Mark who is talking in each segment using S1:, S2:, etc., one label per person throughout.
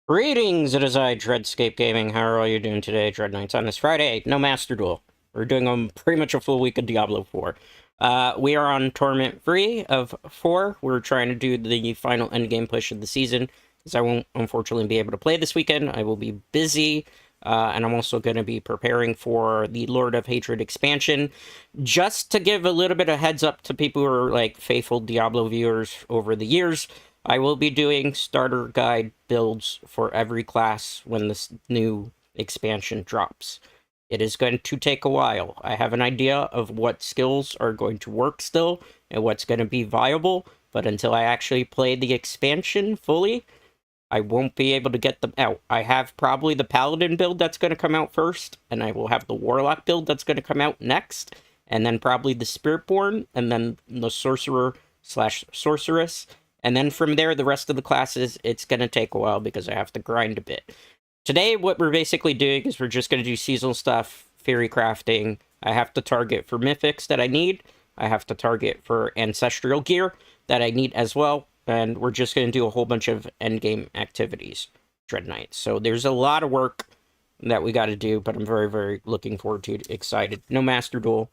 S1: Greetings, it is I, Dreadscape Gaming. How are all you doing today, Dreadknights? On this Friday, no Master Duel. We're doing pretty much a full week of Diablo 4. We are on Tournament 3 of 4. We're trying to do the final endgame push of the season, because I won't, unfortunately, be able to play this weekend. I will be busy, and I'm also going to be preparing for the Lord of Hatred expansion. Just to give a little bit of heads up to people who are, like, faithful Diablo viewers over the years, I will be doing starter guide builds for every class when this new expansion drops. It is going to take a while. I have an idea of what skills are going to work still and what's going to be viable, but until I actually play the expansion fully, I won't be able to get them out. I have probably the Paladin build that's going to come out first, and I will have the Warlock build that's going to come out next, and then probably the Spiritborn, and then the Sorcerer/Sorceress. And then from there, the rest of the classes, it's going to take a while because I have to grind a bit. Today, what we're basically doing is we're just going to do seasonal stuff, fairy crafting. I have to target for mythics that I need. I have to target for ancestral gear that I need as well. And we're just going to do a whole bunch of endgame activities, Dreadknights. So there's a lot of work that we got to do, but I'm very, very looking forward to it, excited. No Master Duel.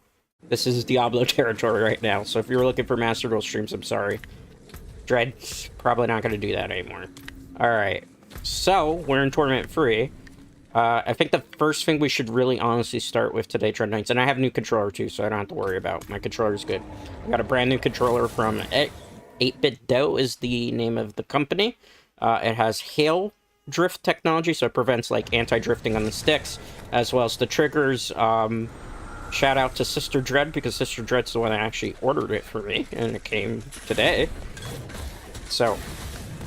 S1: This is Diablo territory right now. So if you're looking for Master Duel streams, I'm sorry. Dread's probably not going to do that anymore. Alright, so we're in Tournament 3. I think the first thing we should really honestly start with today, Dreadknights, and I have a new controller too, so I don't have to worry about my controller's good. I got a brand new controller from 8-Bit Dough is the name of the company. It has hail drift technology, so it prevents like anti-drifting on the sticks, as well as the triggers. Shout out to Sister Dread, because Sister Dread's the one that actually ordered it for me, and it came today. So,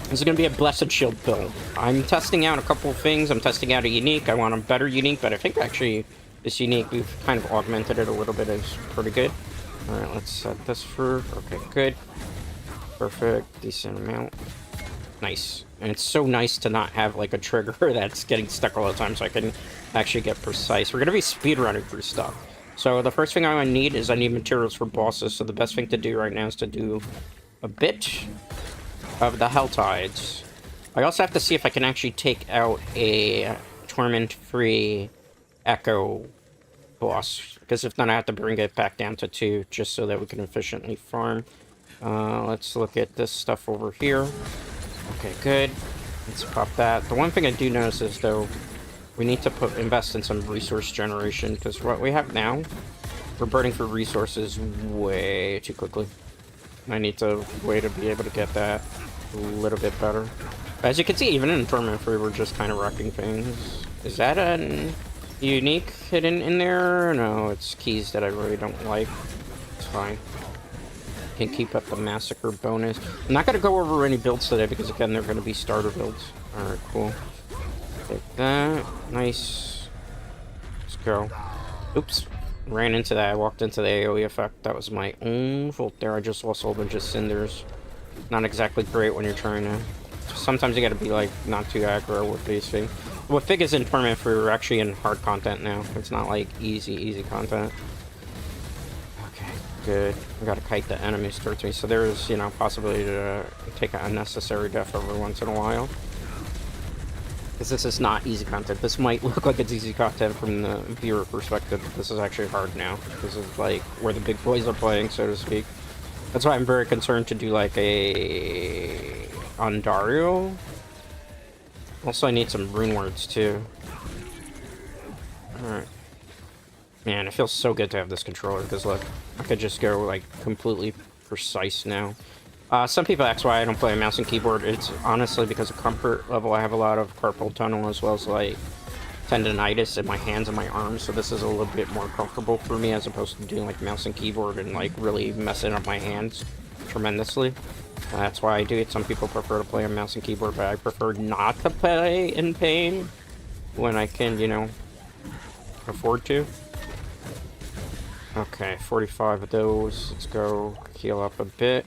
S1: this is going to be a Blessed Shield build. I'm testing out a couple of things. I'm testing out a unique. I want a better unique, but I think actually this unique, we've kind of augmented it a little bit, is pretty good. Alright, let's set this for... Okay, good. Perfect. Decent amount. Nice. And it's so nice to not have, like, a trigger that's getting stuck all the time, so I can actually get precise. We're going to be speedrunning through stuff. So the first thing I need is I need materials for bosses, so the best thing to do right now is to do a bit of the Hell Tides. I also have to see if I can actually take out a Torment-free Echo boss, because if not, I have to bring it back down to 2, just so that we can efficiently farm. Let's look at this stuff over here. Okay, good. Let's pop that. The one thing I do notice is, though, we need to invest in some resource generation, because what we have now, we're burning for resources way too quickly. I need to wait to be able to get that a little bit better. As you can see, even in Tournament 3, we're just kind of wrecking things. Is that a unique hidden in there? No, it's keys that I really don't like. It's fine. Can keep up the Massacre bonus. I'm not going to go over any builds today, because again, they're going to be starter builds. Alright, cool. Take that. Nice. Let's go. Oops. Ran into that. I walked into the AoE effect. That was my own fault there. I just lost a whole bunch of cinders. Not exactly great when you're trying to... Sometimes you gotta be, like, not too aggro with these things. What Fig is in Tournament 3, we're actually in hard content now. It's not, like, easy content. Okay, good. I gotta kite the enemies towards me. So there's, you know, possibility to take an unnecessary death every once in a while. Because this is not easy content. This might look like it's easy content from the viewer perspective, but this is actually hard now. This is like where the big boys are playing, so to speak. That's why I'm very concerned to do like a Ondario. Also, I need some rune words too. Alright. Man, it feels so good to have this controller, because look, I could just go like completely precise now. Some people ask why I don't play a mouse and keyboard. It's honestly because of comfort level. I have a lot of carpal tunnel as well as like tendonitis in my hands and my arms, so this is a little bit more comfortable for me as opposed to doing like mouse and keyboard and like really messing up my hands tremendously. That's why I do it. Some people prefer to play on mouse and keyboard, but I prefer not to play in pain when I can, you know, afford to. Okay, 45 of those. Let's go heal up a bit.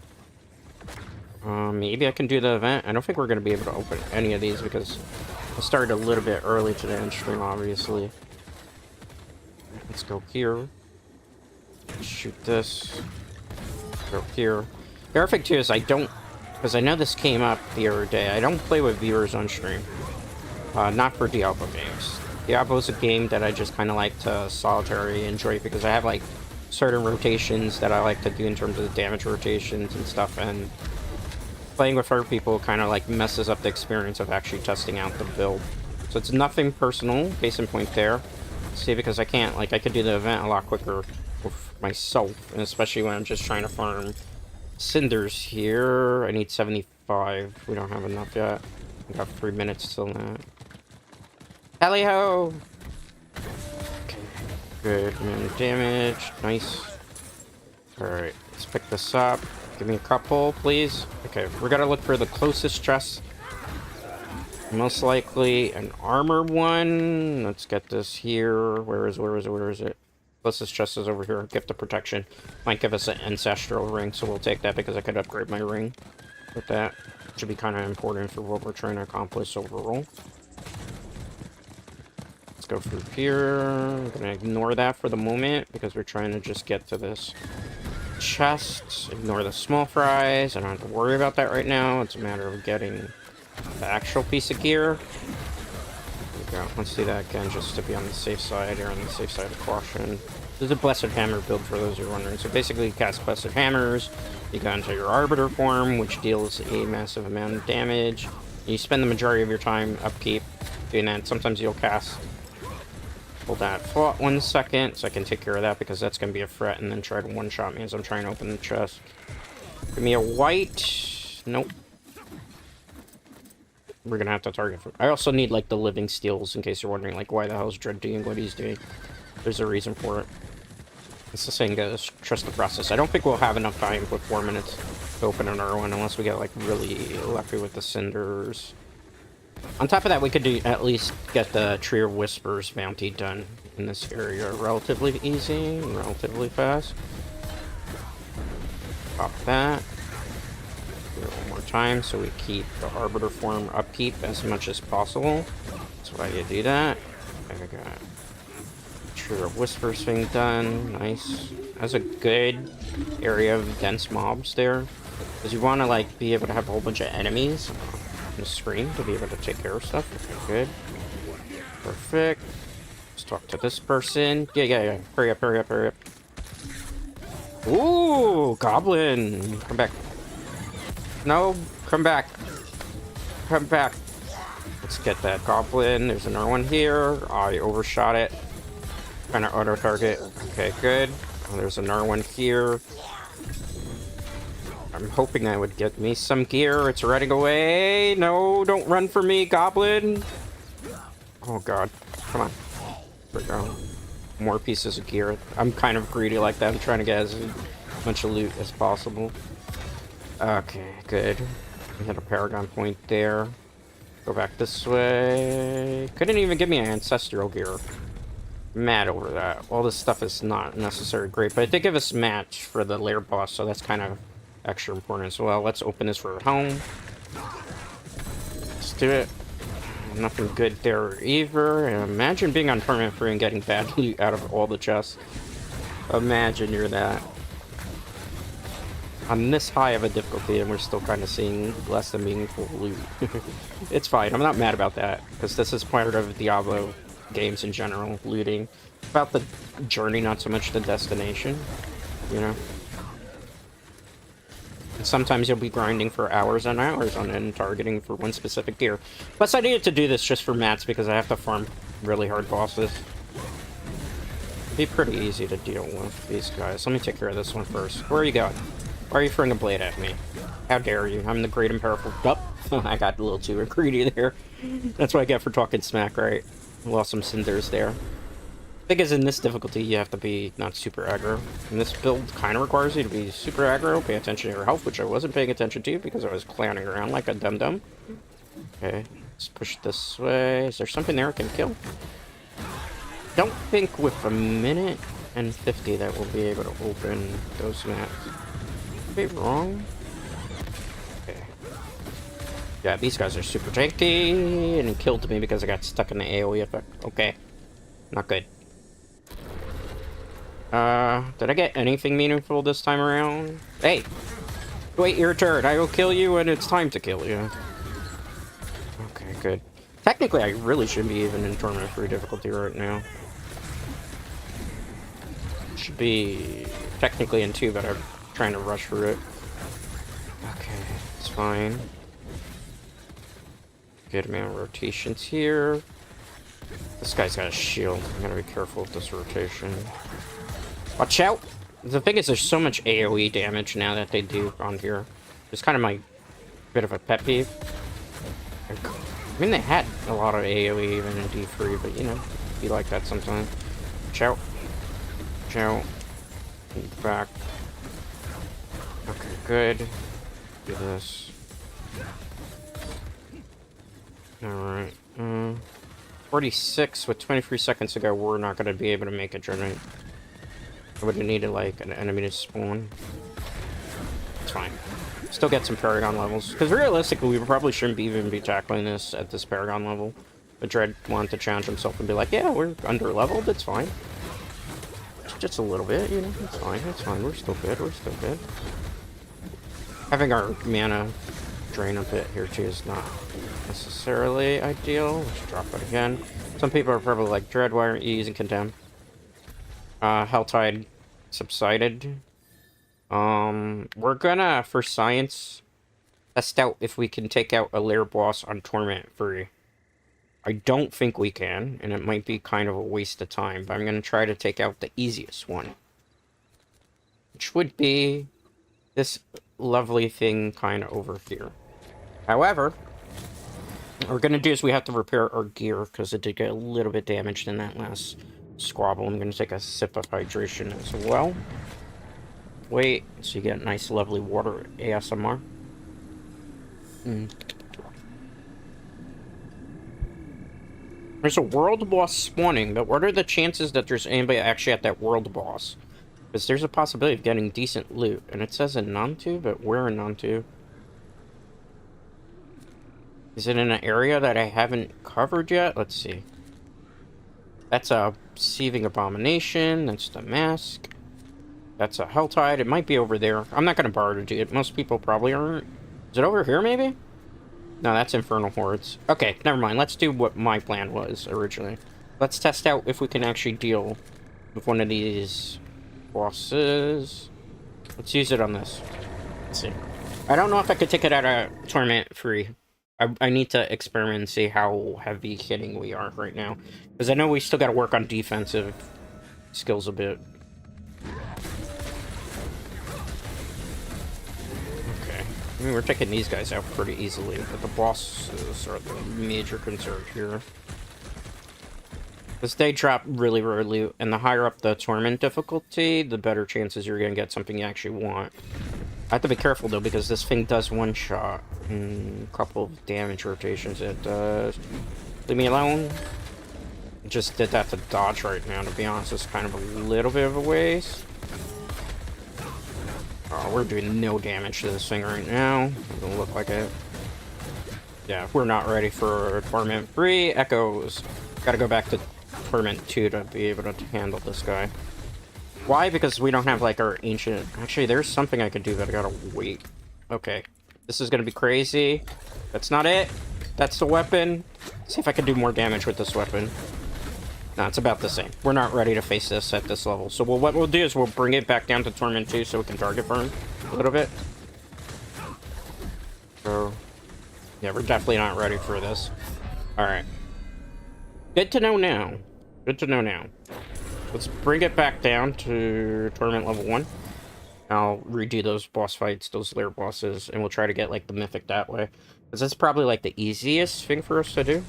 S1: Maybe I can do the event. I don't think we're going to be able to open any of these because I started a little bit early today on stream, obviously. Let's go here. Shoot this. Go here. Perfect too is I don't, because I know this came up the other day, I don't play with viewers on stream. Not for Diablo games. Diablo's a game that I just kind of like to solitary enjoy because I have like certain rotations that I like to do in terms of the damage rotations and stuff, and playing with other people kind of like messes up the experience of actually testing out the build. So it's nothing personal, case in point there. See, because I can't, like, I could do the event a lot quicker with myself, and especially when I'm just trying to farm cinders here. I need 75. We don't have enough yet. We got 3 minutes till that. Tally-ho! Okay, good amount of damage. Nice. Alright, let's pick this up. Give me a couple, please. Okay, we're gonna look for the closest chest. Most likely an armor one. Let's get this here. Where is it? Closest chest is over here. Gift of protection. Might give us an ancestral ring, so we'll take that because I could upgrade my ring with that. Should be kind of important for what we're trying to accomplish overall. Let's go through here. I'm gonna ignore that for the moment because we're trying to just get to this chest. Ignore the small fries. I don't have to worry about that right now. It's a matter of getting the actual piece of gear. There we go. Let's do that again just to be on the safe side, or on the safe side of caution. This is a Blessed Hammer build for those who are wondering. So basically you cast Blessed Hammers, you go into your Arbiter form, which deals a massive amount of damage. You spend the majority of your time upkeep doing that. Sometimes you'll cast hold that fought 1 second so I can take care of that because that's going to be a threat, and then try to one-shot me as I'm trying to open the chest. Give me a white. Nope. We're going to have to target for... I also need, like, the living steels in case you're wondering, like, why the hell is Dread doing what he's doing. There's a reason for it. It's the saying goes, trust the process. I don't think we'll have enough time with 4 minutes to open another one unless we get, like, really lucky with the cinders. On top of that, we could at least get the Tree of Whispers bounty done in this area relatively easy and relatively fast. Pop that. Do it one more time so we keep the Arbiter form upkeep as much as possible. That's why you do that. Okay, we got Tree of Whispers thing done. Nice. That's a good area of dense mobs there. Because you want to, like, be able to have a whole bunch of enemies the screen to be able to take care of stuff. Okay, good. Perfect. Let's talk to this person. Yeah. Hurry up. Ooh, goblin. Come back. No, come back. Come back. Let's get that goblin. There's another one here. I overshot it. Trying to auto-target. Okay, good. Oh, there's another one here. I'm hoping that would get me some gear. It's running away. No, don't run for me, goblin. Oh, God. Come on. There we go. More pieces of gear. I'm kind of greedy like that. I'm trying to get as much loot as possible. Okay, good. We had a Paragon point there. Go back this way. Couldn't even give me an ancestral gear. Mad over that. All this stuff is not necessarily great, but it did give us match for the lair boss, so that's kind of extra important as well. Let's open this for home. Let's do it. Nothing good there either. And imagine being on permanent free and getting bad loot out of all the chests. Imagine you're that. On this high of a difficulty and we're still kind of seeing less than meaningful loot. It's fine. I'm not mad about that. Because this is part of Diablo games in general. Looting. About the journey, not so much the destination. You know? Sometimes you'll be grinding for hours and hours on end, targeting for one specific gear. Plus, I needed to do this just for mats because I have to farm really hard bosses. It'd be pretty easy to deal with these guys. Let me take care of this one first. Where are you going? Why are you throwing a blade at me? How dare you? I'm the great and powerful... Oh, I got a little too greedy there. That's what I get for talking smack, right? Lost some cinders there. Because in this difficulty, you have to be not super aggro. And this build kind of requires you to be super aggro, pay attention to your health, which I wasn't paying attention to because I was clowning around like a dum-dum. Okay, let's push this way. Is there something there I can kill? Don't think with a minute and 50 that we'll be able to open those maps. Could be wrong. Okay. Yeah, these guys are super tanky, and he killed me because I got stuck in the AoE effect. Okay, not good. Did I get anything meaningful this time around? Hey! Wait your turn. I will kill you when it's time to kill you. Okay, good. Technically, I really should be even in Tournament 3 difficulty right now. Should be technically in 2, but I'm trying to rush through it. Okay, it's fine. Good amount of rotations here. This guy's got a shield. I'm gonna be careful with this rotation. Watch out! The thing is, there's so much AoE damage now that they do on here. It's kind of my bit of a pet peeve. I mean, they had a lot of AoE even in D3, but you know, be like that sometimes. Watch out. Watch out. Back. Okay, good. Do this. Alright. 46 with 23 seconds ago, we're not going to be able to make a Dreadknight. I would have needed, like, an enemy to spawn. It's fine. Still get some Paragon levels. Because realistically, we probably shouldn't even be tackling this at this Paragon level. But Dread wanted to challenge himself and be like, yeah, we're under-leveled, it's fine. Just a little bit, you know, it's fine, it's fine. We're still good, we're still good. Having our mana drain a bit here, too, is not necessarily ideal. Let's drop it again. Some people are probably like, Dread, why aren't you using Condemn? Helltide subsided. We're gonna, for science, test out if we can take out a lair boss on Torment 3. I don't think we can, and it might be kind of a waste of time, but I'm gonna try to take out the easiest one. Which would be this lovely thing kind of over here. However, what we're gonna do is we have to repair our gear, because it did get a little bit damaged in that last squabble. I'm gonna take a sip of hydration as well. Wait, so you get nice lovely water ASMR. There's a world boss spawning, but what are the chances that there's anybody actually at that world boss? Because there's a possibility of getting decent loot, and it says in Nantu, but where in Nantu? Is it in an area that I haven't covered yet? Let's see. That's a Seething Abomination, that's the Mask. That's a Helltide, it might be over there. I'm not gonna bother to do it, most people probably aren't. Is it over here, maybe? No, that's Infernal Hordes. Okay, never mind. Let's do what my plan was originally. Let's test out if we can actually deal with one of these bosses. Let's use it on this. Let's see. I don't know if I could take it out of Torment 3. I need to experiment and see how heavy hitting we are right now. Because I know we still got to work on defensive skills a bit. I mean, we're taking these guys out pretty easily, but the bosses are the major concern here. Because they drop really rarely, and the higher up the Torment difficulty, the better chances you're going to get something you actually want. I have to be careful, though, because this thing does one-shot. A couple of damage rotations it does. Leave me alone. Just did that to dodge right now, to be honest. It's kind of a little bit of a waste. Oh, we're doing no damage to this thing right now. It doesn't look like it. Yeah, we're not ready for Torment 3. Echoes. Gotta go back to Torment 2 to be able to handle this guy. Why? Because we don't have, like, our ancient... Actually, there's something I could do, but I gotta wait. Okay. This is gonna be crazy. That's not it. That's the weapon. Let's see if I can do more damage with this weapon. No, it's about the same. We're not ready to face this at this level. So what we'll do is we'll bring it back down to Torment 2 so we can target burn a little bit. So, yeah, we're definitely not ready for this. Alright. Good to know now. Good to know now. Let's bring it back down to Torment level 1. I'll redo those boss fights, those lair bosses, and we'll try to get, like, the Mythic that way. Because that's probably, like, the easiest thing for us to do.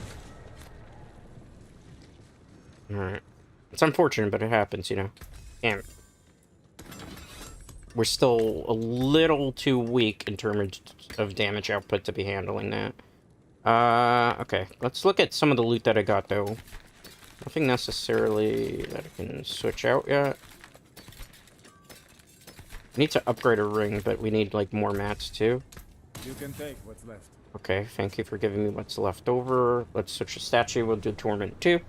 S1: Alright. It's unfortunate, but it happens, you know. And we're still a little too weak in terms of damage output to be handling that. Okay. Let's look at some of the loot that I got, though. Nothing necessarily that I can switch out yet. We need to upgrade a ring, but we need, like, more mats, too.
S2: You can take what's left.
S1: Okay, thank you for giving me what's left over. Let's switch the statue. We'll do Torment 2.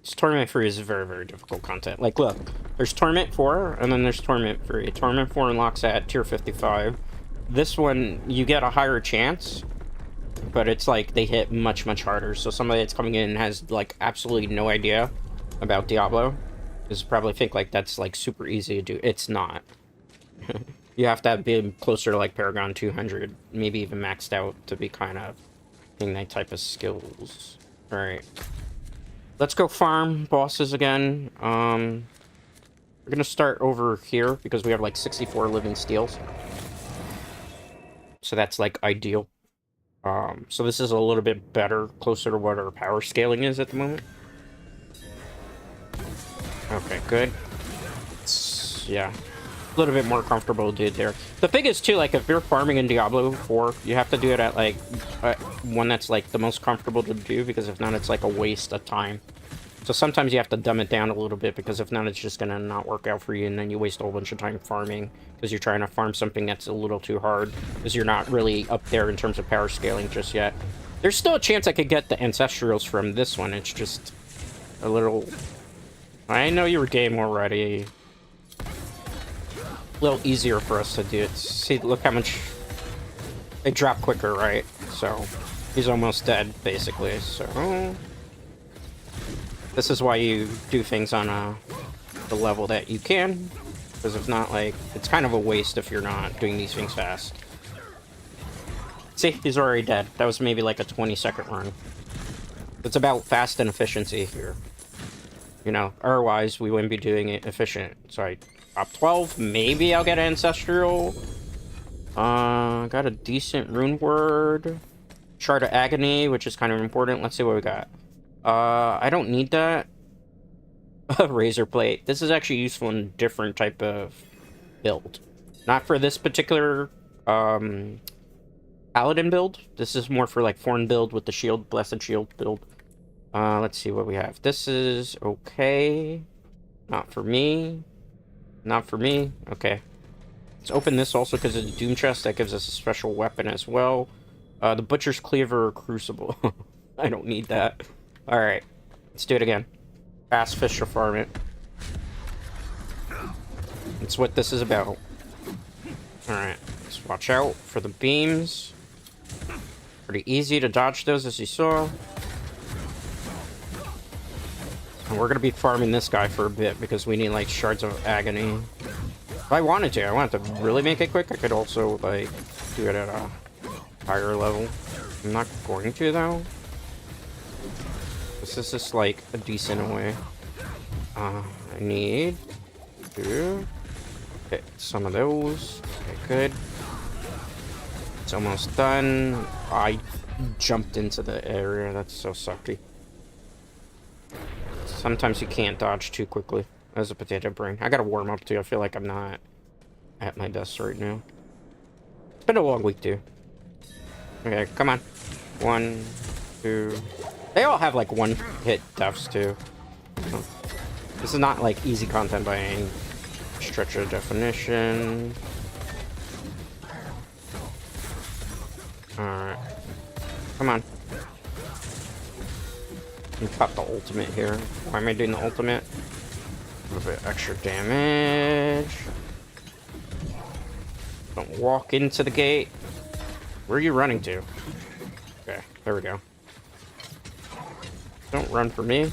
S1: This Torment 3 is very, very difficult content. Like, look, there's Torment 4, and then there's Torment 3. Torment 4 unlocks at tier 55. This one, you get a higher chance, but it's like they hit much harder. So somebody that's coming in has like absolutely no idea about Diablo is probably think like that's like super easy to do. It's not. You have to be closer to like Paragon 200, maybe even maxed out to be kind of getting that type of skills. All right, let's go farm bosses again. We're gonna start over here because we have like 64 living steels, so that's like ideal. So this is a little bit better, closer to what our power scaling is at the moment. Okay, good. Yeah, a little bit more comfortable to do it there. The thing is too, like if you're farming in Diablo 4, you have to do it at like one that's like the most comfortable to do, because if not, it's like a waste of time. So sometimes you have to dumb it down a little bit, because if not, it's just gonna not work out for you, and then you waste a whole bunch of time farming because you're trying to farm something that's a little too hard because you're not really up there in terms of power scaling just yet. There's still a chance I could get the ancestrals from this one. It's just a little... I know you were game already. A little easier for us to do it. See, look how much... They drop quicker, right? So, he's almost dead, basically. So... This is why you do things on the level that you can, because if not, like, it's kind of a waste if you're not doing these things fast. See, he's already dead. That was maybe like a 20-second run. It's about fast and efficiency here. You know, otherwise we wouldn't be doing it efficient. So I top 12, maybe I'll get ancestral. Got a decent rune word. Shard of Agony, which is kind of important. Let's see what we got. I don't need that. Razor plate. This is actually useful in a different type of build. Not for this particular paladin build. This is more for like foreign build with the shield, blessed shield build. Let's see what we have. This is okay. Not for me. Not for me. Okay. Let's open this also because it's a Doom chest. That gives us a special weapon as well. The Butcher's Cleaver Crucible. I don't need that. Alright, let's do it again. Fast fish to farm it. That's what this is about. Alright, let's watch out for the beams. Pretty easy to dodge those, as you saw. And we're gonna be farming this guy for a bit because we need, like, Shards of Agony. If I wanted to really make it quick, I could also, like, do it at a higher level. I'm not going to, though. This is just like a decent way. I need to get some of those. Okay, good. It's almost done. I jumped into the area. That's so sucky. Sometimes you can't dodge too quickly as a potato brain. I gotta warm up too. I feel like I'm not at my best right now. It's been a long week too. Okay, come on. 1, 2... They all have, like, one-hit deaths, too. So, this is not, like, easy content by any stretch of definition. Alright. Come on. You pop the ultimate here. Why am I doing the ultimate? A little bit extra damage. Don't walk into the gate. Where are you running to? Okay, there we go. Don't run for me.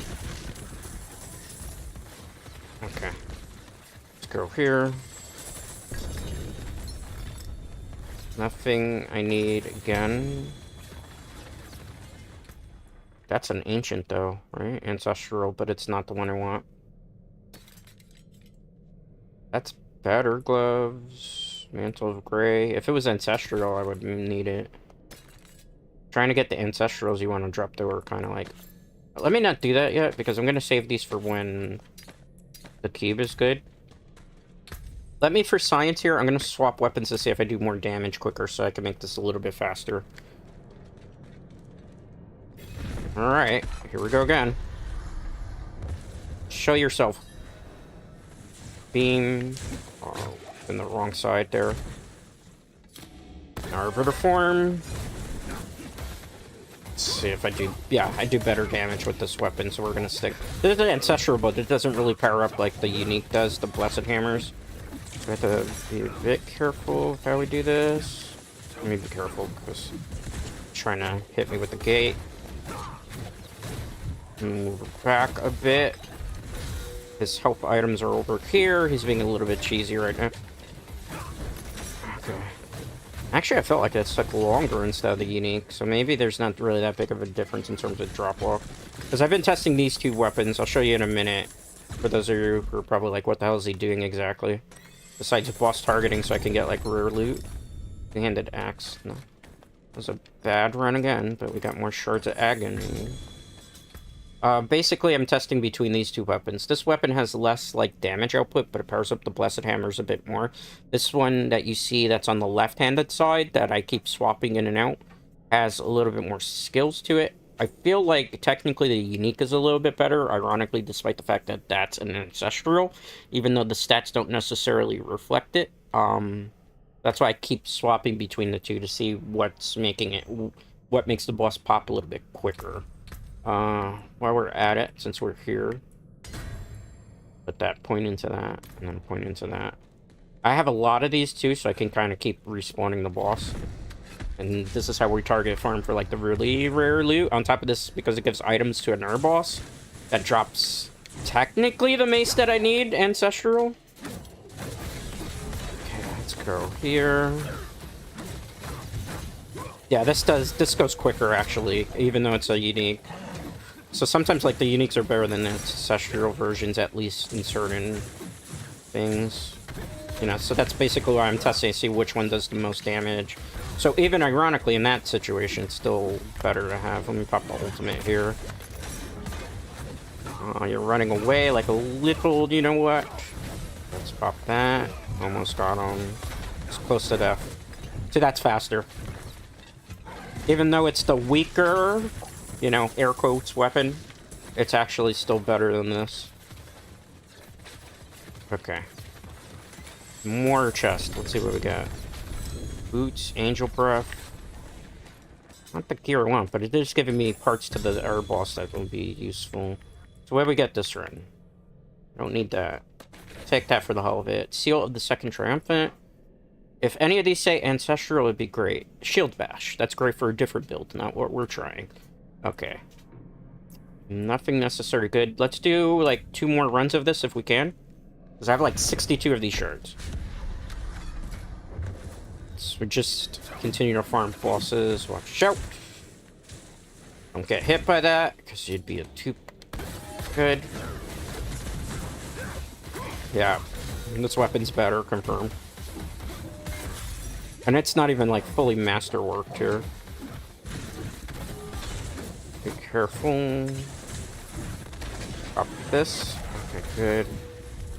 S1: Okay. Let's go here. Nothing I need again. That's an ancient though, right? Ancestral, but it's not the one I want. That's better. Gloves. Mantle of Gray. If it was ancestral, I would need it. Trying to get the ancestrals you want to drop though are kind of like... Let me not do that yet, because I'm going to save these for when the cube is good. Let me, for science here, I'm going to swap weapons to see if I do more damage quicker, so I can make this a little bit faster. Alright, here we go again. Show yourself. Beam. Oh, in the wrong side there. Arbiter form. Let's see if I do... Yeah, I do better damage with this weapon, so we're gonna stick... This is an ancestral, but it doesn't really power up like the unique does, the blessed hammers. We have to be a bit careful with how we do this. Let me be careful, because trying to hit me with the gate. Move back a bit. His health items are over here. He's being a little bit cheesy right now. Okay. Actually, I felt like it took longer instead of the unique, so maybe there's not really that big of a difference in terms of drop-off. Because I've been testing these two weapons. I'll show you in a minute. For those of you who are probably like, what the hell is he doing exactly? Besides boss targeting so I can get, like, rare loot. Handed axe. No. That was a bad run again, but we got more shards of agony. Basically, I'm testing between these two weapons. This weapon has less, like, damage output, but it powers up the Blessed Hammers a bit more. This one that you see that's on the left-handed side, that I keep swapping in and out, has a little bit more skills to it. I feel like, technically, the unique is a little bit better, ironically, despite the fact that that's an ancestral, even though the stats don't necessarily reflect it. That's why I keep swapping between the two to see what's making it, what makes the boss pop a little bit quicker. While we're at it, since we're here, put that point into that, and then point into that. I have a lot of these too, so I can kind of keep respawning the boss. And this is how we target farm for like the really rare loot. On top of this, because it gives items to another boss, that drops technically the mace that I need, ancestral. Okay, let's go here. Yeah, this goes quicker actually, even though it's a unique. So sometimes, like, the uniques are better than the ancestral versions, at least in certain things. You know, so that's basically why I'm testing to see which one does the most damage. So even ironically, in that situation, it's still better to have. Let me pop the ultimate here. You're running away like a little, you know what? Let's pop that. Almost got him. It's close to death. See, that's faster. Even though it's the weaker, you know, air quotes weapon, it's actually still better than this. Okay. More chest. Let's see what we got. Boots, angel breath. Not the gear I want, but it is giving me parts to the air boss that will be useful. So where we get this run? Don't need that. Take that for the hell of it. Seal of the Second Triumphant. If any of these say ancestral, it'd be great. Shield bash. That's great for a different build, not what we're trying. Okay. Nothing necessarily good. Let's do, like, 2 more runs of this if we can. Because I have, like, 62 of these shards. So we just continue to farm bosses. Watch out. Don't get hit by that, because you'd be too good. Yeah. This weapon's better, confirmed. And it's not even, like, fully masterworked here. Be careful. Drop this. Okay, good.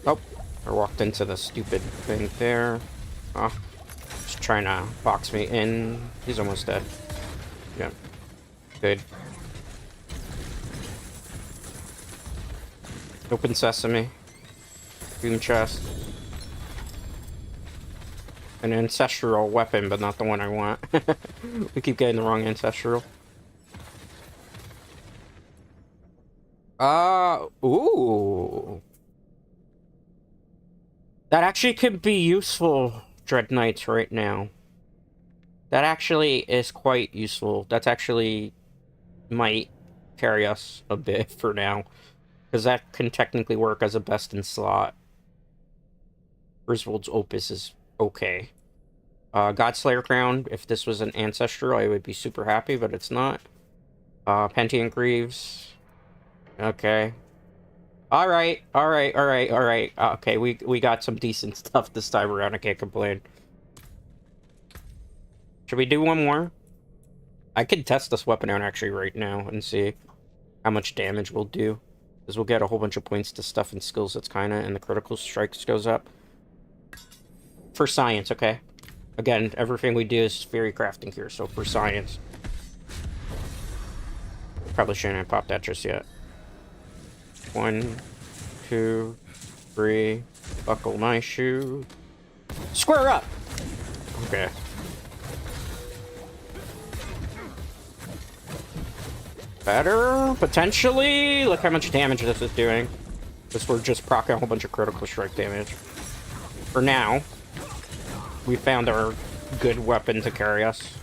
S1: Oh, I walked into the stupid thing there. Oh, just trying to box me in. He's almost dead. Yeah. Good. Open sesame. Boom chest. An ancestral weapon, but not the one I want. We keep getting the wrong ancestral. Ooh. That actually could be useful, Dreadknights, right now. That actually is quite useful. That's actually might carry us a bit for now. Because that can technically work as a best in slot. Griswold's Opus is okay. Godslayer Crown, if this was an ancestral, I would be super happy, but it's not. Pantheon Greaves. Okay. Alright. Okay, we got some decent stuff this time around, I can't complain. Should we do one more? I could test this weapon out actually right now and see how much damage we'll do. Because we'll get a whole bunch of points to stuff and skills that's kinda, and the critical strikes goes up. For science, okay? Again, everything we do is fairy crafting here, so for science. Probably shouldn't have popped that just yet. 1, 2, 3. Buckle my shoe. Square up! Okay. Better? Potentially? Look how much damage this is doing. Because we're just proccing a whole bunch of critical strike damage. For now, we found our good weapon to carry us.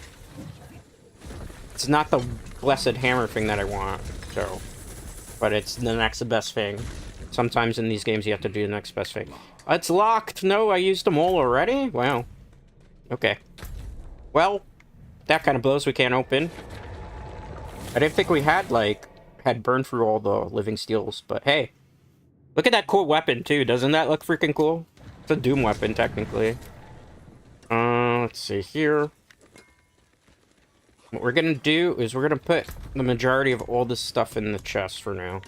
S1: It's not the blessed hammer thing that I want, so. But it's the next best thing. Sometimes in these games you have to do the next best thing. It's locked! No, I used them all already? Wow. Okay. Well, that kind of blows. We can't open. I didn't think we had burned through all the living steels, but hey. Look at that cool weapon, too. Doesn't that look freaking cool? It's a Doom weapon, technically. Let's see here. What we're gonna do is we're gonna put the majority of all this stuff in the chest for now.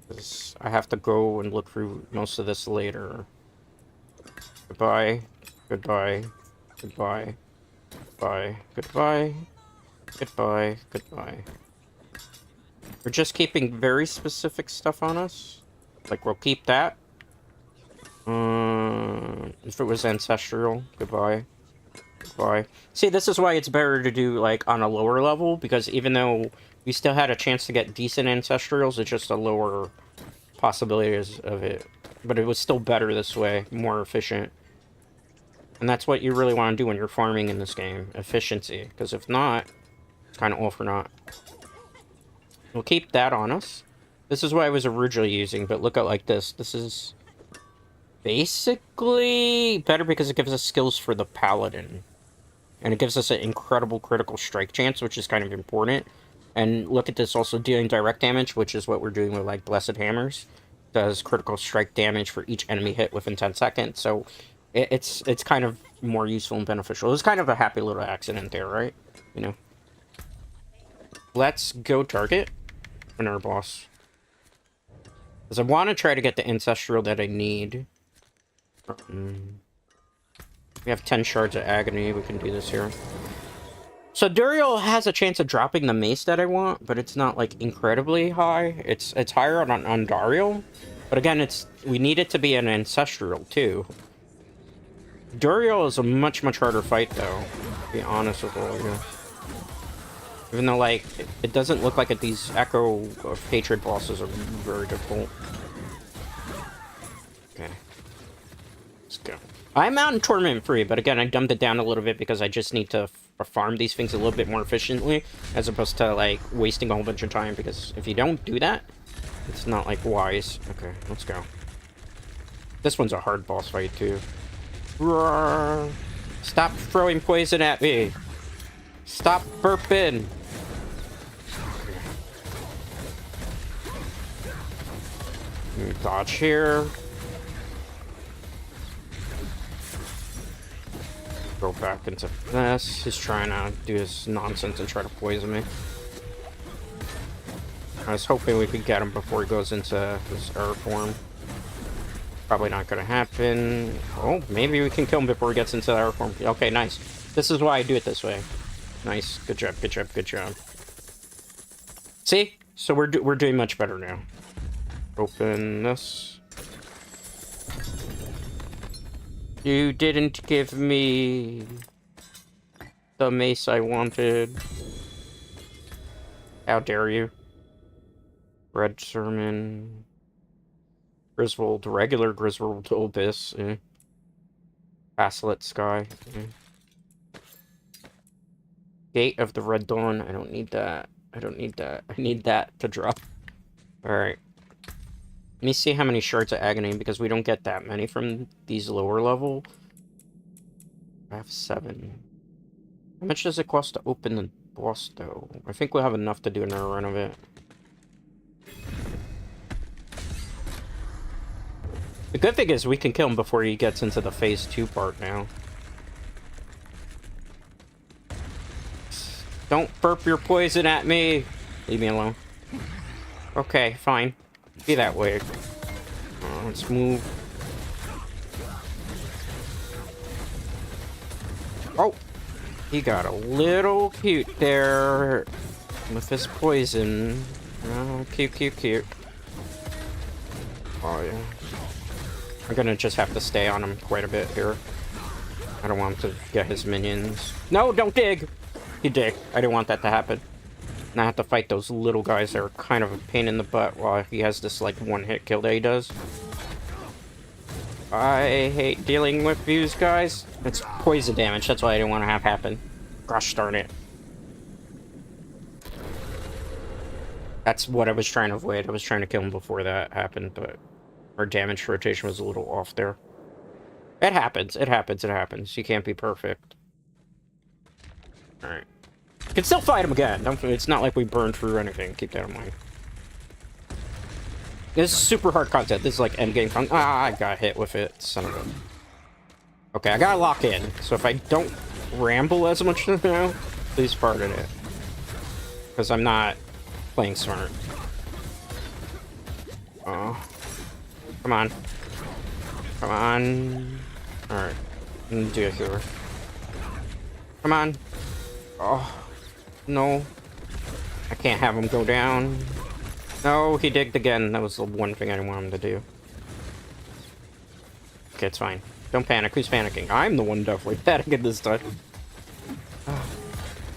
S1: Because I have to go and look through most of this later. Goodbye. Goodbye. Goodbye. Goodbye. Goodbye. Goodbye. Goodbye. We're just keeping very specific stuff on us. Like, we'll keep that. If it was ancestral, goodbye. Goodbye. See, this is why it's better to do, like, on a lower level, because even though we still had a chance to get decent ancestrals, it's just a lower possibilities of it. But it was still better this way, more efficient. And that's what you really want to do when you're farming in this game, efficiency. Because if not, it's kind of all for naught. We'll keep that on us. This is what I was originally using, but look at like this. This is basically better because it gives us skills for the paladin. And it gives us an incredible critical strike chance, which is kind of important. And look at this, also dealing direct damage, which is what we're doing with like Blessed Hammers. Does critical strike damage for each enemy hit within 10 seconds. So it's kind of more useful and beneficial. It's kind of a happy little accident there, right? You know. Let's go target another boss. Because I want to try to get the ancestral that I need. We have 10 shards of agony. We can do this here. So Duriel has a chance of dropping the mace that I want, but it's not like incredibly high. It's higher on Dariel, but again, we need it to be an ancestral too. Duriel is a much harder fight though, to be honest with all of you. Even though like it doesn't look like it, these Echo of Hatred bosses are very difficult. Okay, let's go. I'm Mountain Torment free, but again, I dumbed it down a little bit because I just need to farm these things a little bit more efficiently, as opposed to like wasting a whole bunch of time, because if you don't do that, it's not like wise. Okay, let's go. This one's a hard boss fight too. Roar. Stop throwing poison at me. Stop burping. Dodge here. Go back into this. He's trying to do his nonsense and try to poison me. I was hoping we could get him before he goes into his error form. Probably not gonna happen. Oh, maybe we can kill him before he gets into the error form. Okay, nice. This is why I do it this way. Nice. Good job, good job, good job. See? So we're doing much better now. Open this. You didn't give me the mace I wanted. How dare you? Red Sermon. Griswold, regular Griswold Obis. Basslet Sky. Gate of the Red Dawn. I don't need that. I don't need that. I need that to drop. Alright. Let me see how many shards of agony, because we don't get that many from these lower level. I have 7. How much does it cost to open the boss, though? I think we'll have enough to do another run of it. The good thing is we can kill him before he gets into the phase 2 part now. Don't burp your poison at me! Leave me alone. Okay, fine. Be that way. Let's move. Oh! He got a little cute there with his poison. Oh, cute, cute, cute. Oh, yeah. I'm gonna just have to stay on him quite a bit here. I don't want him to get his minions. No, don't dig! He dig. I didn't want that to happen. And I have to fight those little guys that are kind of a pain in the butt while he has this, like, one-hit kill that he does. I hate dealing with these guys. It's poison damage, that's why I didn't want to have happen. Gosh darn it. That's what I was trying to avoid. I was trying to kill him before that happened, but our damage rotation was a little off there. It happens. It happens. It happens. You can't be perfect. Alright. You can still fight him again. It's not like we burned through anything. Keep that in mind. This is super hard content. This is like endgame content. Ah, I got hit with it. Son of a... Okay, I gotta lock in. So if I don't ramble as much now, please pardon it. Because I'm not playing smart. Oh. Come on. Come on. Alright. I'm gonna do a healer. Come on. Oh. No. I can't have him go down. No, he digged again. That was the one thing I didn't want him to do. Okay, it's fine. Don't panic. Who's panicking? I'm the one definitely panicking this time.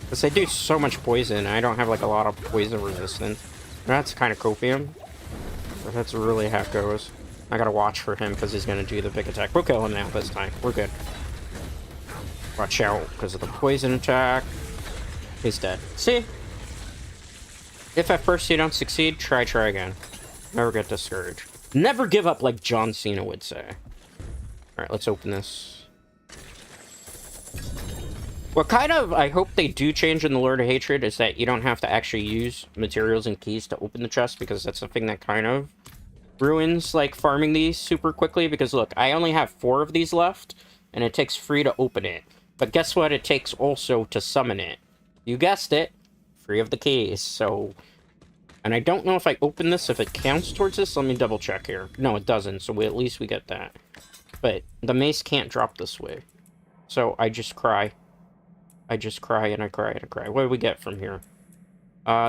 S1: Because they do so much poison. I don't have like a lot of poison resistance. That's kind of copium. But that's really how it goes. I gotta watch for him because he's gonna do the big attack. We'll kill him now this time. We're good. Watch out because of the poison attack. He's dead. See? If at first you don't succeed, try again. Never get discouraged. Never give up like John Cena would say. Alright, let's open this. What kind of I hope they do change in the Lord of Hatred is that you don't have to actually use materials and keys to open the chest, because that's something that kind of ruins like farming these super quickly. Because look, I only have 4 of these left, and it takes 3 to open it. But guess what? It takes also to summon it. You guessed it. 3 of the keys. So, and I don't know if I open this, if it counts towards this. Let me double check here. No, it doesn't. So at least we get that. But the mace can't drop this way. So I just cry. I just cry and I cry and I cry. What do we get from here?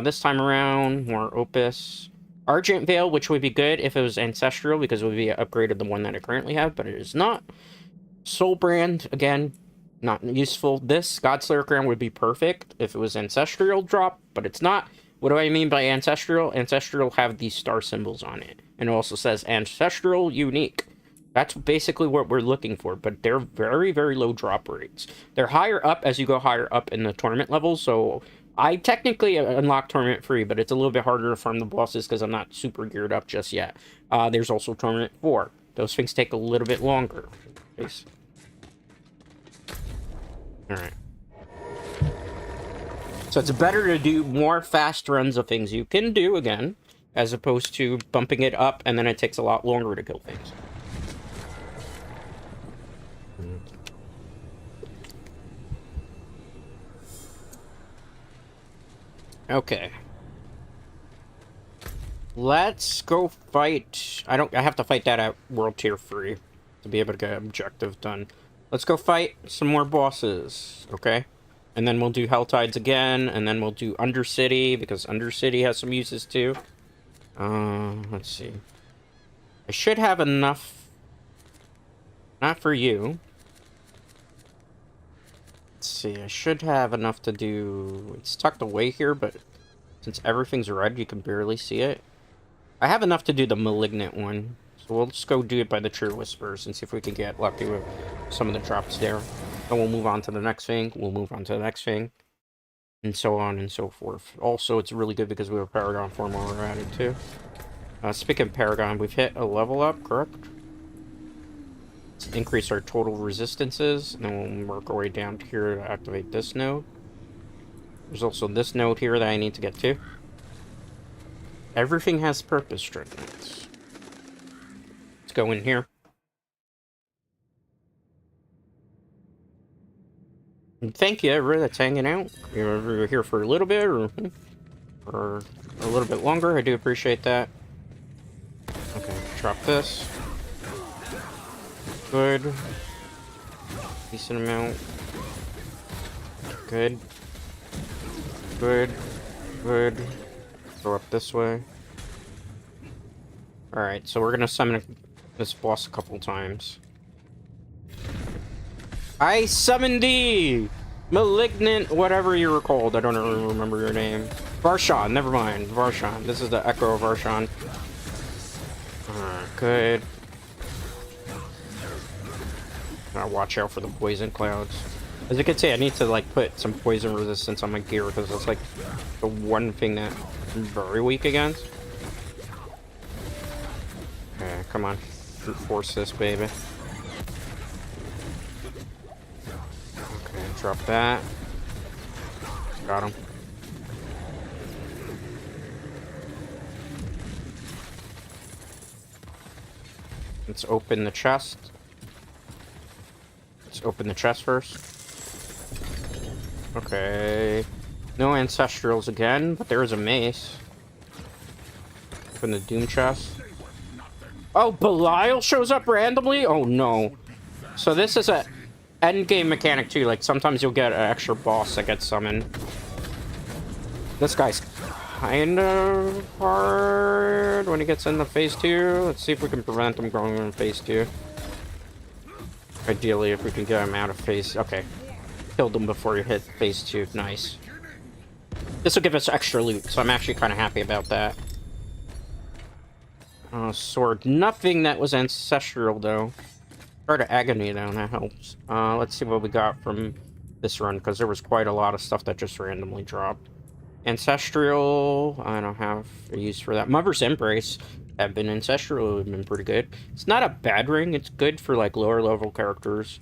S1: This time around, more Opus. Argent Veil, which would be good if it was Ancestral, because it would be upgraded the one that I currently have, but it is not. Soul Brand, again, not useful. This Godslayer Crown would be perfect if it was Ancestral drop, but it's not. What do I mean by Ancestral? Ancestral have these star symbols on it. And it also says Ancestral Unique. That's basically what we're looking for, but they're very, very low drop rates. They're higher up as you go higher up in the tournament level, so I technically unlocked Tournament 3, but it's a little bit harder to farm the bosses because I'm not super geared up just yet. There's also Tournament 4. Those things take a little bit longer. Please. Alright. So it's better to do more fast runs of things you can do again, as opposed to bumping it up and then it takes a lot longer to kill things. Okay. Let's go fight. I have to fight that at World Tier 3 to be able to get objective done. Let's go fight some more bosses, okay? And then we'll do Helltides again, and then we'll do Undercity, because Undercity has some uses too. Let's see. I should have enough. Not for you. Let's see, I should have enough to do... It's tucked away here, but since everything's red, you can barely see it. I have enough to do the Malignant one. So we'll just go do it by the True Whispers and see if we can get lucky with some of the drops there. Then we'll move on to the next thing. We'll move on to the next thing. And so on and so forth. Also, it's really good because we have Paragon form while we're at it, too. Speaking of Paragon, we've hit a level up, correct? Let's increase our total resistances. And then we'll work our way down here to activate this node. There's also this node here that I need to get to. Everything has purpose, Dreadknights. Let's go in here. And thank you, everyone that's hanging out. You're here for a little bit or a little bit longer. I do appreciate that. Okay, drop this. Good. Decent amount. Good. Good. Good. Go up this way. Alright, so we're gonna summon this boss a couple times. I summon thee! Malignant, whatever you were called. I don't really remember your name. Varshan, never mind. Varshan. This is the Echo of Varshan. Good. Gotta watch out for the poison clouds. As you can see, I need to like put some poison resistance on my gear because it's like the one thing that very weak against. Okay, come on. Brute force this, baby. Okay, drop that. Got him. Let's open the chest. Let's open the chest first. Okay. No ancestrals again, but there is a mace. Open the doom chest. Oh, Belial shows up randomly? Oh no. So this is a endgame mechanic too. Like sometimes you'll get an extra boss that gets summoned. This guy's kind of hard when he gets into phase 2. Let's see if we can prevent him going in phase 2. Ideally, if we can get him out of phase... Okay. Killed him before he hit phase 2. Nice. This will give us extra loot, so I'm actually kind of happy about that. Sword. Nothing that was ancestral, though. Heart of Agony, though, that helps. Let's see what we got from this run, because there was quite a lot of stuff that just randomly dropped. Ancestral, I don't have a use for that. Mother's Embrace have been ancestral, have been pretty good. It's not a bad ring, it's good for like lower level characters.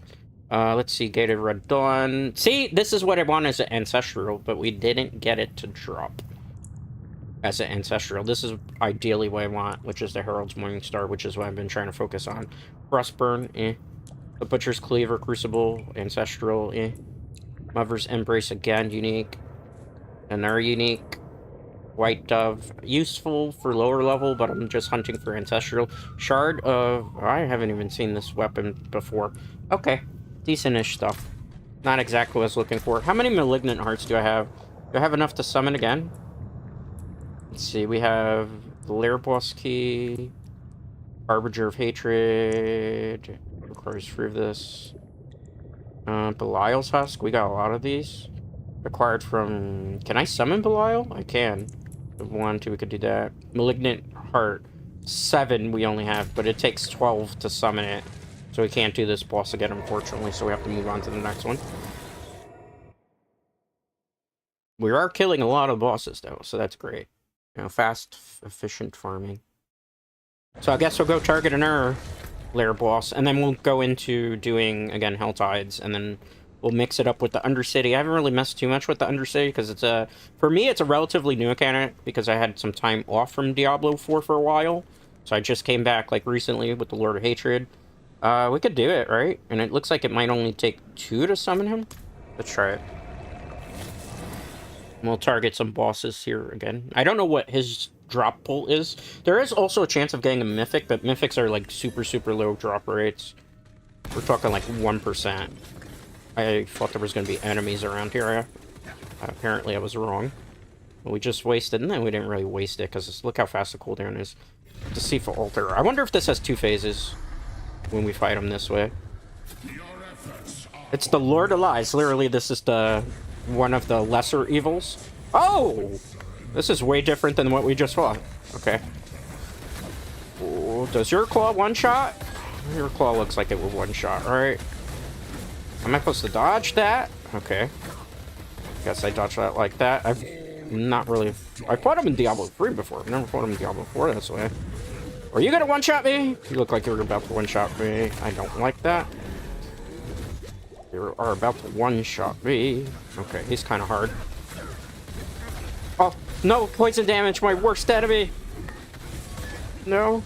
S1: Let's see, Gated Red Dawn. See, this is what I want as an ancestral, but we didn't get it to drop as an ancestral. This is ideally what I want, which is the Herald's Morningstar, which is what I've been trying to focus on. Frostburn, eh. The Butcher's Cleaver, Crucible, ancestral, eh. Mother's Embrace again, unique. Another unique. White Dove, useful for lower level, but I'm just hunting for ancestral. Shard of... I haven't even seen this weapon before. Okay, decent-ish stuff. Not exactly what I was looking for. How many Malignant Hearts do I have? Do I have enough to summon again? Let's see, we have the Lair Boss Key, Harbinger of Hatred, requires 3 of this. Belial's Husk, we got a lot of these. Acquired from... Can I summon Belial? I can. 1, 2, we could do that. Malignant Heart, 7 we only have, but it takes 12 to summon it. So we can't do this boss again, unfortunately, so we have to move on to the next one. We are killing a lot of bosses, though, so that's great. You know, fast, efficient farming. So I guess we'll go target another lair boss, and then we'll go into doing, again, Hell Tides, and then we'll mix it up with the Undercity. I haven't really messed too much with the Undercity, because it's a... For me, it's a relatively new mechanic, because I had some time off from Diablo 4 for a while. So I just came back, like, recently with the Lord of Hatred. We could do it, right? And it looks like it might only take 2 to summon him. Let's try it. We'll target some bosses here again. I don't know what his drop pull is. There is also a chance of getting a Mythic, but Mythics are like super, super low drop rates. We're talking like 1%. I thought there was going to be enemies around here. Apparently I was wrong. We just wasted, and then we didn't really waste it, because look how fast the cooldown is. Deceitful Altar. I wonder if this has 2 phases when we fight him this way. It's the Lord of Lies. Literally, this is the... one of the lesser evils. Oh! This is way different than what we just fought. Okay. Ooh, does your claw one-shot? Your claw looks like it would one-shot, right? Am I supposed to dodge that? Okay. Guess I dodged that like that. I've not really... I fought him in Diablo 3 before. I've never fought him in Diablo 4 this way. Are you gonna one-shot me? You look like you're about to one-shot me. I don't like that. You are about to one-shot me. Okay, he's kind of hard. Oh, no! Poison damage, my worst enemy! No.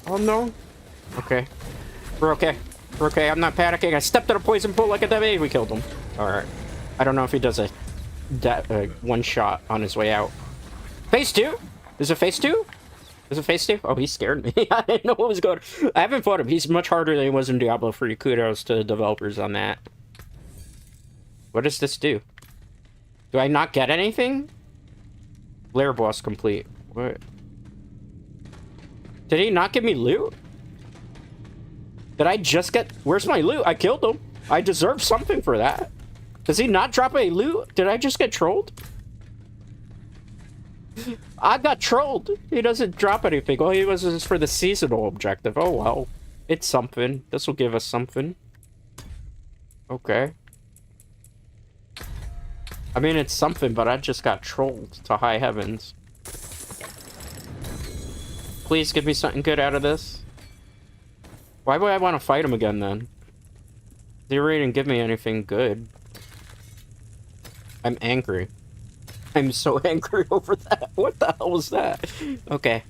S1: Oh, no. Okay. We're okay. We're okay, I'm not panicking. I stepped on a poison pool like a dummy. We killed him. Alright. I don't know if he does a one-shot on his way out. Phase 2? Is it phase 2? Is it phase 2? Oh, he scared me. I didn't know what was going on. I haven't fought him. He's much harder than he was in Diablo 3. Kudos to the developers on that. What does this do? Do I not get anything? Lair boss complete. What? Did he not give me loot? Did I just get... Where's my loot? I killed him. I deserve something for that. Does he not drop any loot? Did I just get trolled? I got trolled. He doesn't drop anything. All he was is for the seasonal objective. Oh, well. It's something. This will give us something. Okay. I mean, it's something, but I just got trolled to high heavens. Please give me something good out of this. Why would I want to fight him again, then? They really didn't give me anything good. I'm angry. I'm so angry over that. What the hell was that? Okay.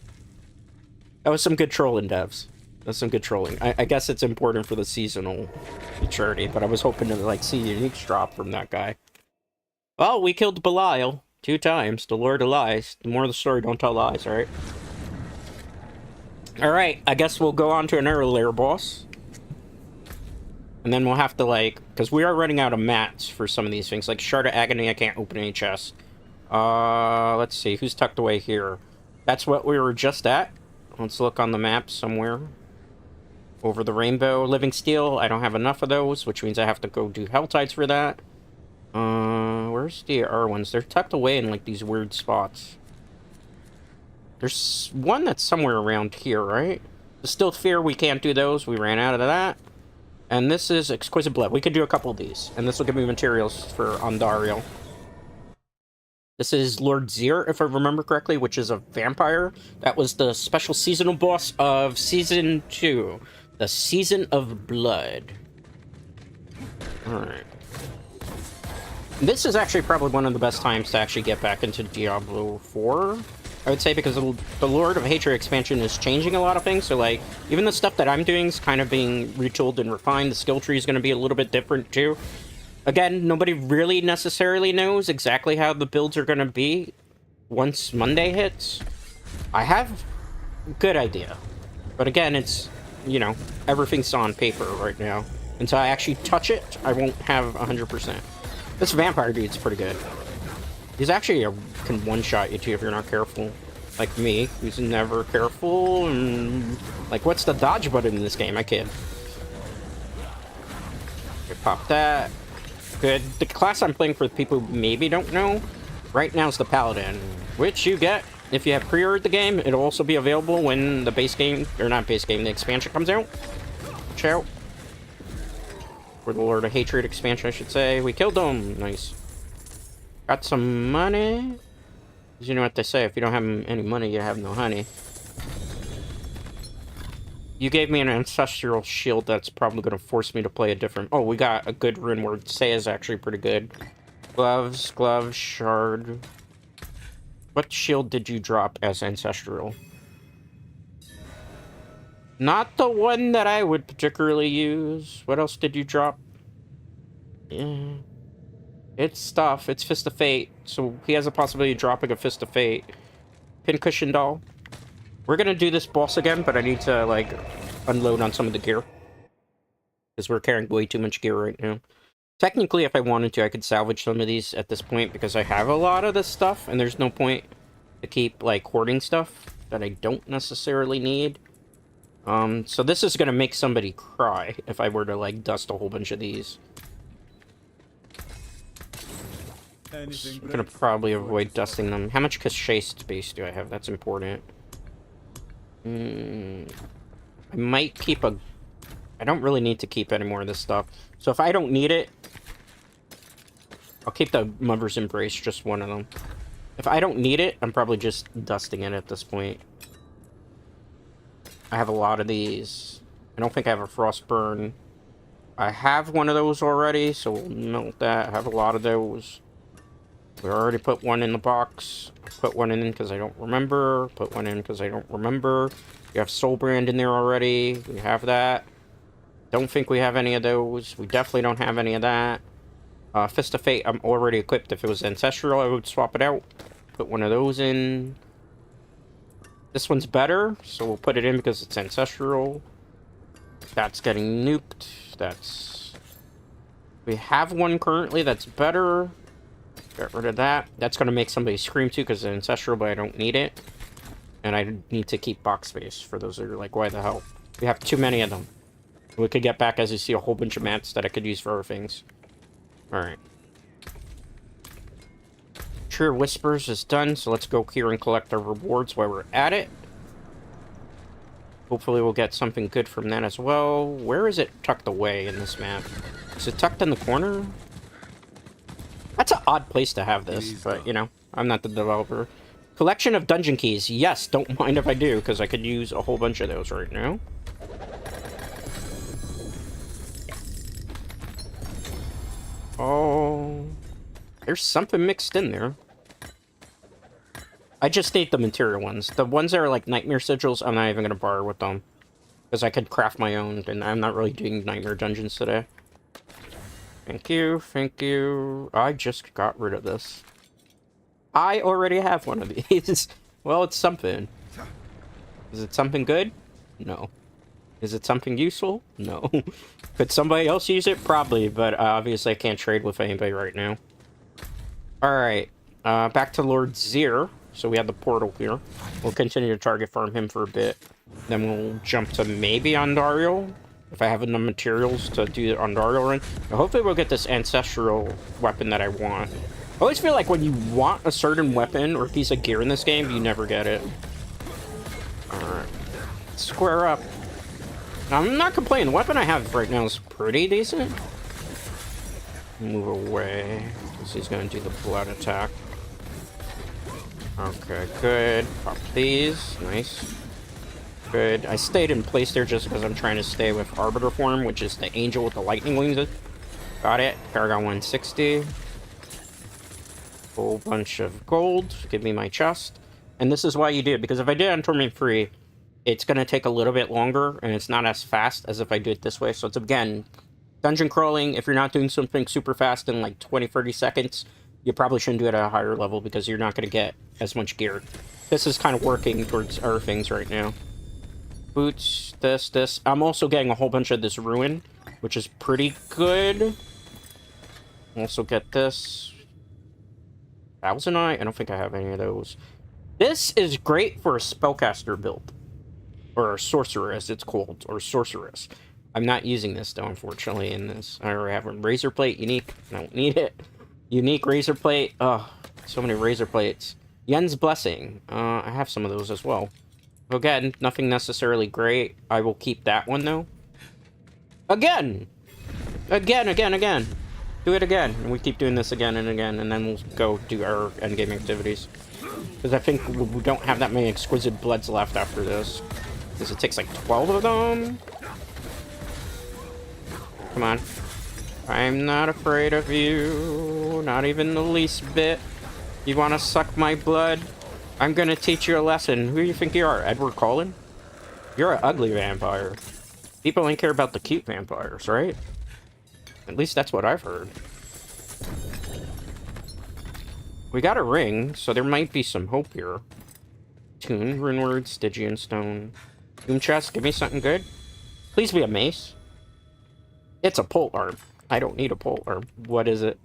S1: That was some good trolling, devs. That's some good trolling. I guess it's important for the seasonal maturity, but I was hoping to, like, see a unique drop from that guy. Well, we killed Belial 2 times. The Lord of Lies. The more of the story, don't tell lies, alright? Alright, I guess we'll go on to an earlier boss. And then we'll have to, like... Because we are running out of mats for some of these things. Like, Shard of Agony, I can't open any chests. Let's see. Who's tucked away here? That's what we were just at. Let's look on the map somewhere. Over the rainbow. Living Steel, I don't have enough of those, which means I have to go do Helltides for that. Where's the R ones? They're tucked away in, like, these weird spots. There's one that's somewhere around here, right? The Still Fear, we can't do those. We ran out of that. And this is Exquisite Blood. We could do a couple of these. And this will give me materials for Ondariel. This is Lord Zir, if I remember correctly, which is a vampire. That was the special seasonal boss of Season 2. The Season of Blood. Alright. This is actually probably one of the best times to actually get back into Diablo 4. I would say, because the Lord of Hatred expansion is changing a lot of things. So, like, even the stuff that I'm doing is kind of being retooled and refined. The skill tree is going to be a little bit different, too. Again, nobody really necessarily knows exactly how the builds are going to be once Monday hits. I have a good idea. But again, it's, you know, everything's on paper right now. Until I actually touch it, I won't have 100%. This vampire dude's pretty good. He's actually can one-shot you too if you're not careful. Like me, who's never careful. And, like, what's the dodge button in this game? I kid. Okay, pop that. Good. The class I'm playing, for the people who maybe don't know, right now is the Paladin, which you get if you have pre-ordered the game. It'll also be available when the base game, or not base game, the expansion comes out. Watch out. Or the Lord of Hatred expansion, I should say. We killed them. Nice. Got some money. You know what they say, if you don't have any money, you have no honey. You gave me an ancestral shield that's probably going to force me to play a different... Oh, we got a good rune word. Say is actually pretty good. Gloves, shard. What shield did you drop as ancestral? Not the one that I would particularly use. What else did you drop? Yeah. It's stuff. It's Fist of Fate. So he has a possibility of dropping a Fist of Fate. Pincushion doll. We're gonna do this boss again, but I need to, like, unload on some of the gear. Because we're carrying way too much gear right now. Technically, if I wanted to, I could salvage some of these at this point, because I have a lot of this stuff, and there's no point to keep, like, hoarding stuff that I don't necessarily need. So this is gonna make somebody cry if I were to, like, dust a whole bunch of these. I'm gonna probably avoid dusting them. How much cachet space do I have? That's important. I might keep a... I don't really need to keep any more of this stuff. So if I don't need it, I'll keep the Mother's Embrace, just one of them. If I don't need it, I'm probably just dusting it at this point. I have a lot of these. I don't think I have a Frostburn. I have one of those already, so we'll melt that. I have a lot of those. We already put one in the box. Put one in because I don't remember. Put one in because I don't remember. You have Soulbrand in there already. We have that. Don't think we have any of those. We definitely don't have any of that. Fist of Fate, I'm already equipped. If it was Ancestral, I would swap it out. Put one of those in. This one's better, so we'll put it in because it's Ancestral. That's getting nuked. That's... We have one currently that's better. Get rid of that. That's going to make somebody scream too because it's Ancestral, but I don't need it. And I need to keep box space for those that are like, why the hell? We have too many of them. We could get back, as you see, a whole bunch of mats that I could use for other things. Alright. Sure, Whispers is done, so let's go here and collect our rewards while we're at it. Hopefully we'll get something good from that as well. Where is it tucked away in this map? Is it tucked in the corner? That's an odd place to have this, but, you know, I'm not the developer. Collection of dungeon keys. Yes, don't mind if I do, because I could use a whole bunch of those right now. Oh, there's something mixed in there. I just need the material ones. The ones that are like nightmare sigils, I'm not even going to bother with them. Because I could craft my own, and I'm not really doing nightmare dungeons today. Thank you, thank you. I just got rid of this. I already have one of these. Well, it's something. Is it something good? No. Is it something useful? No. Could somebody else use it? Probably, but obviously I can't trade with anybody right now. Alright, back to Lord Zir. So we have the portal here. We'll continue to target farm him for a bit. Then we'll jump to maybe Andariel, if I have enough materials to do the Andariel run. Now hopefully we'll get this ancestral weapon that I want. I always feel like when you want a certain weapon or piece of gear in this game, you never get it. Alright. Square up. Now, I'm not complaining. The weapon I have right now is pretty decent. Move away. Because he's going to do the blood attack. Okay, good. Pop these. Nice. Good. I stayed in place there just because I'm trying to stay with Arbiter form, which is the angel with the lightning wings. Got it. Paragon 160. Whole bunch of gold. Give me my chest. And this is why you do it, because if I did it on Torment Free, it's going to take a little bit longer, and it's not as fast as if I do it this way. So it's, again, dungeon crawling. If you're not doing something super fast in like 20-30 seconds, you probably shouldn't do it at a higher level because you're not going to get as much gear. This is kind of working towards other things right now. Boots, this. I'm also getting a whole bunch of this ruin, which is pretty good. Also get this. Thousand Eye? I don't think I have any of those. This is great for a spellcaster build. Or a sorcerer, as it's called. Or sorceress. I'm not using this, though, unfortunately, in this. I already have a razor plate. Unique. I don't need it. Unique razor plate. Oh, so many razor plates. Yen's Blessing. I have some of those as well. Again, nothing necessarily great. I will keep that one, though. Again! Again. Do it again. And we keep doing this again and again, and then we'll go do our endgame activities. Because I think we don't have that many exquisite bloods left after this. Because it takes like 12 of them. Come on. I'm not afraid of you. Not even the least bit. You want to suck my blood? I'm going to teach you a lesson. Who do you think you are? Edward Cullen? You're an ugly vampire. People only care about the cute vampires, right? At least that's what I've heard. We got a ring, so there might be some hope here. Tune, rune word, Stygian stone. Doom chest, give me something good. Please be a mace. It's a pole arm. I don't need a pole arm. What is it?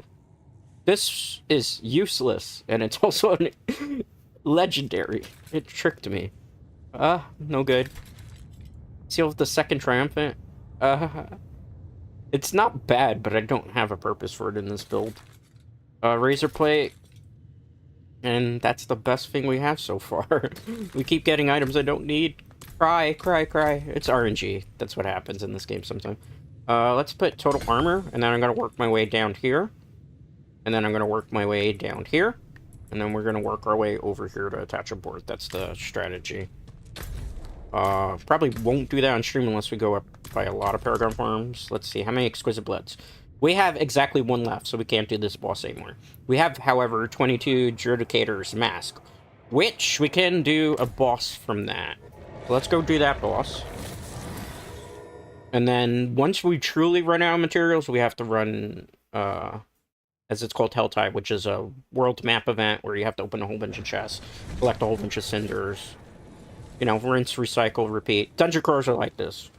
S1: This is useless, and it's also legendary. It tricked me. No good. Seal of the Second Triumphant. It's not bad, but I don't have a purpose for it in this build. Razor plate. And that's the best thing we have so far. We keep getting items I don't need. Cry. It's RNG. That's what happens in this game sometimes. Let's put total armor, and then I'm going to work my way down here. And then I'm going to work my way down here. And then we're going to work our way over here to attach a board. That's the strategy. Probably won't do that on stream unless we go up by a lot of Paragon farms. Let's see, how many Exquisite Bloods? We have exactly one left, so we can't do this boss anymore. We have, however, 22 Judicator's Mask, which we can do a boss from that. So let's go do that boss. And then once we truly run out of materials, we have to run, as it's called, Helltide, which is a world map event where you have to open a whole bunch of chests, collect a whole bunch of cinders. You know, rinse, recycle, repeat. Dungeon crawlers are like this.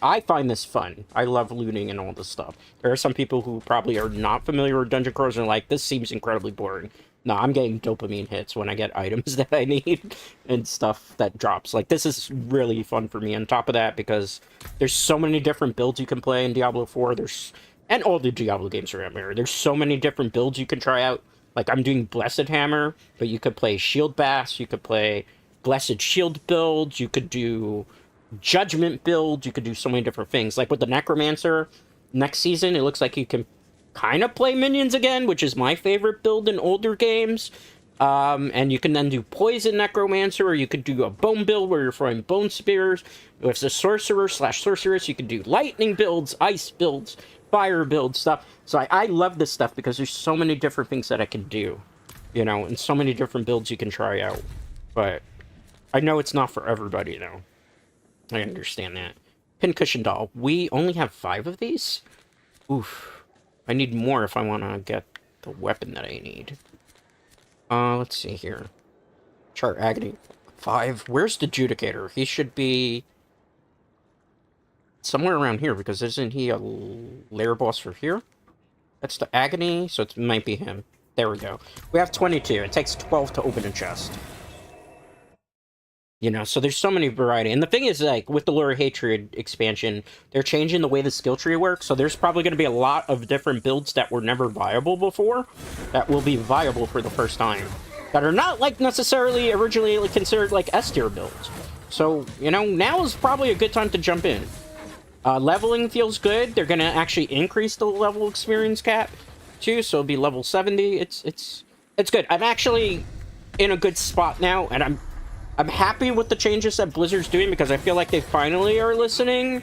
S1: I find this fun. I love looting and all this stuff. There are some people who probably are not familiar with dungeon crawlers and are like, this seems incredibly boring. No, I'm getting dopamine hits when I get items that I need and stuff that drops. Like, this is really fun for me. On top of that, because there's so many different builds you can play in Diablo 4. And all the Diablo games are out there. There's so many different builds you can try out. Like, I'm doing Blessed Hammer, but you could play Shield Bass, you could play Blessed Shield build, you could do Judgment build, you could do so many different things. Like with the Necromancer, next season, it looks like you can kind of play minions again, which is my favorite build in older games. And you can then do Poison Necromancer, or you could do a Bone build where you're throwing Bone Spears. If it's a Sorcerer / Sorceress, you can do Lightning builds, Ice builds, Fire builds, stuff. So I love this stuff because there's so many different things that I can do, you know, and so many different builds you can try out. But I know it's not for everybody, though. I understand that. Pincushion Doll. We only have 5 of these? Oof. I need more if I want to get the weapon that I need. Let's see here. Chart Agony. 5. Where's the Judicator? He should be somewhere around here, because isn't he a lair boss for here? That's the Agony, so it might be him. There we go. We have 22. It takes 12 to open a chest. You know, so there's so many variety. And the thing is, like, with the Lure of Hatred expansion, they're changing the way the skill tree works, so there's probably going to be a lot of different builds that were never viable before that will be viable for the first time. That are not, like, necessarily originally like, considered, like, S-tier builds. So, you know, now is probably a good time to jump in. Leveling feels good. They're going to actually increase the level experience cap, too, so it'll be level 70. It's good. I'm actually in a good spot now, and I'm happy with the changes that Blizzard's doing, because I feel like they finally are listening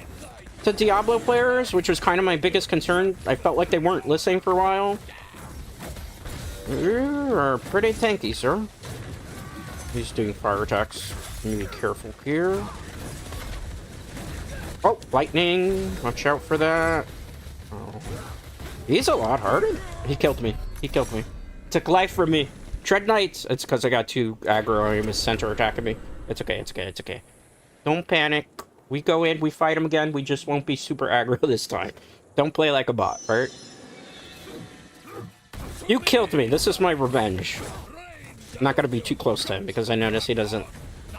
S1: to Diablo players, which was kind of my biggest concern. I felt like they weren't listening for a while. You are pretty tanky, sir. He's doing fire attacks. You need to be careful here. Oh, lightning. Watch out for that. Oh. He's a lot harder. He killed me. He killed me. Took life from me. Dreadknights. It's because I got 2 aggro on him. His center attacking me. It's okay. It's okay. It's okay. Don't panic. We go in. We fight him again. We just won't be super aggro this time. Don't play like a bot, right? You killed me. This is my revenge. I'm not going to be too close to him, because I notice he doesn't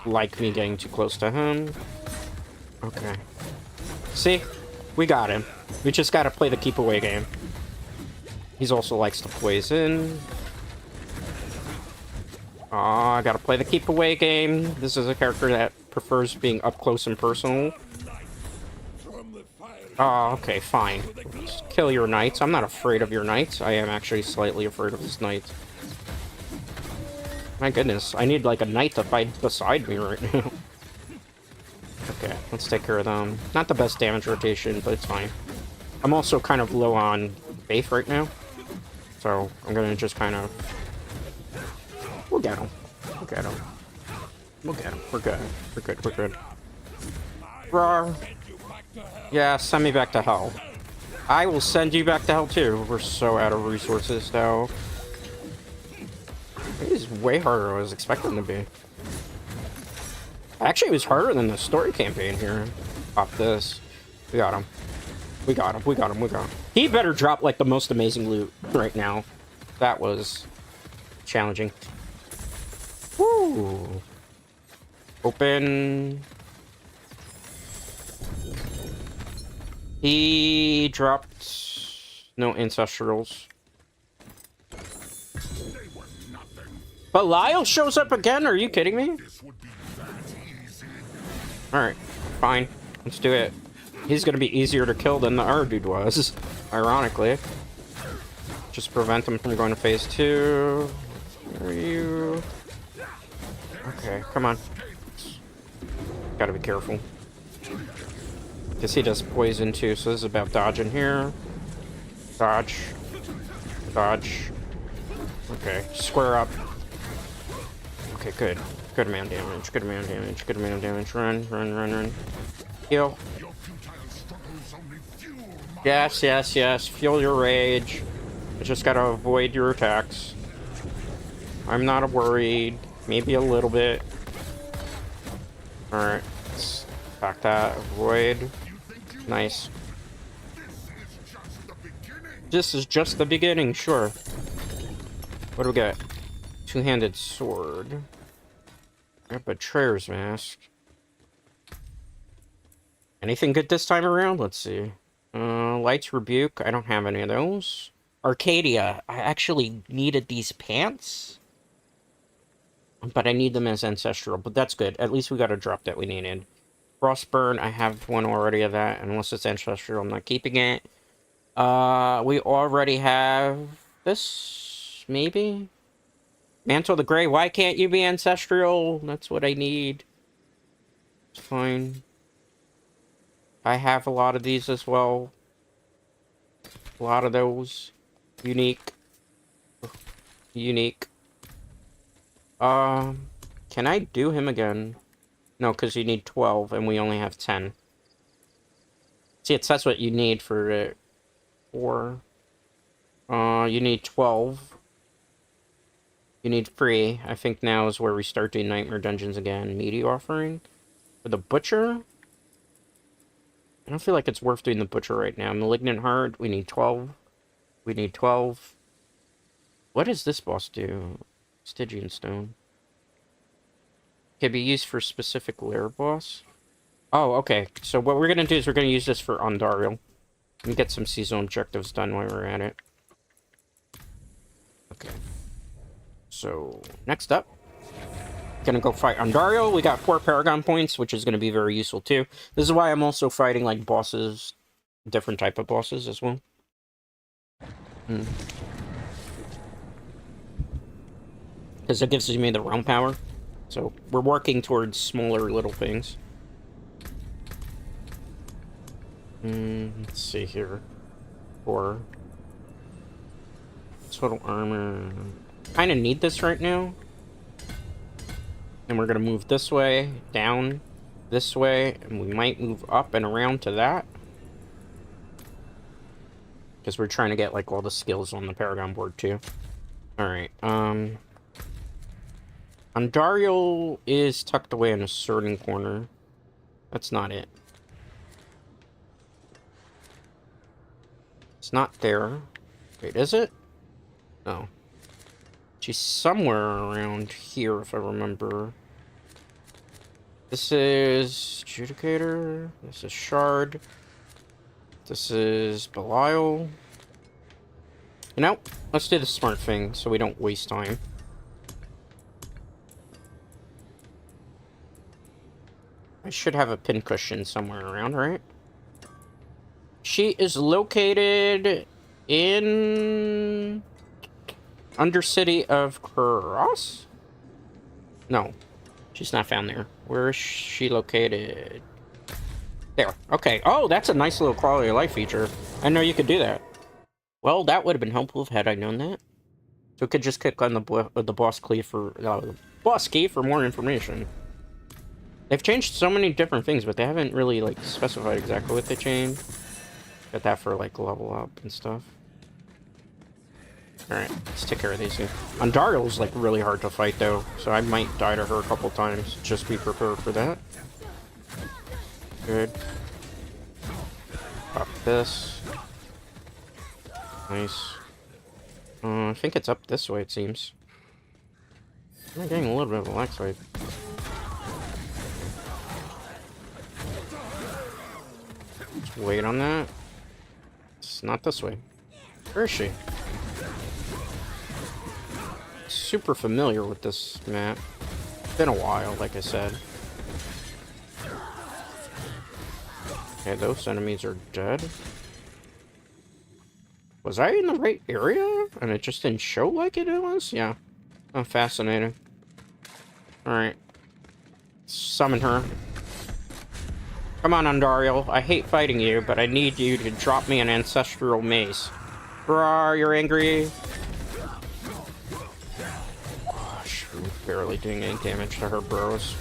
S1: like me getting too close to him. Okay. See? We got him. We just got to play the keep away game. He also likes to poison. Aw, I gotta play the keep away game. This is a character that prefers being up close and personal. Oh, okay, fine. Just kill your knights. I'm not afraid of your knights. I am actually slightly afraid of his knights. My goodness, I need like a knight to fight beside me right now. Okay, let's take care of them. Not the best damage rotation, but it's fine. I'm also kind of low on faith right now, so I'm gonna just kind of... We'll get him. We'll get him. We'll get him. We're good. We're good. We're good. Roar. Yeah, send me back to hell. I will send you back to hell too. We're so out of resources now. It is way harder than I was expecting to be. Actually, it was harder than the story campaign here. Off this. We got him. We got him. We got him. We got him. He better drop like the most amazing loot right now. That was challenging. Woo! Open. He dropped no ancestrals. Belial shows up again? Are you kidding me? Alright, fine. Let's do it. He's gonna be easier to kill than the other dude was, ironically. Just prevent him from going to phase 2. Where are you? Okay, come on. Gotta be careful. Because he does poison too, so this is about dodging here. Dodge. Dodge. Okay, square up. Okay, good. Good amount of damage, good amount of damage, good amount of damage. Run, run, run, run. Heal. Yes, yes, yes. Fuel your rage. I just gotta avoid your attacks. I'm not worried. Maybe a little bit. Alright. Let's back that. Avoid. Nice. This is just the beginning, sure. What do we got? Two-handed sword. A betrayer's mask. Anything good this time around? Let's see. Light's Rebuke. I don't have any of those. Arcadia. I actually needed these pants. But I need them as ancestral. But that's good. At least we got a drop that we needed. Frostburn. I have one already of that. Unless it's ancestral, I'm not keeping it. We already have this, maybe? Mantle of the Grey, why can't you be ancestral? That's what I need. It's fine. I have a lot of these as well. A lot of those. Unique. Unique. Can I do him again? No, because you need 12, and we only have 10. See, it says what you need for it. 4. You need 12. You need 3. I think now is where we start doing Nightmare Dungeons again. Meaty Offering. For the Butcher? I don't feel like it's worth doing the Butcher right now. Malignant Heart, we need 12. We need 12. What does this boss do? Stygian Stone. Can be used for specific lair boss. Oh, okay. So what we're going to do is we're going to use this for Ondariel. And get some seasonal objectives done while we're at it. Okay. So, next up. Gonna go fight Ondariel. We got 4 Paragon points, which is going to be very useful too. This is why I'm also fighting, like, bosses. Different type of bosses as well. Because it gives me the realm power. So, we're working towards smaller little things. Let's see here. 4. Total armor. Kind of need this right now. And we're going to move this way, down, this way, and we might move up and around to that. Because we're trying to get, like, all the skills on the Paragon board, too. Alright, Ondariel is tucked away in a certain corner. That's not it. It's not there. Wait, is it? No. She's somewhere around here, if I remember. This is Judicator. This is Shard. This is Belial. You know, let's do the smart thing so we don't waste time. I should have a pincushion somewhere around, right? She is located in Undercity of Cross? No, she's not found there. Where is she located? There. Okay. Oh, that's a nice little quality of life feature. I know you could do that. Well, that would have been helpful had I known that. So we could just click on the boss key for more information. They've changed so many different things, but they haven't really, like, specified exactly what they changed. Got that for, like, level up and stuff. Alright, let's take care of these things. Ondariel's, like, really hard to fight, though, so I might die to her a couple times. Just be prepared for that. Good. Pop this. Nice. I think it's up this way, it seems. I'm getting a little bit of a lag side. Let's wait on that. It's not this way. Where is she? Super familiar with this map. It's been a while, like I said. Okay, those enemies are dead. Was I in the right area? And it just didn't show like it was? Yeah. Oh, fascinating. Alright. Summon her. Come on, Ondariel. I hate fighting you, but I need you to drop me an ancestral mace. Brah, you're angry. Gosh, I'm barely doing any damage to her, bros.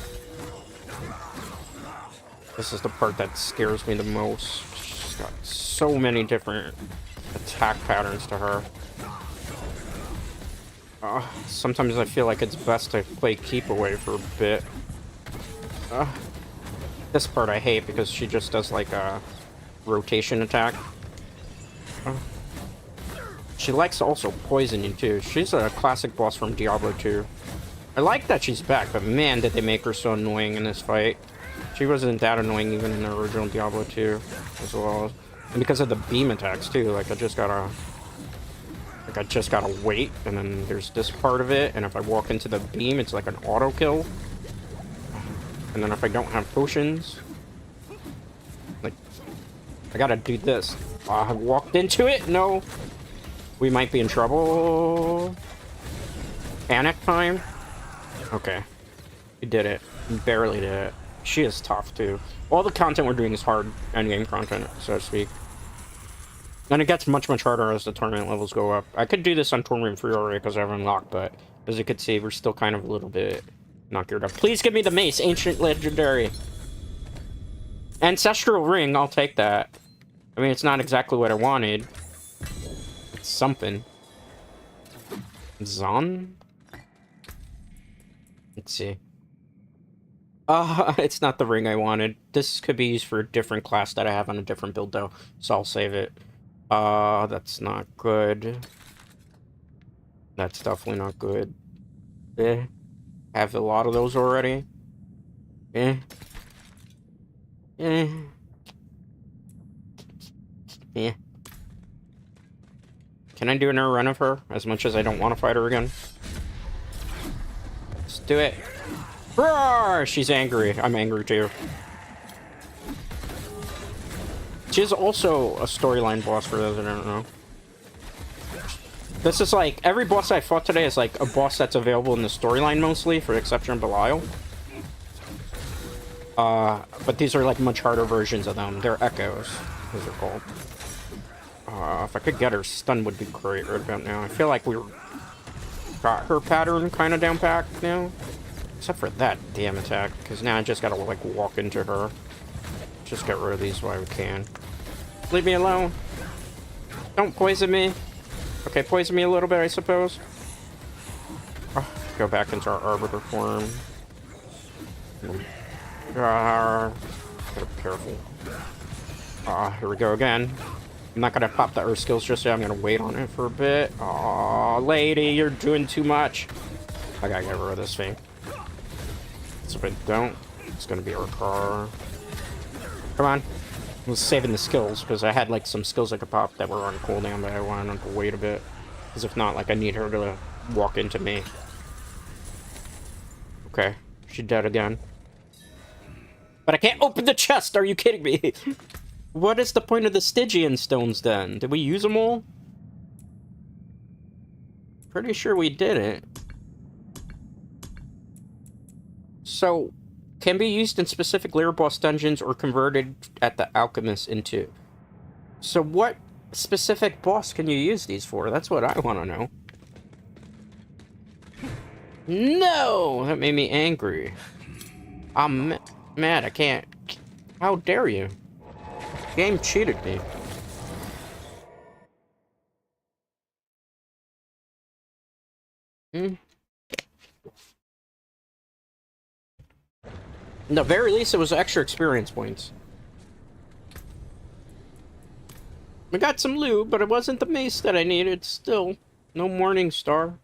S1: This is the part that scares me the most. She's got so many different attack patterns to her. Sometimes I feel like it's best to play keep away for a bit. This part I hate because she just does like a rotation attack. She likes to also poison you too. She's a classic boss from Diablo 2. I like that she's back, but man did they make her so annoying in this fight. She wasn't that annoying even in the original Diablo 2 as well. And because of the beam attacks too, like I just gotta wait, and then there's this part of it, and if I walk into the beam, it's like an auto kill. And then if I don't have potions, like, I gotta do this. I walked into it? No. We might be in trouble. Panic time? Okay. We did it. We barely did it. She is tough, too. All the content we're doing is hard endgame content, so to speak. And it gets much, much harder as the tournament levels go up. I could do this on tournament free already because I have unlocked, but as you can see, we're still kind of a little bit not geared up. Please give me the mace, ancient legendary. Ancestral ring, I'll take that. I mean, it's not exactly what I wanted. It's something. Zon? Let's see. It's not the ring I wanted. This could be used for a different class that I have on a different build, though, so I'll save it. That's not good. That's definitely not good. Eh. Have a lot of those already. Eh. Eh. Yeah. Can I do another run of her? As much as I don't want to fight her again. Let's do it. Roar! She's angry. I'm angry too. She's also a storyline boss for those that don't know. This is like, every boss I fought today is like a boss that's available in the storyline mostly, for the exception of Belial. But these are like much harder versions of them. They're echoes, as they're called. If I could get her stun would be great right about now. I feel like we got her pattern kind of down pat now. Except for that damn attack, because now I just gotta like walk into her. Just get rid of these while we can. Leave me alone. Don't poison me. Okay, poison me a little bit, I suppose. Go back into our Arbiter form. Gotta be careful. Here we go again. I'm not gonna pop the Earth skills just yet. I'm gonna wait on it for a bit. Aw, lady, you're doing too much. I gotta get rid of this thing. So if I don't, it's gonna be our car. Come on. I was saving the skills because I had like some skills I could pop that were on cooldown, but I wanted to wait a bit. Because if not, like I need her to walk into me. Okay, she's dead again. But I can't open the chest, are you kidding me? What is the point of the Stygian stones then? Did we use them all? Pretty sure we didn't. So, can be used in specific lair boss dungeons or converted at the alchemist into. So what specific boss can you use these for? That's what I want to know. No! That made me angry. I'm mad, I can't. How dare you? Game cheated me. At the very least, it was extra experience points. We got some loot, but it wasn't the mace that I needed. Still, no Morning Star.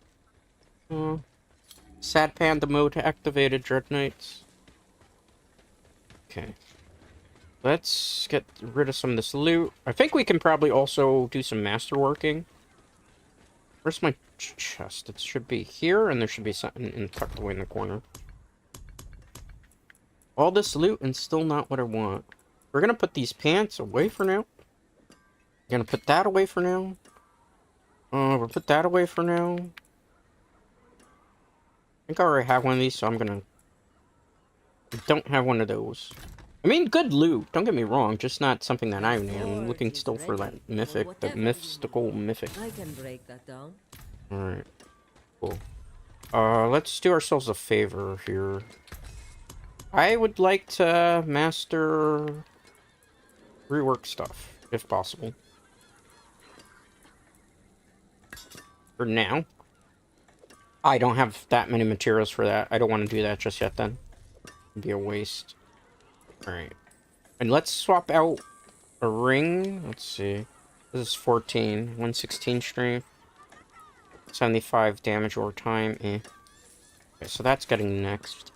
S1: Sad Panda mode activated, Dreadknights. Okay. Let's get rid of some of this loot. I think we can probably also do some masterworking. Where's my chest? It should be here, and there should be something tucked away in the corner. All this loot and still not what I want. We're gonna put these pants away for now. We're gonna put that away for now. We'll put that away for now. I think I already have one of these, so I'm gonna... I don't have one of those. I mean, good loot, don't get me wrong, just not something that I need. I'm looking still for that mythic, the mystical mythic.
S3: I can break that down.
S1: Alright, cool. Let's do ourselves a favor here. I would like to master rework stuff, if possible. For now. I don't have that many materials for that. I don't want to do that just yet then. It'd be a waste. Alright. And let's swap out a ring. Let's see. This is 14. 116 strength. 75 damage over time. Okay, so that's getting next.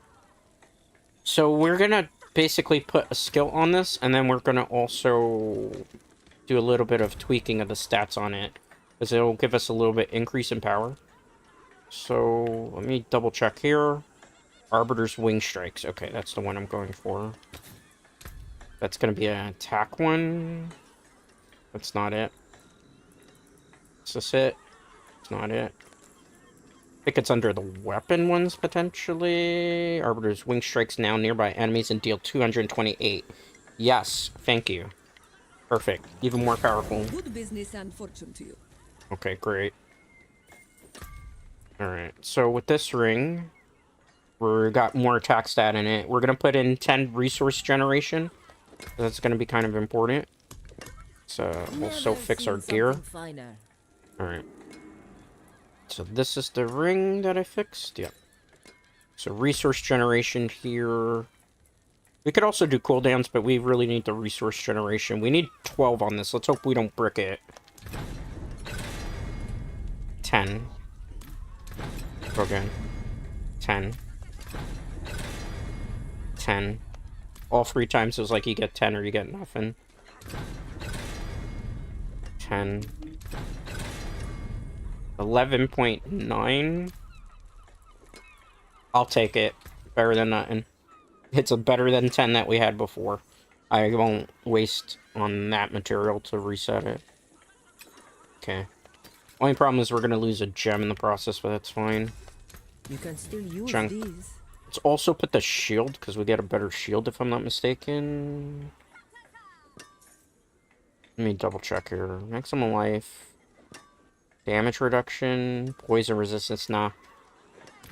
S1: So we're gonna basically put a skill on this, and then we're gonna also do a little bit of tweaking of the stats on it, because it'll give us a little bit increase in power. So let me double check here. Arbiter's Wing Strikes. Okay, that's the one I'm going for. That's gonna be an attack one. That's not it. Is this it? It's not it. I think it's under the weapon ones, potentially. Arbiter's Wing strikes now nearby enemies and deal 228. Yes, thank you. Perfect. Even more powerful.
S3: Good business and fortune to you.
S1: Okay, great. Alright, so with this ring, we got more attack stat in it. We're going to put in 10 resource generation. That's going to be kind of important. So, also fix our gear. Alright. So this is the ring that I fixed? Yep. So resource generation here. We could also do cooldowns, but we really need the resource generation. We need 12 on this. Let's hope we don't brick it. 10. Go again. 10. 10. All 3 times it was like you get 10 or you get nothing. 10. 11.9. I'll take it. Better than nothing. It's a better than 10 that we had before. I won't waste on that material to reset it. Okay. Only problem is we're going to lose a gem in the process, but that's fine.
S3: You can still use
S1: Chunk.
S3: these.
S1: Let's also put the shield, because we get a better shield if I'm not mistaken. Let me double check here. Maximum life. Damage reduction. Poison resistance. Nah.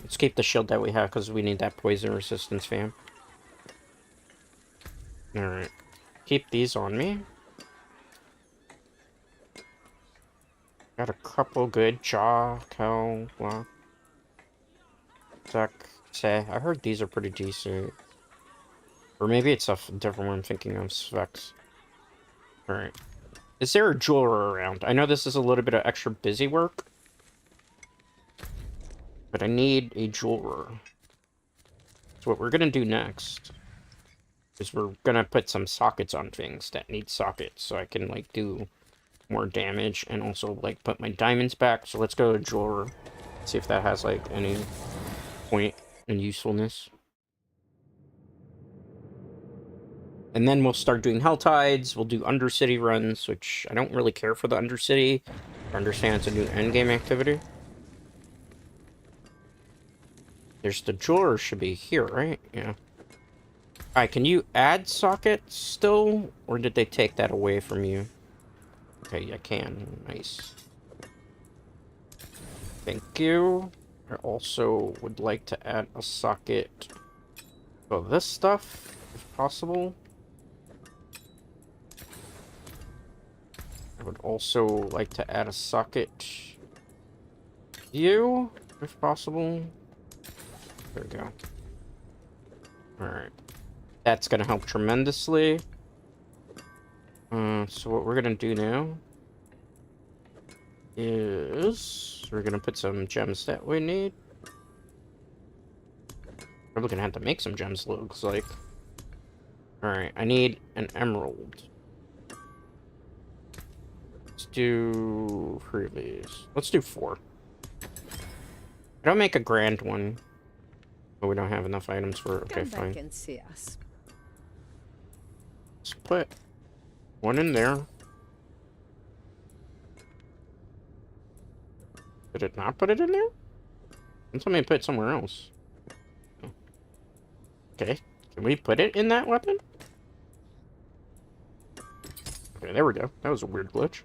S1: Let's keep the shield that we have, because we need that poison resistance, fam. Alright. Keep these on me. Got a couple good. Jaw, cow, block. Zach, say. I heard these are pretty decent. Or maybe it's a different one I'm thinking of. Specs. Alright. Is there a jeweler around? I know this is a little bit of extra busy work. But I need a jeweler. So what we're gonna do next is we're gonna put some sockets on things that need sockets so I can like do more damage and also like put my diamonds back. So let's go to jeweler. See if that has like any point in usefulness. And then we'll start doing Hell Tides. We'll do Undercity runs, which I don't really care for the Undercity. I understand it's a new endgame activity. There's the jeweler should be here, right? Yeah. Alright, can you add sockets still? Or did they take that away from you? Okay, I can. Nice. Thank you. I also would like to add a socket for this stuff, if possible. I would also like to add a socket you, if possible. There we go. Alright. That's gonna help tremendously. So what we're gonna do now is we're gonna put some gems that we need. We're gonna have to make some gems, looks like. Alright, I need an emerald. Let's do 3 of these. Let's do 4. I don't make a grand one. But we don't have enough items for it. Okay,
S3: Come
S1: fine.
S3: back and see us.
S1: Let's put one in there. Did it not put it in there? Don't tell me to put it somewhere else. Okay, can we put it in that weapon? Okay, there we go. That was a weird glitch.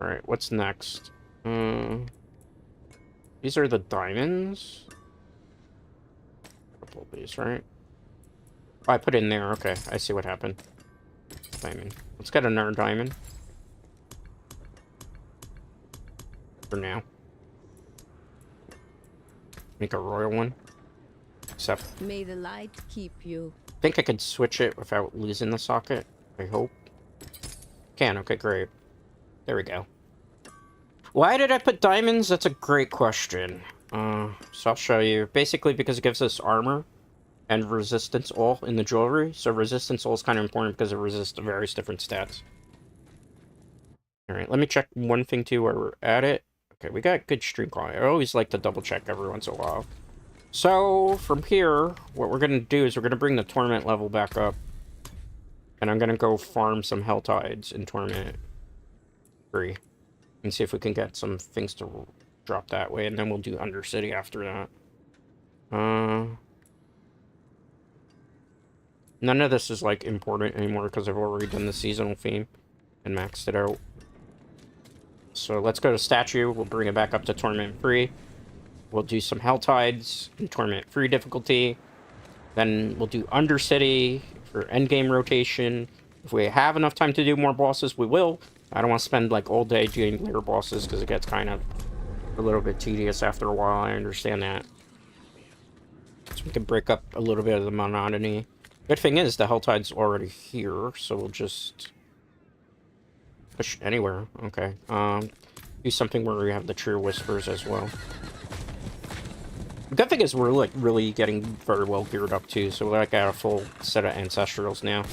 S1: Alright, what's next? These are the diamonds. Couple of these, right? Oh, I put it in there. Okay, I see what happened. Diamond. Let's get another diamond. For now. Make a royal one. Except,
S3: May the light keep you.
S1: I think I could switch it without losing the socket. I hope. Can, okay, great. There we go. Why did I put diamonds? That's a great question. So I'll show you. Basically because it gives us armor and resistance all in the jewelry. So resistance all is kind of important because it resists various different stats. Alright, let me check one thing too while we're at it. Okay, we got good streak on it. I always like to double check every once in a while. So, from here, what we're going to do is we're going to bring the torment level back up. And I'm gonna go farm some Hell Tides in Torment 3. And see if we can get some things to drop that way. And then we'll do Undercity after that. None of this is, like, important anymore because I've already done the seasonal theme and maxed it out. So let's go to Statue. We'll bring it back up to Torment 3. We'll do some Hell Tides in Torment 3 difficulty. Then we'll do Undercity for endgame rotation. If we have enough time to do more bosses, we will. I don't want to spend, like, all day doing later bosses because it gets kind of a little bit tedious after a while. I understand that. So we can break up a little bit of the monotony. Good thing is, the Hell Tide's already here, so we'll just push anywhere. Okay. Do something where we have the True Whispers as well. The good thing is we're, like, really getting very well geared up, too, so we, like, got a full set of Ancestrals now.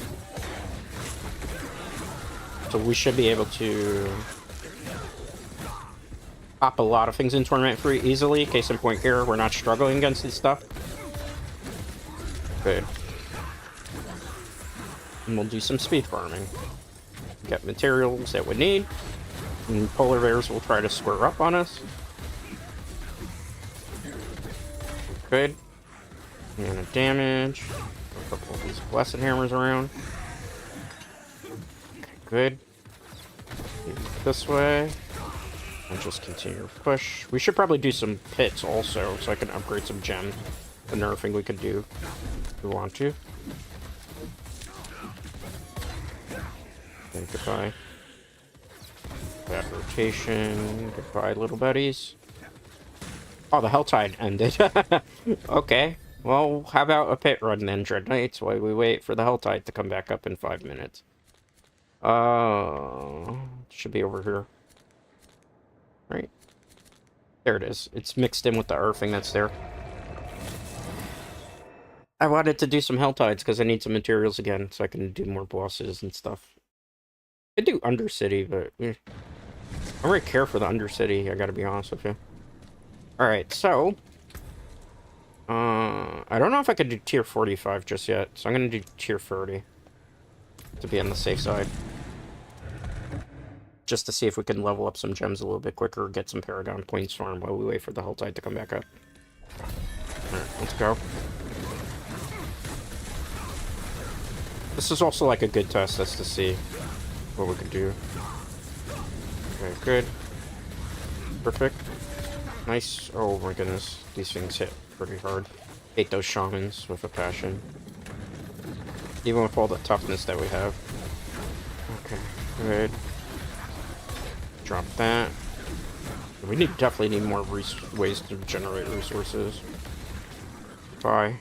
S1: So we should be able to pop a lot of things in Torment 3 easily. Case in point here, we're not struggling against this stuff. Good. And we'll do some speed farming. Get materials that we need. And polar bears will try to square up on us. Good. And a damage. A couple of these blessed hammers around. Okay, good. This way. And just continue to push. We should probably do some pits also, so I can upgrade some gems. Another thing we could do if we want to. Okay, goodbye. Bad rotation. Goodbye, little buddies. Oh, the Hell Tide ended. Okay. Well, how about a pit run then, Dreadknights, while we wait for the Hell Tide to come back up in 5 minutes. Should be over here. Right. There it is. It's mixed in with the earthing that's there. I wanted to do some Hell Tides because I need some materials again so I can do more bosses and stuff. I do Undercity, but I don't really care for the Undercity, I gotta be honest with you. Alright, so I don't know if I could do tier 45 just yet, so I'm gonna do tier 30 to be on the safe side. Just to see if we can level up some gems a little bit quicker, get some Paragon points farm while we wait for the Hell Tide to come back up. Alright, let's go. This is also like a good test as to see what we can do. Okay, good. Perfect. Nice. Oh my goodness. These things hit pretty hard. Hate those shamans with a passion. Even with all the toughness that we have. Okay, good. Drop that. We definitely need more ways to generate resources. Bye.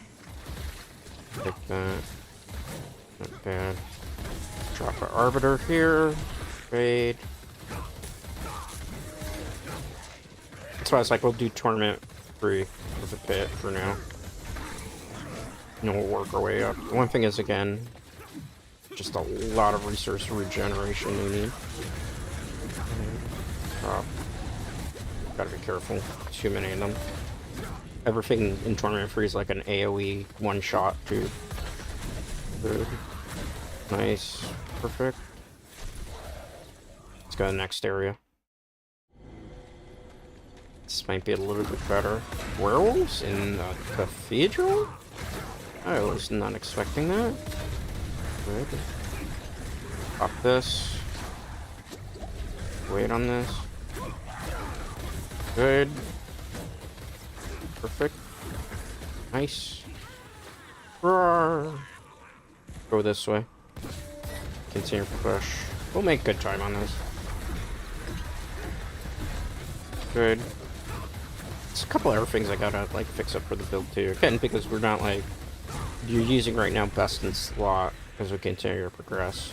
S1: Take that. Not bad. Drop our Arbiter here. Fade. That's why I was like, we'll do Torment 3 with a pit for now. And we'll work our way up. One thing is, again, just a lot of resource regeneration we need. Gotta be careful. Too many of them. Everything in Torment 3 is like an AoE one-shot, too. Good. Nice. Perfect. Let's go to the next area. This might be a little bit better. Werewolves in the cathedral? I was not expecting that. Good. Pop this. Wait on this. Good. Perfect. Nice. Roar. Go this way. Continue to push. We'll make good time on this. Good. There's a couple other things I gotta like fix up for the build too. Again, because we're not like you're using right now best in slot as we continue to progress.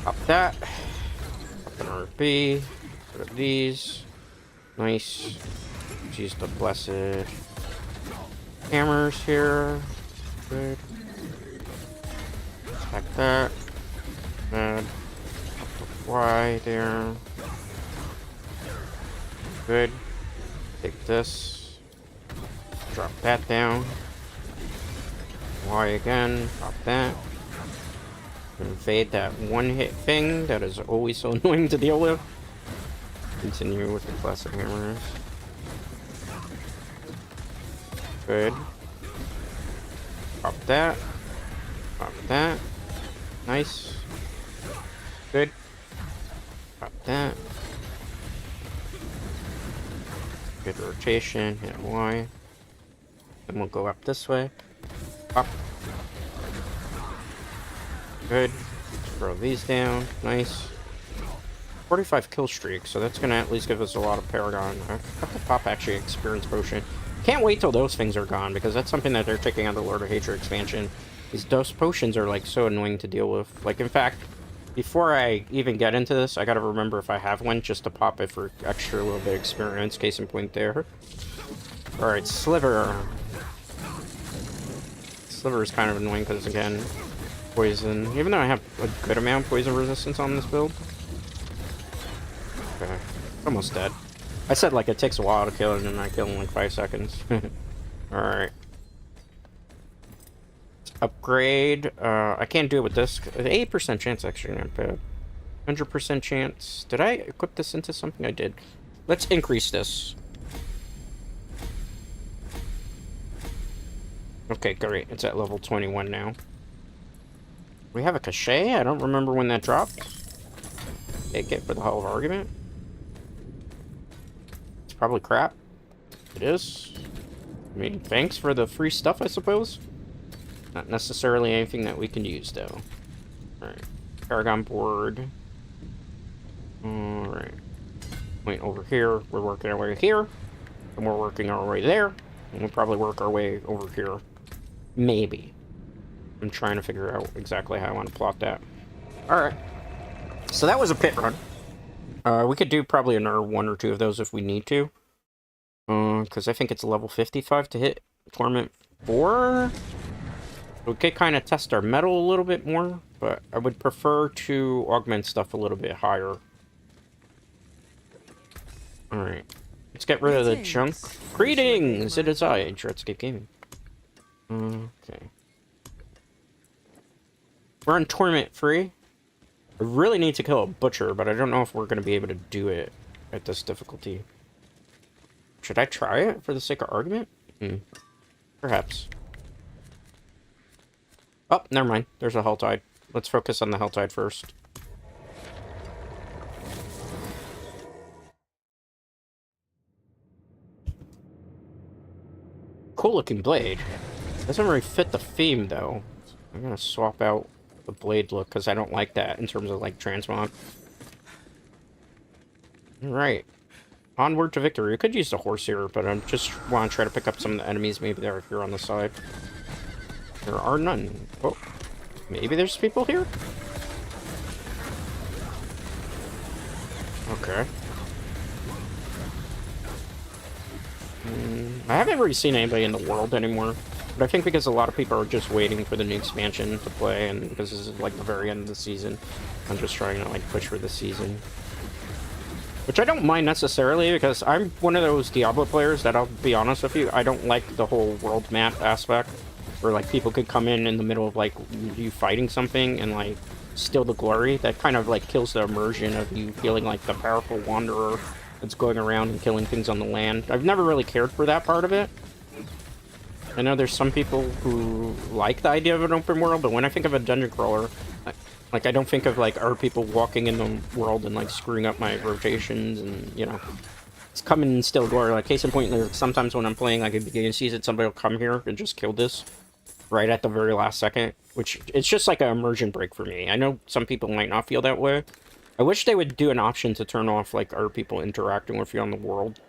S1: Pop that. Pop an RB. Put up these. Nice. Use the blessed hammers here. Good. Attack that. And up the Y there. Good. Take this. Drop that down. Y again. Pop that. Invade that one-hit thing that is always so annoying to deal with. Continue with the classic hammers. Good. Pop that. Pop that. Nice. Good. Pop that. Good rotation. Hit Y. Then we'll go up this way. Pop. Good. Throw these down. Nice. 45 kill streak, so that's gonna at least give us a lot of Paragon. I have to pop actually experience potion. Can't wait till those things are gone, because that's something that they're taking out of the Lord of Hatred expansion. Those potions are like so annoying to deal with. Like, in fact, before I even get into this, I gotta remember if I have one just to pop it for extra little bit of experience. Case in point there. Alright, Sliver. Sliver is kind of annoying because, again, poison. Even though I have a good amount of poison resistance on this build. Okay, almost dead. I said like it takes a while to kill it, and I kill in like 5 seconds. Alright. Upgrade. I can't do it with this. 8% chance actually not bad. 100% chance. Did I equip this into something? I did. Let's increase this. Okay, great. It's at level 21 now. We have a cachet? I don't remember when that dropped. Take it for the hell of argument. It's probably crap. It is. I mean, thanks for the free stuff, I suppose. Not necessarily anything that we can use, though. Alright. Paragon board. Alright. Point over here. We're working our way here. And we're working our way there. And we'll probably work our way over here. Maybe. I'm trying to figure out exactly how I want to plot that. Alright. So that was a pit run. We could do probably another 1 or 2 of those if we need to. Because I think it's level 55 to hit Torment 4. We could kind of test our metal a little bit more, but I would prefer to augment stuff a little bit higher. Alright. Let's get rid of the junk. Greetings! It is I, Dreadscape Gaming. Okay. We're on Torment free. I really need to kill a butcher, but I don't know if we're going to be able to do it at this difficulty. Should I try it for the sake of argument? Perhaps. Oh, never mind. There's a Helltide. Let's focus on the Helltide first. Cool looking blade. Doesn't really fit the theme, though. I'm going to swap out the blade look because I don't like that in terms of like transmog. Alright. Onward to victory. We could use the horse here, but I just want to try to pick up some of the enemies maybe that are here on the side. There are none. Oh, maybe there's people here? Okay. I haven't really seen anybody in the world anymore. But I think because a lot of people are just waiting for the new expansion to play, and because this is like the very end of the season, I'm just trying to like push for the season. Which I don't mind necessarily, because I'm one of those Diablo players that, I'll be honest with you, I don't like the whole world map aspect, where like people could come in the middle of like you fighting something and like steal the glory. That kind of like kills the immersion of you feeling like the powerful wanderer that's going around and killing things on the land. I've never really cared for that part of it. I know there's some people who like the idea of an open world, but when I think of a dungeon crawler, like I don't think of like our people walking in the world and like screwing up my rotations and, you know, it's coming and still glory. Like case in point, sometimes when I'm playing like a beginning season, somebody will come here and just kill this right at the very last second, which it's just like an immersion break for me. I know some people might not feel that way. I wish they would do an option to turn off like our people interacting with you on the world.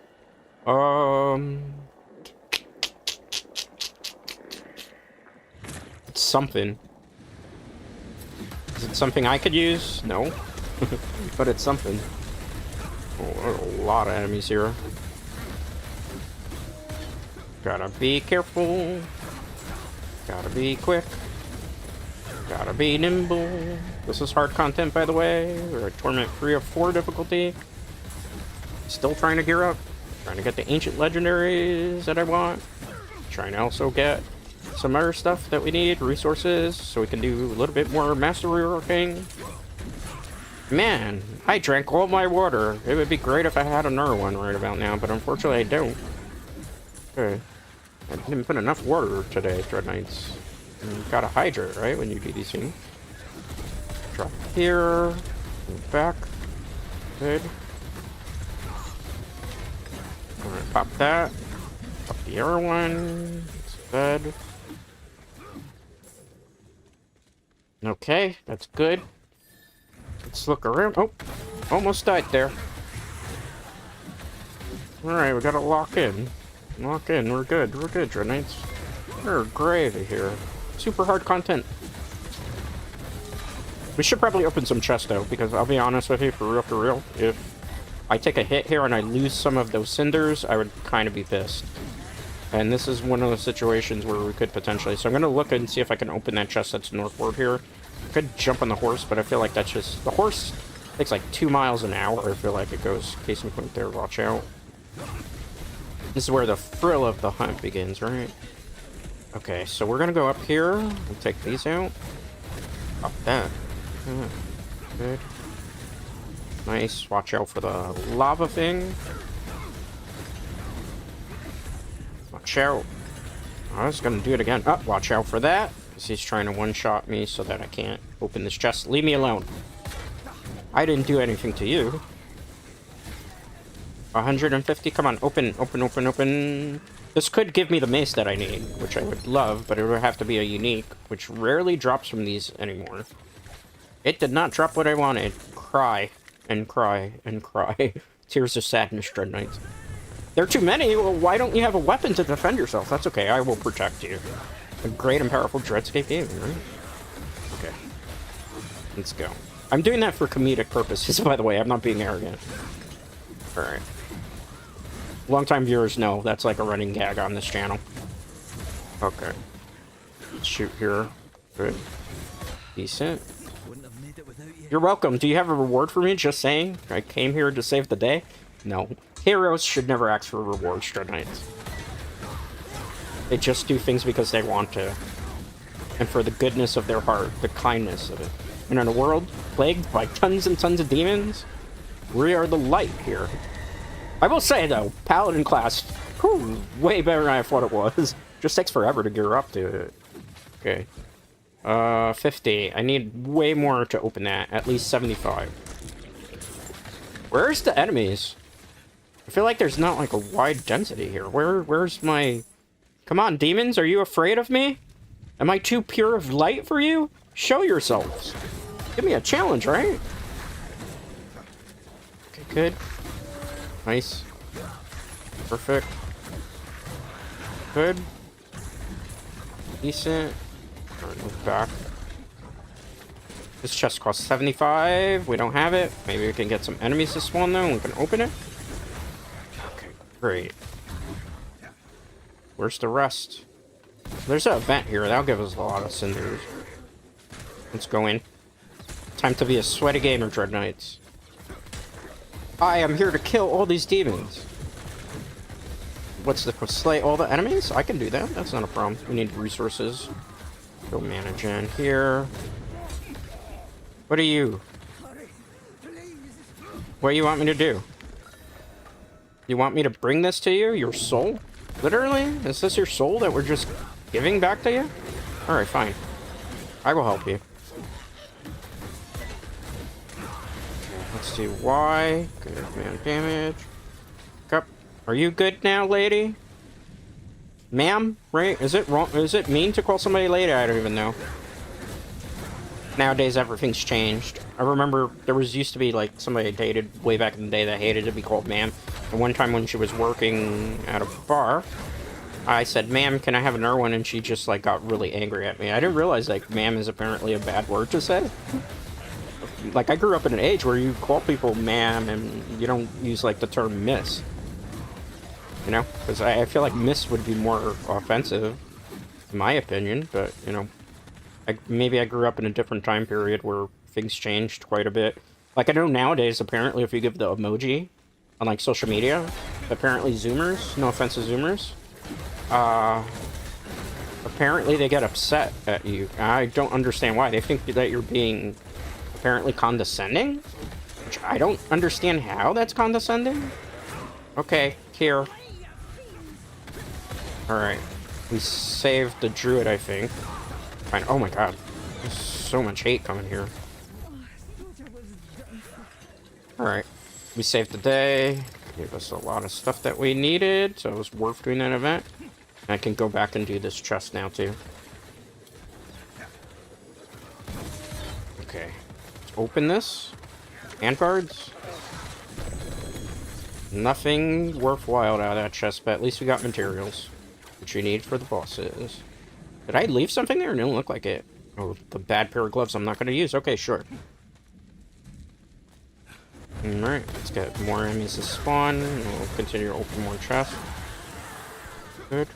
S1: It's something. Is it something I could use? No. But it's something. Oh, a lot of enemies here. Gotta be careful. Gotta be quick. Gotta be nimble. This is hard content, by the way. We're at Torment 3 of 4 difficulty. Still trying to gear up. Trying to get the ancient legendaries that I want. Trying to also get some other stuff that we need, resources, so we can do a little bit more mastery working. Man, I drank all my water. It would be great if I had another one right about now, but unfortunately I don't. Okay. I didn't put enough water today, Dreadknights. You gotta hydrate, right, when you do these things. Drop here. Move back. Good. Alright, pop that. Pop the other one. It's good. Okay, that's good. Let's look around. Oh, almost died there. Alright, we gotta lock in. Lock in, we're good. We're good, Dreadknights. We're gravy here. Super hard content. We should probably open some chests, though, because I'll be honest with you, for real, if I take a hit here and I lose some of those cinders, I would kind of be pissed. And this is one of those situations where we could potentially... So I'm going to look and see if I can open that chest that's northward here. I could jump on the horse, but I feel like that's just... The horse takes like 2 miles an hour, I feel like it goes. Case in point there, watch out. This is where the thrill of the hunt begins, right? Okay, so we're going to go up here and take these out. Pop that. Good. Nice. Watch out for the lava thing. Watch out. I was gonna do it again. Oh, watch out for that. Because he's trying to one-shot me so that I can't open this chest. Leave me alone. I didn't do anything to you. 150? Come on, open, open, open, open. This could give me the mace that I need, which I would love, but it would have to be a unique, which rarely drops from these anymore. It did not drop what I wanted. Cry, and cry, and cry. Tears of sadness, Dreadknights. There are too many. Well, why don't you have a weapon to defend yourself? That's okay. I will protect you. A great and powerful Dreadscape game, right? Okay. Let's go. I'm doing that for comedic purposes, by the way. I'm not being arrogant. Alright. Longtime viewers know that's like a running gag on this channel. Okay. Let's shoot here. Good. Decent. You're welcome. Do you have a reward for me? Just saying. I came here to save the day. No. Heroes should never ask for rewards, Dreadknights. They just do things because they want to. And for the goodness of their heart, the kindness of it. And in a world plagued by tons and tons of demons, we are the light here. I will say, though, Paladin class, whew, way better than I thought it was. Just takes forever to gear up to it. Okay. 50. I need way more to open that. At least 75. Where's the enemies? I feel like there's not, like, a wide density here. Where's my... Come on, demons, are you afraid of me? Am I too pure of light for you? Show yourselves. Give me a challenge, right? Okay, good. Nice. Perfect. Good. Decent. Alright, move back. This chest costs 75. We don't have it. Maybe we can get some enemies to spawn, though, and we can open it. Okay, great. Where's the rest? There's an event here. That'll give us a lot of cinders. Let's go in. Time to be a sweaty gamer, Dreadknights. I am here to kill all these demons. What's the... Slay all the enemies? I can do that. That's not a problem. We need resources. Go manage in here. What are you? What do you want me to do? You want me to bring this to you? Your soul? Literally? Is this your soul that we're just giving back to you? Alright, fine. I will help you. Let's see why. Good man damage. Cup. Are you good now, lady? Ma'am? Right? Is it wrong? Is it mean to call somebody lady? I don't even know. Nowadays, everything's changed. I remember there used to be like somebody I dated way back in the day that hated to be called ma'am. And one time when she was working at a bar, I said, "Ma'am, can I have another one?" And she just like got really angry at me. I didn't realize like ma'am is apparently a bad word to say. Like I grew up in an age where you call people ma'am and you don't use like the term miss. You know, because I feel like miss would be more offensive, in my opinion. But you know, maybe I grew up in a different time period where things changed quite a bit. Like I know nowadays, apparently, if you give the emoji on like social media, apparently Zoomers, no offense to Zoomers, Apparently they get upset at you. I don't understand why. They think that you're being apparently condescending? Which I don't understand how that's condescending. Okay, here. Alright. We saved the druid, I think. Fine. Oh my god. There's so much hate coming here. Alright. We saved the day. Gave us a lot of stuff that we needed, so it was worth doing that event. I can go back and do this chest now, too. Okay. Let's open this. Handguards. Nothing worthwhile out of that chest, but at least we got materials. Which you need for the bosses. Did I leave something there? It didn't look like it. Oh, the bad pair of gloves I'm not going to use. Okay, sure. Alright, let's get more enemies to spawn. We'll continue to open more chests. Good.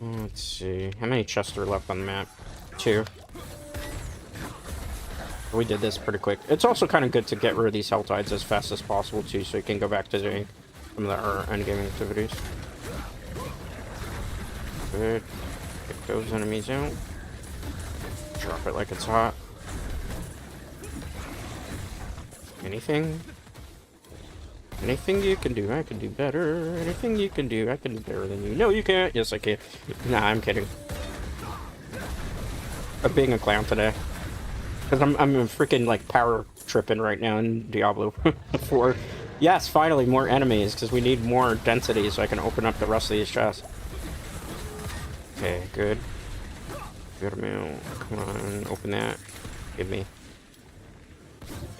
S1: Let's see. How many chests are left on the map? 2. We did this pretty quick. It's also kind of good to get rid of these hell tides as fast as possible, too, so you can go back to doing some of our endgame activities. Good. Get those enemies out. Drop it like it's hot. Anything? Anything you can do, I can do better. Anything you can do, I can do better than you. No, you can't. Yes, I can. Nah, I'm kidding. I'm being a clown today. Because I'm freaking, like, power tripping right now in Diablo 4. Yes, finally, more enemies, because we need more density so I can open up the rest of these chests. Okay, good. Good amount. Come on, open that. Give me.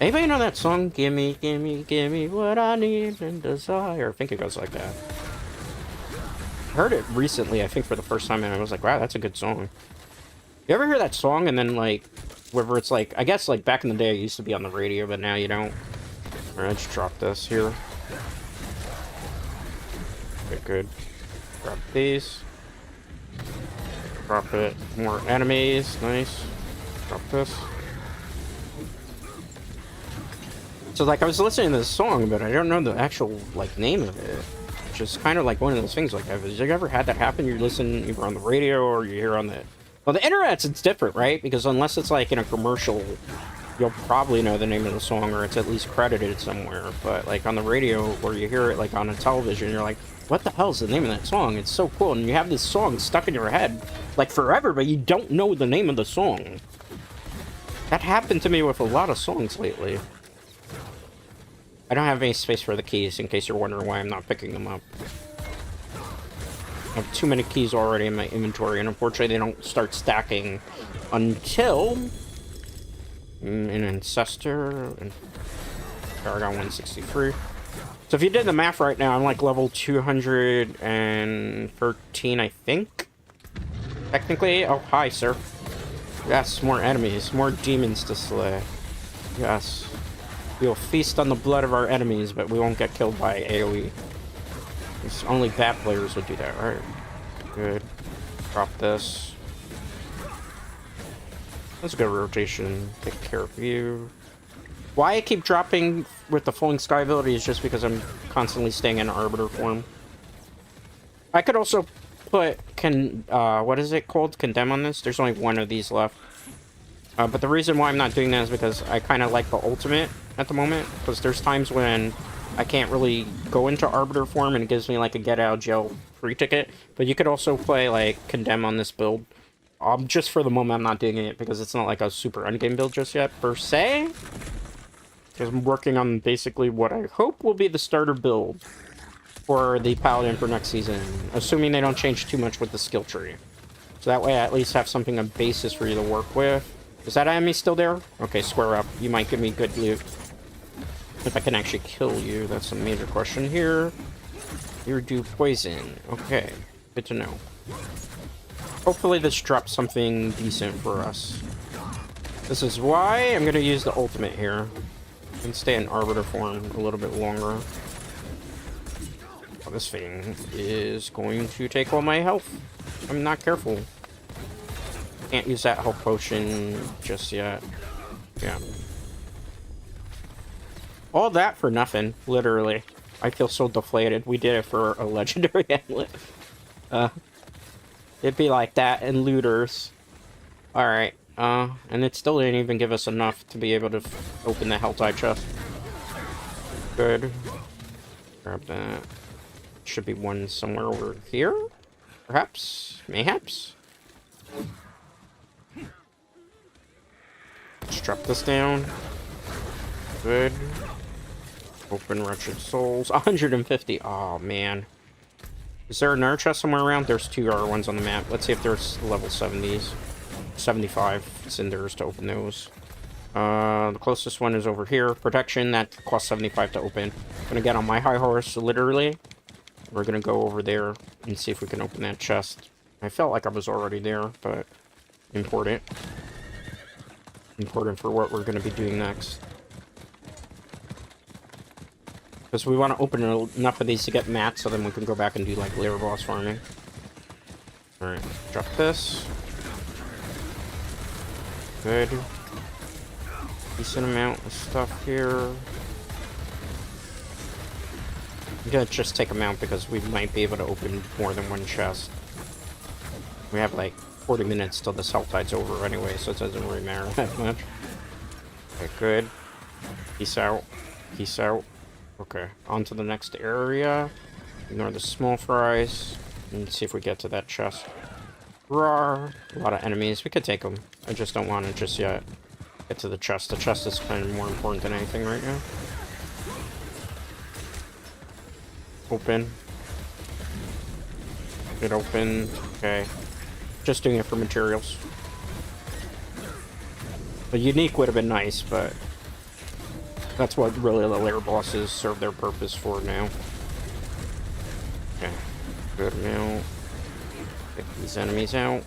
S1: Anybody know that song? Gimme, gimme, gimme what I need and desire. I think it goes like that. I heard it recently, I think for the first time, and I was like, wow, that's a good song. You ever hear that song and then, like, whether it's like, I guess, like, back in the day it used to be on the radio, but now you don't. Alright, let's drop this here. Okay, good. Grab these. Drop it. More enemies. Nice. Drop this. So, like, I was listening to this song, but I don't know the actual, like, name of it. Which is kind of like one of those things like that. Have you ever had that happen? You listen either on the radio or you hear on the... Well, the internet's, it's different, right? Because unless it's, like, in a commercial, you'll probably know the name of the song or it's at least credited somewhere. But, like, on the radio where you hear it, like, on a television, you're like, what the hell's the name of that song? It's so cool. And you have this song stuck in your head, like, forever, but you don't know the name of the song. That happened to me with a lot of songs lately. I don't have any space for the keys, in case you're wondering why I'm not picking them up. I have too many keys already in my inventory, and unfortunately they don't start stacking until... an Ancestor, and Paragon 163. So if you did the math right now, I'm like level 213, I think? Technically? Oh, hi, sir. Yes, more enemies, more demons to slay. Yes. We will feast on the blood of our enemies, but we won't get killed by AoE. It's only bad players would do that, right? Good. Drop this. That's a good rotation. Take care of you. Why I keep dropping with the Falling Sky ability is just because I'm constantly staying in Arbiter form. I could also put... what is it called? Condemn on this? There's only one of these left. But the reason why I'm not doing that is because I kind of like the ultimate at the moment. Because there's times when I can't really go into Arbiter form and it gives me like a get out of jail free ticket. But you could also play like Condemn on this build. Just for the moment I'm not doing it because it's not like a super endgame build just yet, per se. Because I'm working on basically what I hope will be the starter build for the Paladin for next season. Assuming they don't change too much with the skill tree. So that way I at least have something, a basis for you to work with. Is that enemy still there? Okay, square up. You might give me good loot. If I can actually kill you, that's a major question here. You do poison. Okay, good to know. Hopefully this drops something decent for us. This is why I'm going to use the ultimate here. And stay in Arbiter form a little bit longer. Oh, this thing is going to take all my health. I'm not careful. Can't use that health potion just yet. Yeah. All that for nothing, literally. I feel so deflated. We did it for a legendary amulet. It'd be like that and looters. Alright, and it still didn't even give us enough to be able to open the Helltide chest. Good. Grab that. Should be one somewhere over here? Perhaps? Mayhaps? Let's drop this down. Good. Open Wretched Souls. 150. Oh, man. Is there another chest somewhere around? There's 2 other ones on the map. Let's see if there's level 70s. 75 cinders to open those. The closest one is over here. Protection, that costs 75 to open. I'm gonna get on my high horse, literally. We're gonna go over there and see if we can open that chest. I felt like I was already there, but important. Important for what we're gonna be doing next. Because we want to open enough of these to get mats, so then we can go back and do, like, lair boss farming. Alright, drop this. Good. Decent amount of stuff here. I'm gonna just take them out because we might be able to open more than one chest. We have, like, 40 minutes till this Helltide's over anyway, so it doesn't really matter that much. Okay, good. Peace out. Peace out. Okay, on to the next area. Ignore the small fries. And see if we get to that chest. Roar! A lot of enemies. We could take them. I just don't want to just yet get to the chest. The chest is kind of more important than anything right now. Open. It opened. Okay. Just doing it for materials. The unique would have been nice, but that's what really the lair bosses serve their purpose for now. Okay. Good amount. Pick these enemies out.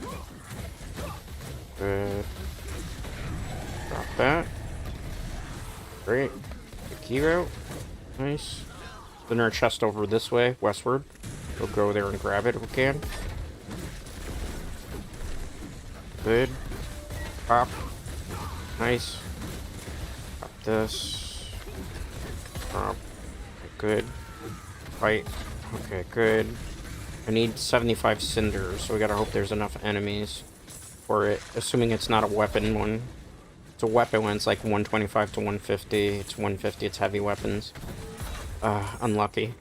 S1: Good. Drop that. Great. The key out. Nice. Then our chest over this way, westward. We'll go there and grab it if we can. Good. Pop. Nice. Pop this. Pop. Okay, good. Fight. Okay, good. I need 75 cinders, so we gotta hope there's enough enemies for it. Assuming it's not a weapon one. It's a weapon one, it's like 125 to 150. It's 150, it's heavy weapons. Unlucky.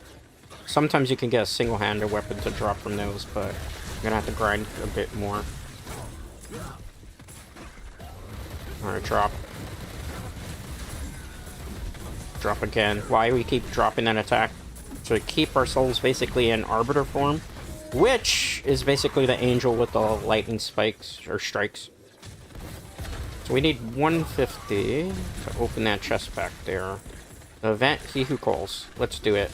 S1: Sometimes you can get a single-handed weapon to drop from those, but I'm gonna have to grind a bit more. Alright, drop. Drop again. Why we keep dropping that attack? To keep our souls basically in Arbiter form, which is basically the angel with the lightning spikes, or strikes. So we need 150 to open that chest back there. The event, he who calls. Let's do it.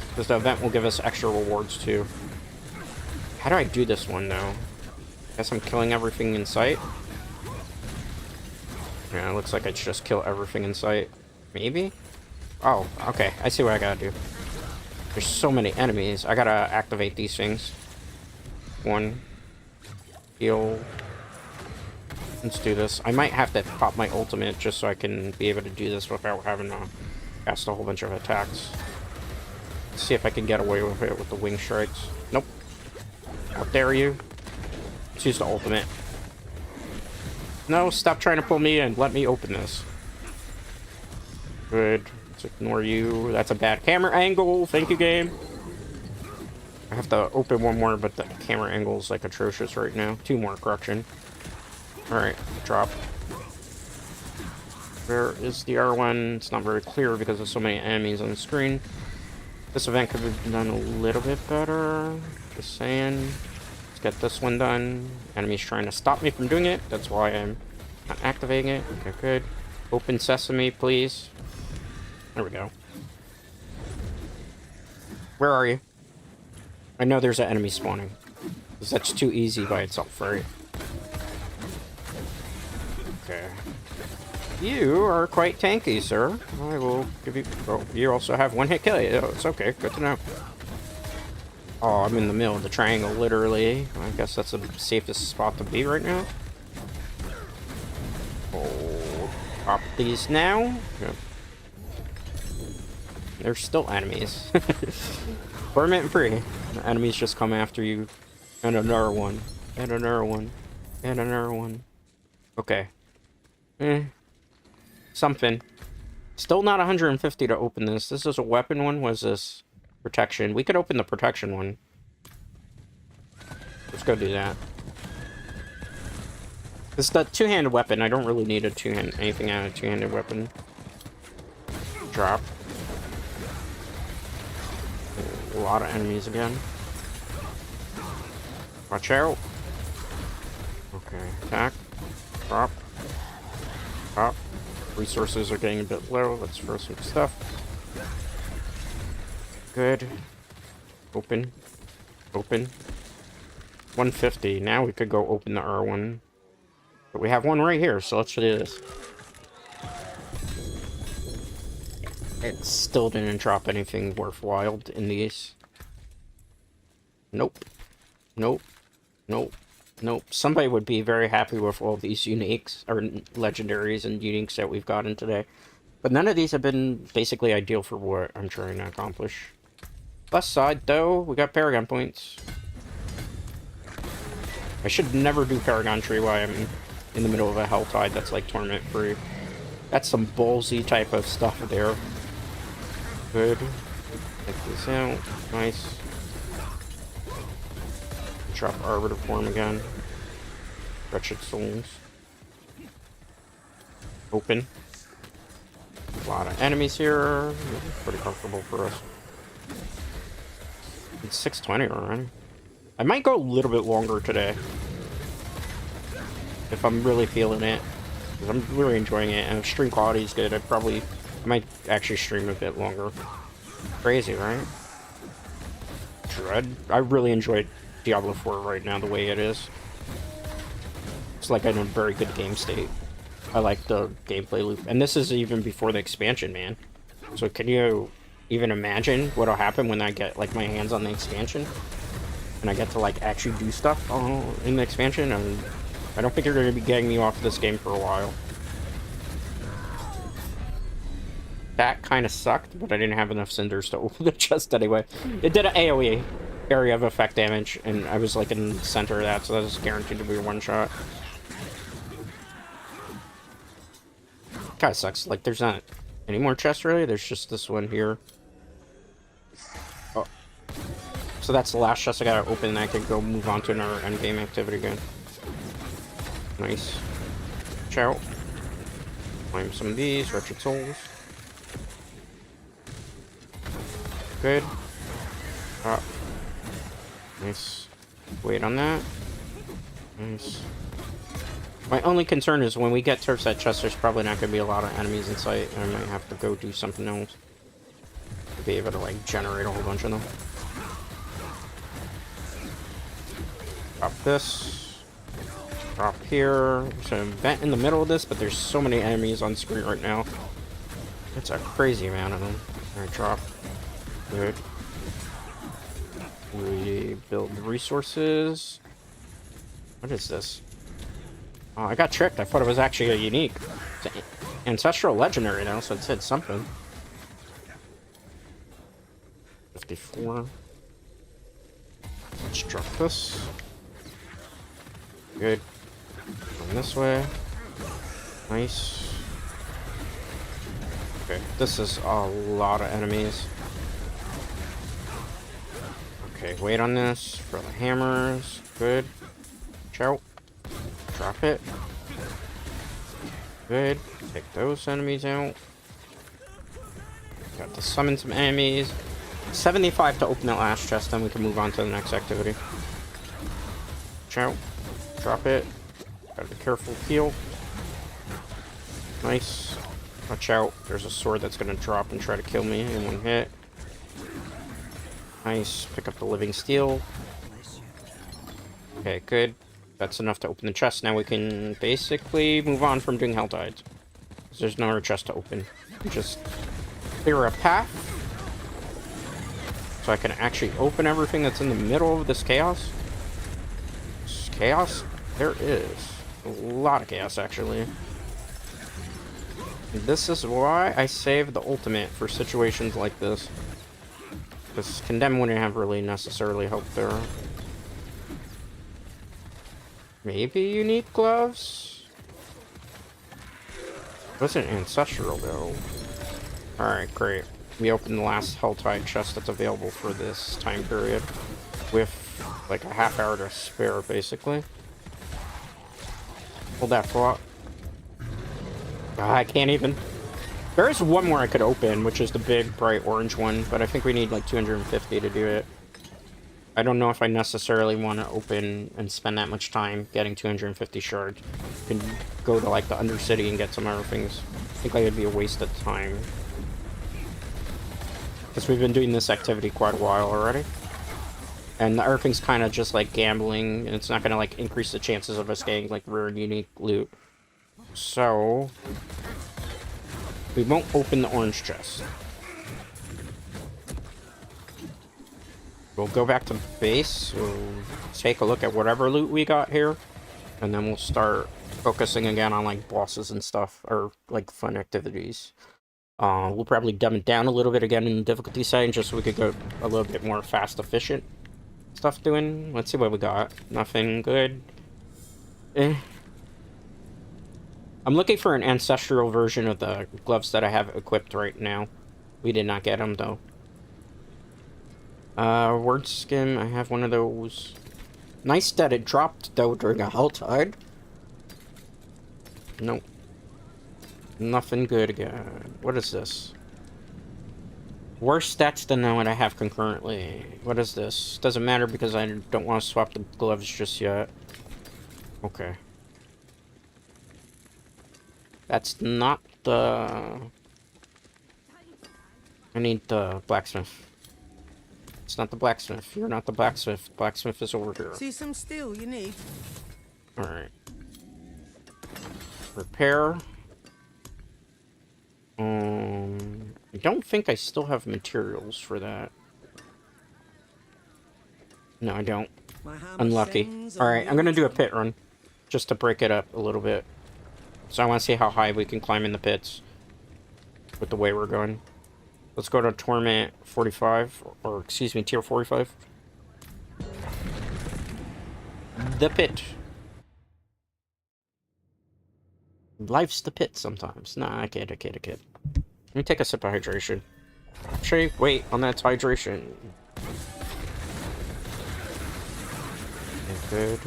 S1: Because the event will give us extra rewards too. How do I do this one though? Guess I'm killing everything in sight. Yeah, it looks like I just kill everything in sight. Maybe? Oh, okay. I see what I gotta do. There's so many enemies. I gotta activate these things. One. Heal. Let's do this. I might have to pop my ultimate just so I can be able to do this without having to cast a whole bunch of attacks. Let's see if I can get away with it with the wing strikes. Nope. How dare you? Let's use the ultimate. No, stop trying to pull me in. Let me open this. Good. Let's ignore you. That's a bad camera angle. Thank you, game. I have to open one more, but the camera angle is like atrocious right now. 2 more, correction. Alright, drop. Where is the R1? It's not very clear because there's so many enemies on the screen. This event could have been done a little bit better. Just saying. Let's get this one done. Enemy's trying to stop me from doing it. That's why I'm not activating it. Okay, good. Open sesame, please. There we go. Where are you? I know there's an enemy spawning. Because that's too easy by itself, right? Okay. You are quite tanky, sir. I will give you... Oh, you also have 1-hit kill. Oh, it's okay. Good to know. Oh, I'm in the middle of the triangle, literally. I guess that's the safest spot to be right now. Oh, pop these now. Yep. There's still enemies. Torment free. The enemies just come after you And another one. And another one. And another one. Okay. Something. Still not 150 to open this. This is a weapon one. Was this protection? We could open the protection one. Let's go do that. This is the two-handed weapon. I don't really need a anything out of a two-handed weapon. Drop. A lot of enemies again. Watch out. Okay, attack. Drop. Drop. Resources are getting a bit low. Let's throw some stuff. Good. Open. Open. 150. Now we could go open the R1. But we have one right here, so let's do this. It still didn't drop anything worthwhile in these. Nope. Nope. Nope. Nope. Somebody would be very happy with all these uniques, or legendaries and uniques that we've gotten today. But none of these have been basically ideal for what I'm trying to accomplish. Plus side, though, we got Paragon points. I should never do Paragon Tree while I'm in the middle of a Hell Tide that's like tournament free. That's some ballsy type of stuff there. Good. Take this out. Nice. Drop Arbiter Form again. Wretched Souls. Open. A lot of enemies here. Pretty comfortable for us. It's 620 already. I might go a little bit longer today. If I'm really feeling it. Because I'm really enjoying it. And if stream quality is good, I might actually stream a bit longer. Crazy, right? I really enjoyed Diablo IV right now, the way it is. It's like I'm in a very good game state. I like the gameplay loop. And this is even before the expansion, man. So can you even imagine what'll happen when I get like my hands on the expansion? And I get to like actually do stuff in the expansion? And I don't think you're going to be getting me off this game for a while. That kind of sucked, but I didn't have enough cinders to open the chest anyway. It did an AoE, area of effect damage, and I was like in the center of that, so that was guaranteed to be a one-shot. Kinda sucks. Like, there's not any more chests, really. There's just this one here. Oh. So that's the last chest I gotta open, and I can go move on to another endgame activity again. Nice. Ciao. Claim some of these. Wretched Souls. Good. Nice. Wait on that. Nice. My only concern is when we get towards that chest, there's probably not going to be a lot of enemies in sight, and I might have to go do something else to be able to, like, generate a whole bunch of them. Drop this. Drop here. There's an event in the middle of this, but there's so many enemies on screen right now. It's a crazy amount of them. Alright, drop. Good. We build resources. What is this? Oh, I got tricked. I thought it was actually a unique. It's an ancestral legendary now, so it said something. 54. Let's drop this. Good. Going this way. Nice. Okay, this is a lot of enemies. Okay, wait on this for the hammers. Good. Ciao. Drop it. Good. Take those enemies out. Got to summon some enemies. 75 to open that last chest, then we can move on to the next activity. Ciao. Drop it. Gotta be careful. Heal. Nice. Watch out. There's a sword that's gonna drop and try to kill me in one hit. Nice. Pick up the living steel. Okay, good. That's enough to open the chest. Now we can basically move on from doing Hell Tides. There's no other chest to open. Just clear a path. So I can actually open everything that's in the middle of this chaos. This chaos? There is a lot of chaos, actually. This is why I save the ultimate for situations like this. Because Condemn wouldn't have really necessarily helped there. Maybe unique gloves? Wasn't ancestral though. Alright, great. We opened the last Helltide chest that's available for this time period. With like a half hour to spare, basically. Hold that thought. I can't even. There is one more I could open, which is the big bright orange one, but I think we need like 250 to do it. I don't know if I necessarily want to open and spend that much time getting 250 shards. You can go to like the Undercity and get some other things. I think like it'd be a waste of time. Because we've been doing this activity quite a while already. And the other thing's kind of just like gambling, and it's not going to like increase the chances of us getting like rare and unique loot. So we won't open the orange chest. We'll go back to base, we'll take a look at whatever loot we got here, and then we'll start focusing again on like bosses and stuff, or like fun activities. We'll probably dumb it down a little bit again in the difficulty setting, just so we could go a little bit more fast, efficient stuff doing. Let's see what we got. Nothing good. I'm looking for an ancestral version of the gloves that I have equipped right now. We did not get them though. Word skim, I have one of those. Nice that it dropped though during a Helltide. Nope. Nothing good again. What is this? Worse stats than what I have concurrently. What is this? Doesn't matter because I don't want to swap the gloves just yet. Okay. That's not the... I need the blacksmith. It's not the blacksmith. You're not the blacksmith. Blacksmith is over here.
S4: See some steel you need.
S1: Alright. Repair. I don't think I still have materials for that. No, I don't. Unlucky. Alright, I'm gonna do a pit run. Just to break it up a little bit. So I want to see how high we can climb in the pits. With the way we're going. Let's go to Torment 45. Or, excuse me, Tier 45. The pit. Life's the pit sometimes. Nah, I kid. Let me take a sip of hydration. Actually, wait, on that hydration. Good.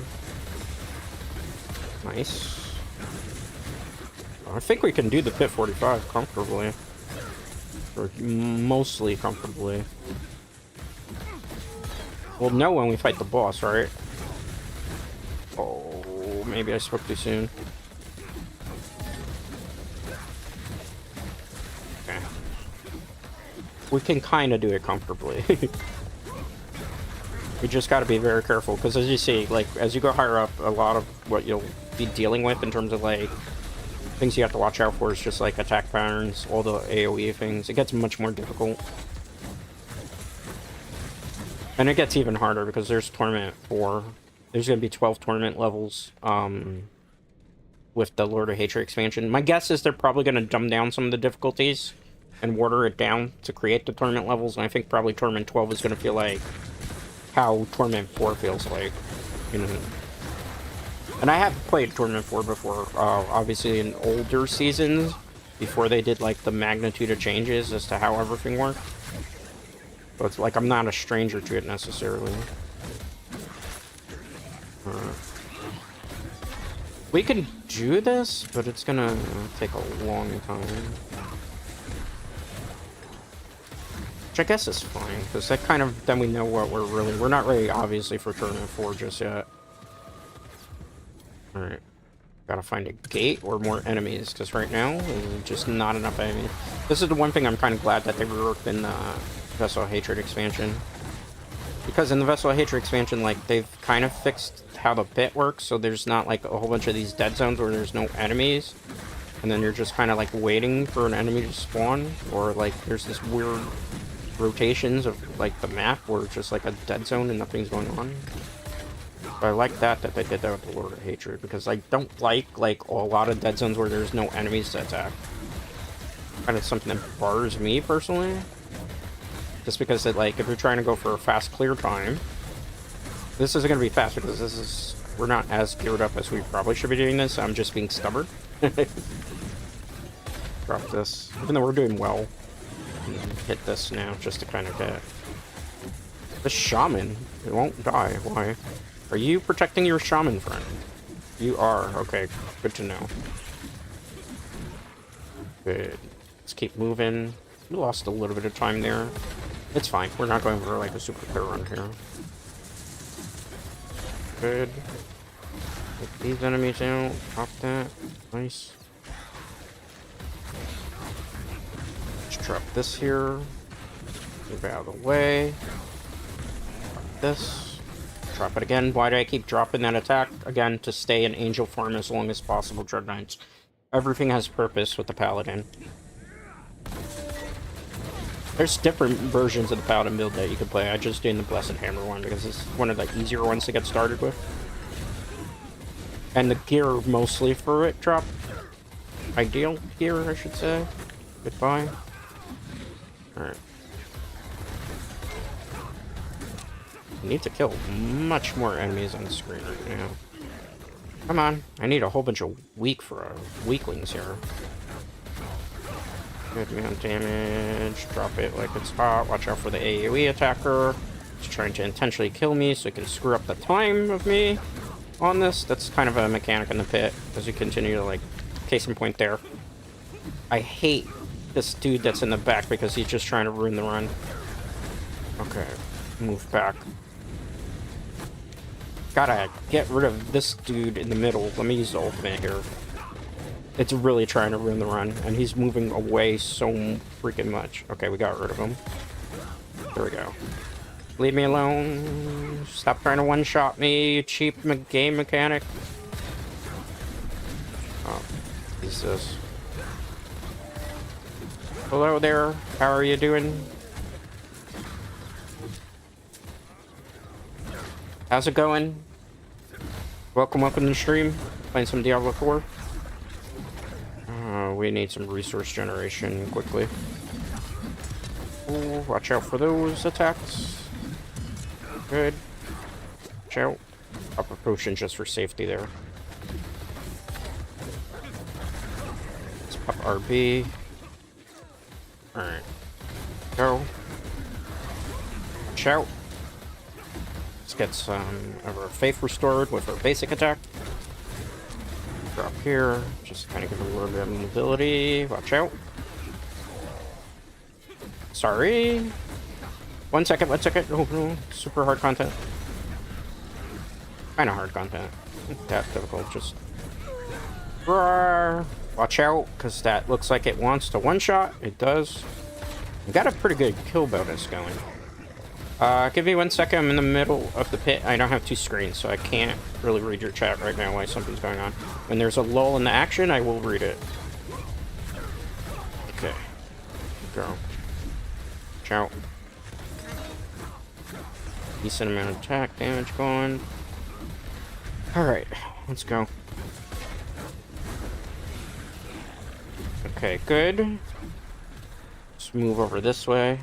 S1: Nice. I think we can do the pit 45 comfortably. Or mostly comfortably. We'll know when we fight the boss, right? Oh, maybe I spoke too soon. Okay. We can kind of do it comfortably. We just got to be very careful, because as you see, like, as you go higher up, a lot of what you'll be dealing with in terms of, like, things you have to watch out for is just, like, attack patterns, all the AoE things. It gets much more difficult. And it gets even harder, because there's Torment 4. There's going to be 12 Torment levels, with the Lord of Hatred expansion. My guess is they're probably going to dumb down some of the difficulties and water it down to create the Torment levels, and I think probably Torment 12 is going to feel like how Torment 4 feels like, you know. And I have played Torment 4 before, obviously in older seasons, before they did like the magnitude of changes as to how everything worked. But it's like I'm not a stranger to it necessarily. We can do this, but it's gonna take a long time. Which I guess is fine, because that kind of, then we know what we're not really obviously for Tournament 4 just yet. Alright. Gotta find a gate or more enemies, because right now, there's just not enough enemies. This is the one thing I'm kind of glad that they reworked in the Vessel of Hatred expansion. Because in the Vessel of Hatred expansion, like, they've kind of fixed how the pit works, so there's not, like, a whole bunch of these dead zones where there's no enemies. And then you're just kind of, like, waiting for an enemy to spawn. Or, like, there's this weird rotations of, like, the map where it's just, like, a dead zone and nothing's going on. But I like that they did that with the Lord of Hatred, because I don't like a lot of dead zones where there's no enemies to attack. Kind of something that bars me, personally. Just because, it, like, if you're trying to go for a fast clear time, this isn't going to be fast because this is we're not as geared up as we probably should be doing this. I'm just being stubborn. Drop this. Even though we're doing well. Hit this now just to kind of get... The shaman. It won't die. Why? Are you protecting your shaman friend? You are. Okay. Good to know. Good. Let's keep moving. We lost a little bit of time there. It's fine. We're not going for like a super clear run here. Good. Take these enemies out. Pop that. Nice. Let's drop this here. Move out of the way. Drop this. Drop it again. Why do I keep dropping that attack? Again, to stay in angel form as long as possible, Dreadknights. Everything has purpose with the Paladin. There's different versions of the Paladin build that you can play. I just doing the Blessed Hammer one because it's one of the easier ones to get started with. And the gear mostly for it drop. Ideal gear, I should say. Goodbye. Alright. I need to kill much more enemies on the screen right now. Come on. I need a whole bunch of weaklings here. Good amount of damage. Drop it like it's hot. Watch out for the AoE attacker. He's trying to intentionally kill me so he can screw up the time of me on this. That's kind of a mechanic in the pit as we continue to, like, case in point there. I hate this dude that's in the back because he's just trying to ruin the run. Okay. Move back. Gotta get rid of this dude in the middle. Let me use the ultimate here. It's really trying to ruin the run, and he's moving away so freaking much. Okay, we got rid of him. There we go. Leave me alone. Stop trying to one-shot me, you cheap game mechanic. Oh, who's this? Hello there. How are you doing? How's it going? Welcome to the stream. Playing some Diablo 4. We need some resource generation quickly. Ooh, watch out for those attacks. Good. Watch out. Pop a potion just for safety there. Let's pop RB. Alright. Go. Watch out. Let's get some of our faith restored with our basic attack. Drop here, just kind of give a little bit of mobility. Watch out. Sorry. 1 second, 1 second. Oh, no. Super hard content. Kind of hard content. Not that difficult, just... Roar. Watch out, because that looks like it wants to one-shot. It does. We got a pretty good kill bonus going. Give me 1 second. I'm in the middle of the pit. I don't have 2 screens, so I can't really read your chat right now while something's going on. When there's a lull in the action, I will read it. Okay. Go. Ciao. Decent amount of attack damage going. Alright, let's go. Okay, good. Let's move over this way.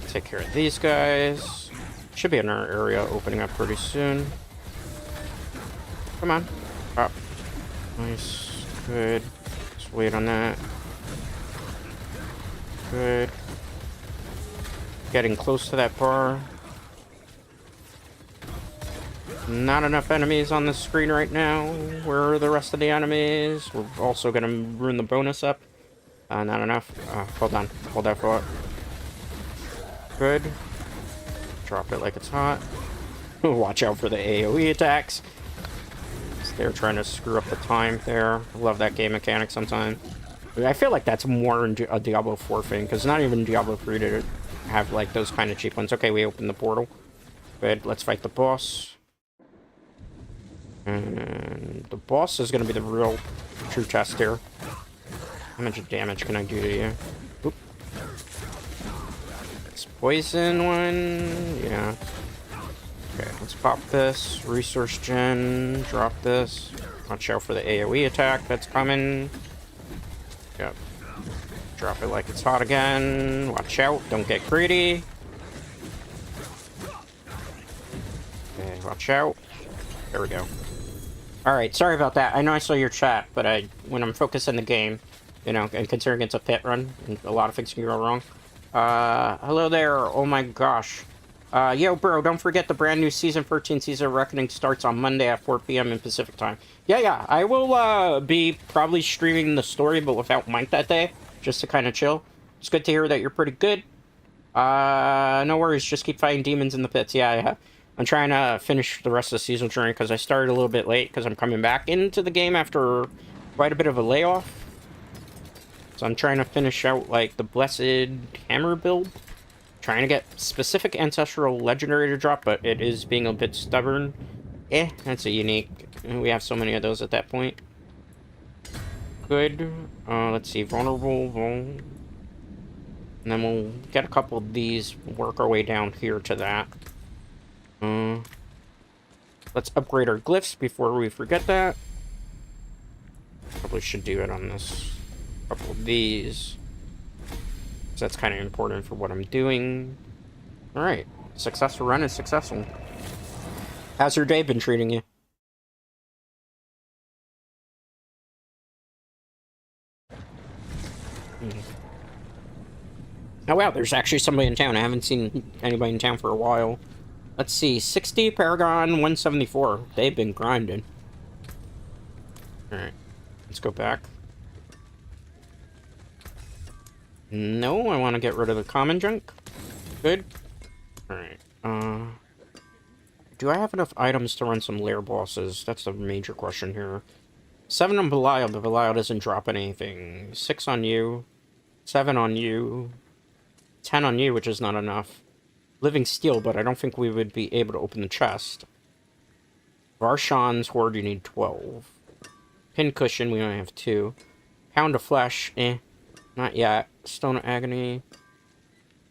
S1: Take care of these guys. Should be in our area opening up pretty soon. Come on. Pop. Nice. Good. Just wait on that. Good. Getting close to that bar. Not enough enemies on the screen right now. Where are the rest of the enemies? We're also gonna ruin the bonus up. Not enough. Hold on. Hold that for it. Good. Drop it like it's hot. Watch out for the AoE attacks. They're trying to screw up the time there. I love that game mechanic sometimes. I feel like that's more in a Diablo 4 thing, because not even Diablo 3 did it have like those kind of cheap ones. Okay, we opened the portal. Good, let's fight the boss. And the boss is going to be the real true test here. How much damage can I do to you? Oop. This poison one, yeah. Okay, let's pop this. Resource gen, drop this. Watch out for the AoE attack that's coming. Yep. Drop it like it's hot again. Watch out, don't get greedy. Watch out. There we go. Alright, sorry about that. I know I saw your chat, but when I'm focused on the game, you know, and considering it's a pit run, and a lot of things can go wrong. Hello there. Oh my gosh. Yo, bro, don't forget the brand new Season 13 Season of Reckoning starts on Monday at 4 p.m. in Pacific time. Yeah, I will, be probably streaming the story, but without Mike that day, just to kind of chill. It's good to hear that you're pretty good. No worries, just keep fighting demons in the pits. Yeah. I'm trying to finish the rest of the seasonal journey because I started a little bit late because I'm coming back into the game after quite a bit of a layoff. So I'm trying to finish out, like, the Blessed Hammer build. Trying to get specific Ancestral Legendary to drop, but it is being a bit stubborn. That's a unique. We have so many of those at that point. Good. Let's see. Vulnerable. And then we'll get a couple of these, work our way down here to that. Let's upgrade our glyphs before we forget that. Probably should do it on this. Couple of these. So that's kind of important for what I'm doing. Alright. Successful run is successful. How's your day been treating you? Oh wow, there's actually somebody in town. I haven't seen anybody in town for a while. Let's see, 60, Paragon, 174. They've been grinding. Alright, let's go back. No, I want to get rid of the common junk. Good. Alright, do I have enough items to run some lair bosses? That's the major question here. 7 on Belial, but Belial doesn't drop anything. 6 on you. 7 on you. 10 on you, which is not enough. Living Steel, but I don't think we would be able to open the chest. Varshan's Horde, you need 12. Pincushion, we only have 2. Pound of Flesh, not yet. Stone of Agony.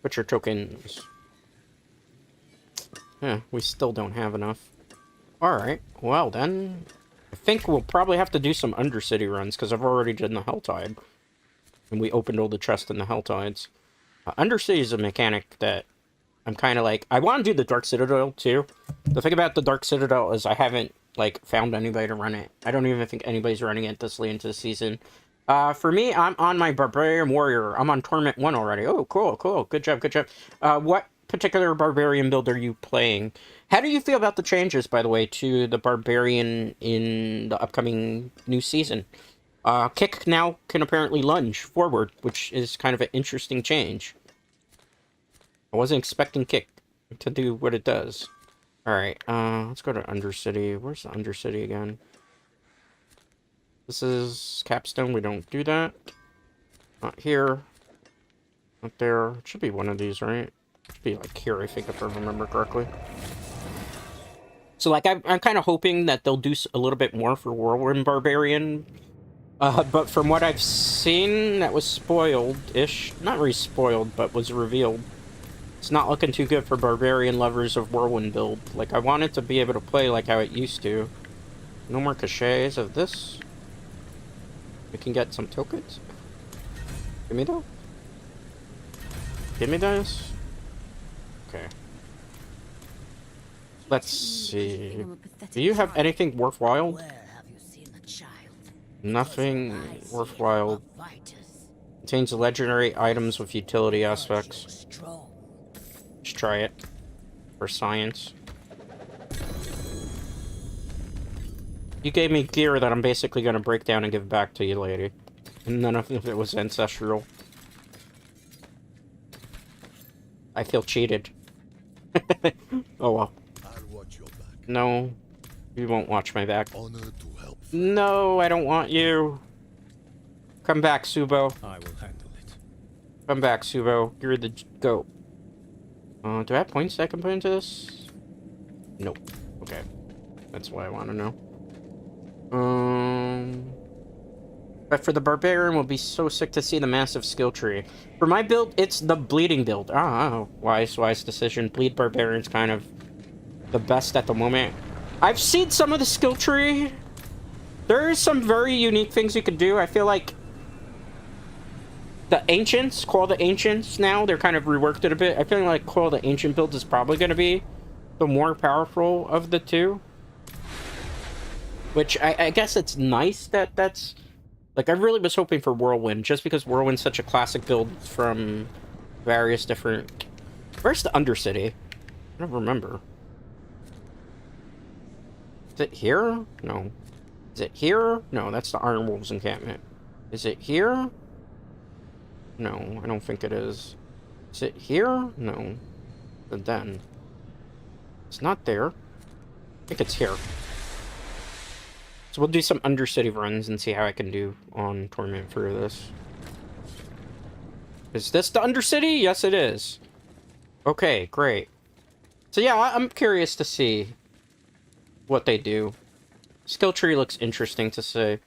S1: Butcher tokens. We still don't have enough. Alright, well then. I think we'll probably have to do some Undercity runs, because I've already done the Helltide. And we opened all the chests in the Helltides. Undercity is a mechanic that I'm kind of like, I want to do the Dark Citadel, too. The thing about the Dark Citadel is I haven't, like, found anybody to run it. I don't even think anybody's running it this late into the season. For me, I'm on my Barbarian Warrior. I'm on Torment 1 already. Oh, cool. Good job. What particular Barbarian build are you playing? How do you feel about the changes, by the way, to the Barbarian in the upcoming new season? Kick now can apparently lunge forward, which is kind of an interesting change. I wasn't expecting Kick to do what it does. Alright, let's go to Undercity. Where's the Undercity again? This is Capstone. We don't do that. Not here. Not there. It should be one of these, right? It should be like here, I think, if I remember correctly. So, like, I'm kind of hoping that they'll do a little bit more for Whirlwind Barbarian. But from what I've seen, that was spoiled-ish. Not really spoiled, but was revealed. It's not looking too good for Barbarian lovers of Whirlwind build. Like, I want it to be able to play like how it used to. No more cachets of this. We can get some tokens. Give me those. Give me those. Okay. Let's see. Do you have anything worthwhile? Nothing worthwhile. Contains legendary items with utility aspects. Let's try it. For science. You gave me gear that I'm basically going to break down and give back to you, lady. None of it was ancestral. I feel cheated. Oh well. No, you won't watch my back. No, I don't want you. Come back, Subo.
S2: I will handle it.
S1: Come back, Subo. You're the goat. Do I have points I can put into this? Nope. Okay. That's what I want to know. But for the Barbarian, we'll be so sick to see the massive skill tree. For my build, it's the Bleeding build. Oh, wise decision. Bleed Barbarian's kind of the best at the moment. I've seen some of the skill tree. There is some very unique things you can do. I feel like the Ancients, Call the Ancients now, they're kind of reworked it a bit. I feel like Call the Ancient build is probably going to be the more powerful of the two. Which I guess it's nice that that's... Like, I really was hoping for Whirlwind, just because Whirlwind's such a classic build from various different... Where's the Undercity? I don't remember. Is it here? No. Is it here? No, that's the Iron Wolves encampment. Is it here? No, I don't think it is. Is it here? No. The den. It's not there. I think it's here. So we'll do some Undercity runs and see how I can do on Torment for this. Is this the Undercity? Yes, it is. Okay, great. So yeah, I'm curious to see what they do. Skill tree looks interesting to see.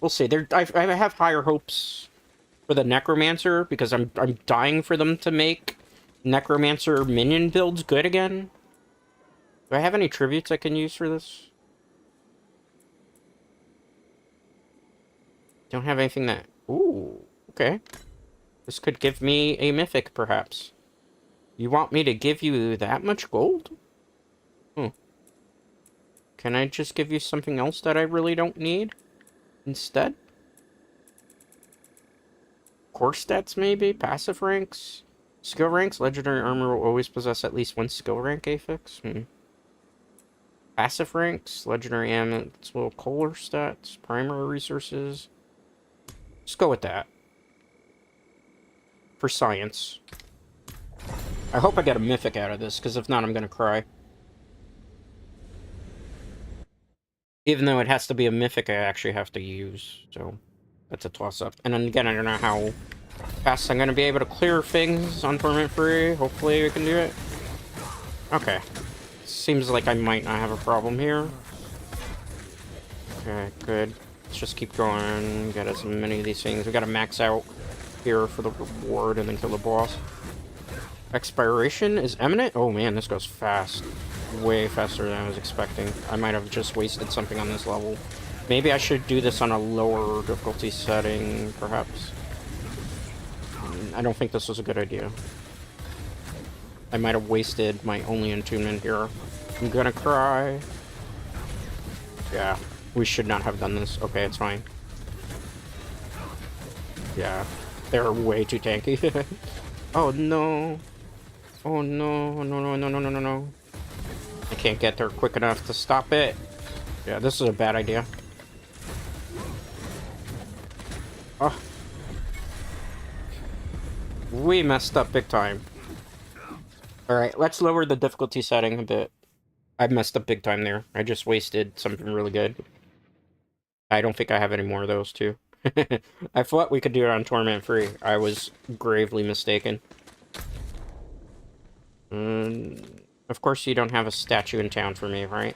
S1: We'll see. I have higher hopes for the Necromancer because I'm dying for them to make Necromancer minion builds good again. Do I have any tributes I can use for this? Don't have anything that... Ooh, okay. This could give me a mythic, perhaps. You want me to give you that much gold? Can I just give you something else that I really don't need instead? Core stats, maybe? Passive ranks? Skill ranks? Legendary armor will always possess at least one skill rank affix? Passive ranks? Legendary amulet's little color stats? Primary resources? Let's go with that. For science. I hope I get a mythic out of this, because if not, I'm gonna cry. Even though it has to be a mythic I actually have to use, so that's a toss-up. And then again, I don't know how fast I'm gonna be able to clear things on Torment Free. Hopefully we can do it. Okay. Seems like I might not have a problem here. Okay, good. Let's just keep going, get as many of these things. We gotta max out here for the reward and then kill the boss. Expiration is imminent? Oh man, this goes fast. Way faster than I was expecting. I might have just wasted something on this level. Maybe I should do this on a lower difficulty setting, perhaps. I don't think this was a good idea. I might have wasted my only attunement here. I'm gonna cry. Yeah, we should not have done this. Okay, it's fine. Yeah, they're way too tanky. Oh no. Oh no, no, no, no, no, no, no, no. I can't get there quick enough to stop it. Yeah, this is a bad idea. Oh. We messed up big time. Alright, let's lower the difficulty setting a bit. I messed up big time there. I just wasted something really good. I don't think I have any more of those, too. I thought we could do it on Torment Free. I was gravely mistaken. Of course you don't have a statue in town for me, right?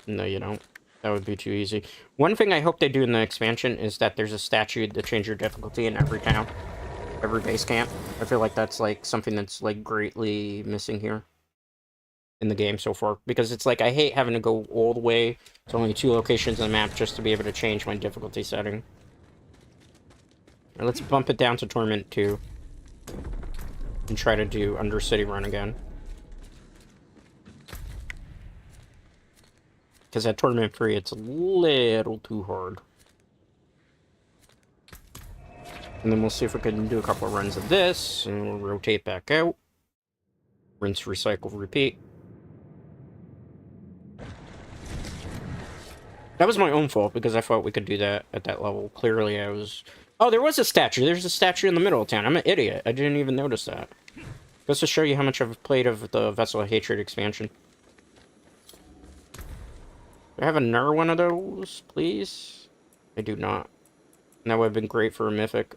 S1: No, you don't. That would be too easy. One thing I hope they do in the expansion is that there's a statue to change your difficulty in every town. Every base camp. I feel like that's, like, something that's, like, greatly missing here. In the game so far. Because it's like, I hate having to go all the way to only 2 locations on the map just to be able to change my difficulty setting. Right, let's bump it down to Torment 2. And try to do Undercity Run again. Because at Torment Free, it's a little too hard. And then we'll see if we can do a couple of runs of this, and we'll rotate back out. Rinse, recycle, repeat. That was my own fault, because I thought we could do that at that level. Clearly, I was... Oh, there was a statue! There's a statue in the middle of town. I'm an idiot. I didn't even notice that. Just to show you how much I've played of the Vessel of Hatred expansion. Do I have another one of those, please? I do not. And that would have been great for a mythic.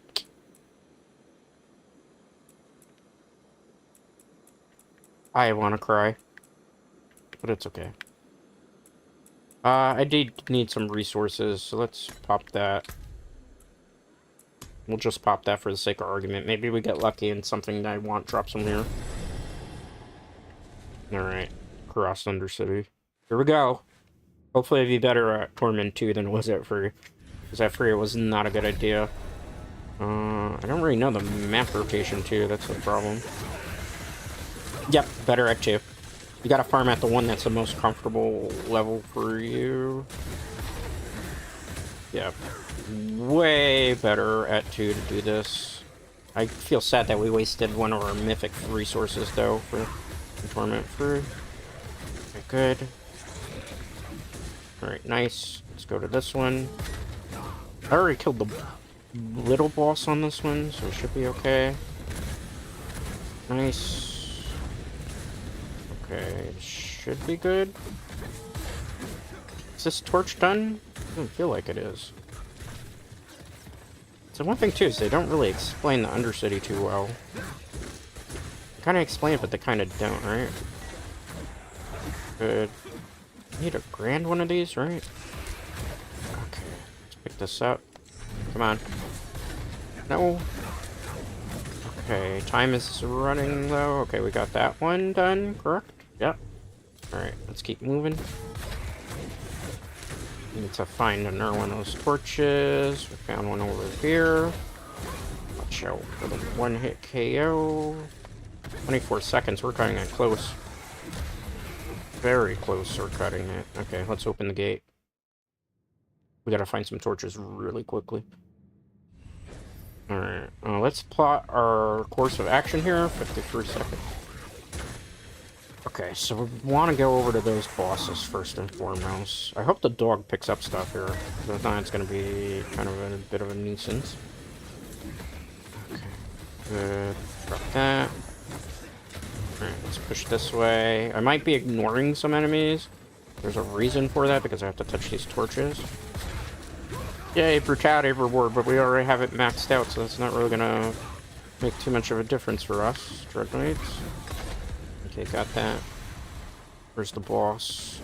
S1: I want to cry. But it's okay. I did need some resources, so let's pop that. We'll just pop that for the sake of argument. Maybe we get lucky and something that I want drops from here. Alright. Cross Undercity. Here we go. Hopefully it'll be better at Torment 2 than it was at Free. Because at Free it was not a good idea. I don't really know the map rotation too, that's the problem. Yep, better at 2. You gotta farm at the one that's the most comfortable level for you. Yeah. Way better at 2 to do this. I feel sad that we wasted one of our mythic resources, though, for Torment Fruit. Okay, good. Alright, nice. Let's go to this one. I already killed the little boss on this one, so it should be okay. Nice. Okay, should be good. Is this torch done? Doesn't feel like it is. So one thing too is they don't really explain the Undercity too well. They kind of explain it, but they kind of don't, right? Good. Need a grand one of these, right? Okay, let's pick this up. Come on. No. Okay, time is running low. Okay, we got that one done, correct? Yep. Alright, let's keep moving. Need to find another one of those torches. We found one over here. Watch out for the one-hit KO. 24 seconds, we're cutting it close. Very close, we're cutting it. Okay, let's open the gate. We gotta find some torches really quickly. Alright, let's plot our course of action here. 53 seconds. Okay, so we want to go over to those bosses first and foremost. I hope the dog picks up stuff here. If not, it's going to be kind of a bit of a nuisance. Okay, good. Drop that. Alright, let's push this way. I might be ignoring some enemies. There's a reason for that, because I have to touch these torches. Yay, brutality reward, but we already have it maxed out, so that's not really going to make too much of a difference for us. Dreadknights. Okay, got that. Where's the boss?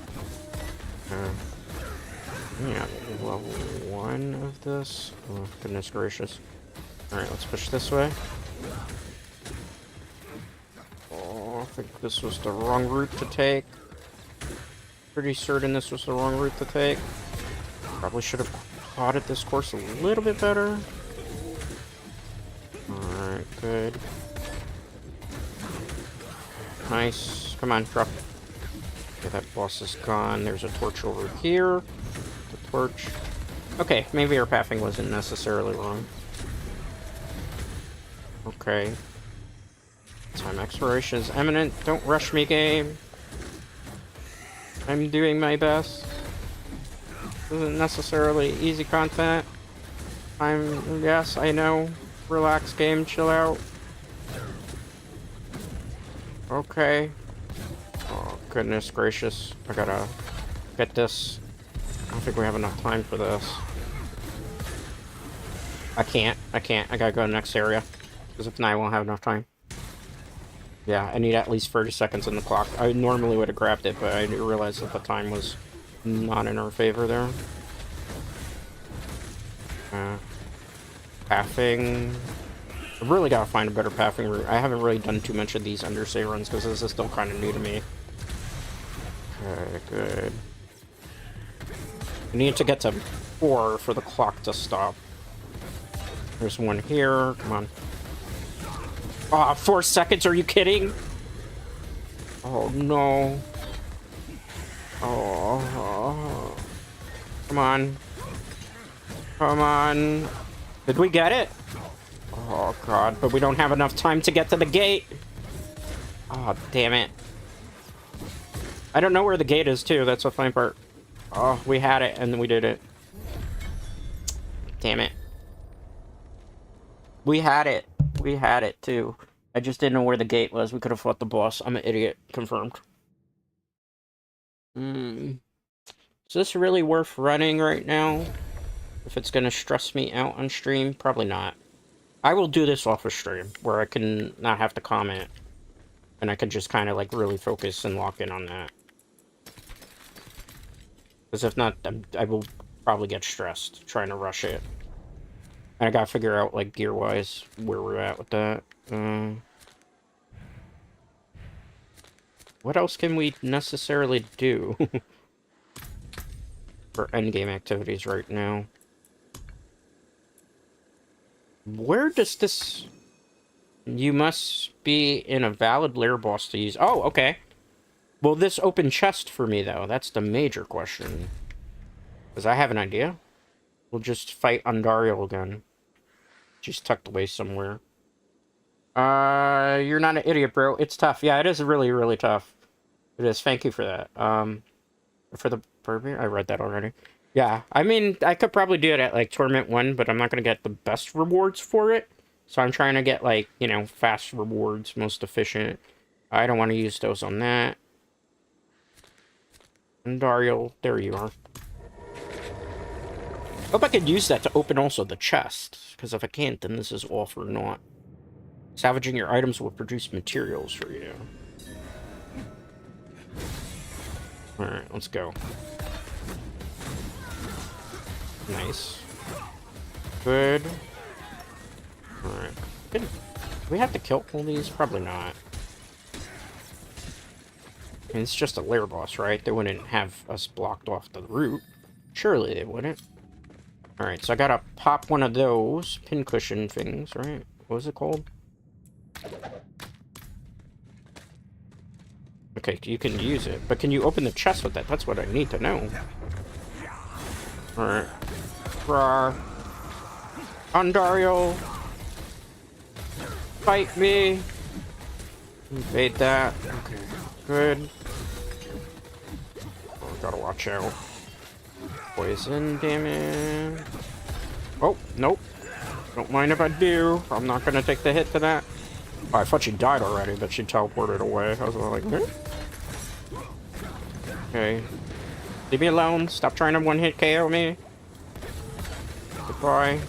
S1: Yeah, level 1 of this. Oh, goodness gracious. Alright, let's push this way. Oh, I think this was the wrong route to take. Pretty certain this was the wrong route to take. Probably should have plotted this course a little bit better. Alright, good. Nice. Come on, drop. Okay, that boss is gone. There's a torch over here. The torch. Okay, maybe our pathing wasn't necessarily wrong. Okay. Time expiration is imminent. Don't rush me, game. I'm doing my best. Isn't necessarily easy content. Yes, I know. Relax, game. Chill out. Okay. Oh, goodness gracious. I gotta get this. I don't think we have enough time for this. I can't. I gotta go to the next area. Because if not, I won't have enough time. Yeah, I need at least 30 seconds in the clock. I normally would have grabbed it, but I realized that the time was not in our favor there. Pathing. I've really got to find a better pathing route. I haven't really done too much of these Undercity runs because this is still kind of new to me. Okay, good. I need to get to 4 for the clock to stop. There's one here. Come on. Ah, 4 seconds? Are you kidding? Oh, no. Oh. Come on. Come on. Did we get it? Oh, God. But we don't have enough time to get to the gate. Oh, damn it. I don't know where the gate is, too. That's the funny part. Oh, we had it, and then we did it. Damn it. We had it. We had it, too. I just didn't know where the gate was. We could have fought the boss. I'm an idiot. Confirmed. Is this really worth running right now? If it's gonna stress me out on stream? Probably not. I will do this off of stream, where I can not have to comment. And I can just kind of, like, really focus and lock in on that. Because if not, I will probably get stressed trying to rush it. And I gotta figure out, like, gear-wise, where we're at with that. What else can we necessarily do for endgame activities right now? Where does this... You must be in a valid lair boss to use... Oh, okay. Will this open chest for me, though? That's the major question. Because I have an idea. We'll just fight Andariel again. She's tucked away somewhere. You're not an idiot, bro. It's tough. Yeah, it is really, really tough. It is. Thank you for that. For the Burberry? I read that already. Yeah, I mean, I could probably do it at, like, Tournament 1, but I'm not going to get the best rewards for it. So I'm trying to get, like, you know, fast rewards, most efficient. I don't want to use those on that. And Dario, there you are. Hope I could use that to open also the chest. Because if I can't, then this is all for naught. Salvaging your items will produce materials for you. Alright, let's go. Nice. Good. Alright. Good. Do we have to kill all these? Probably not. I mean, it's just a lair boss, right? They wouldn't have us blocked off the route. Surely they wouldn't. Alright, so I gotta pop one of those pincushion things, right? What was it called? Okay, you can use it, but can you open the chest with that? That's what I need to know. Alright. Rawr. Andario. Fight me. Invade that. Okay, good. Oh, gotta watch out. Poison damage. Oh, nope. Don't mind if I do. I'm not gonna take the hit to that. Oh, I thought she died already, but she teleported away. I was like, eh? Okay. Leave me alone. Stop trying to one-hit KO me. Goodbye.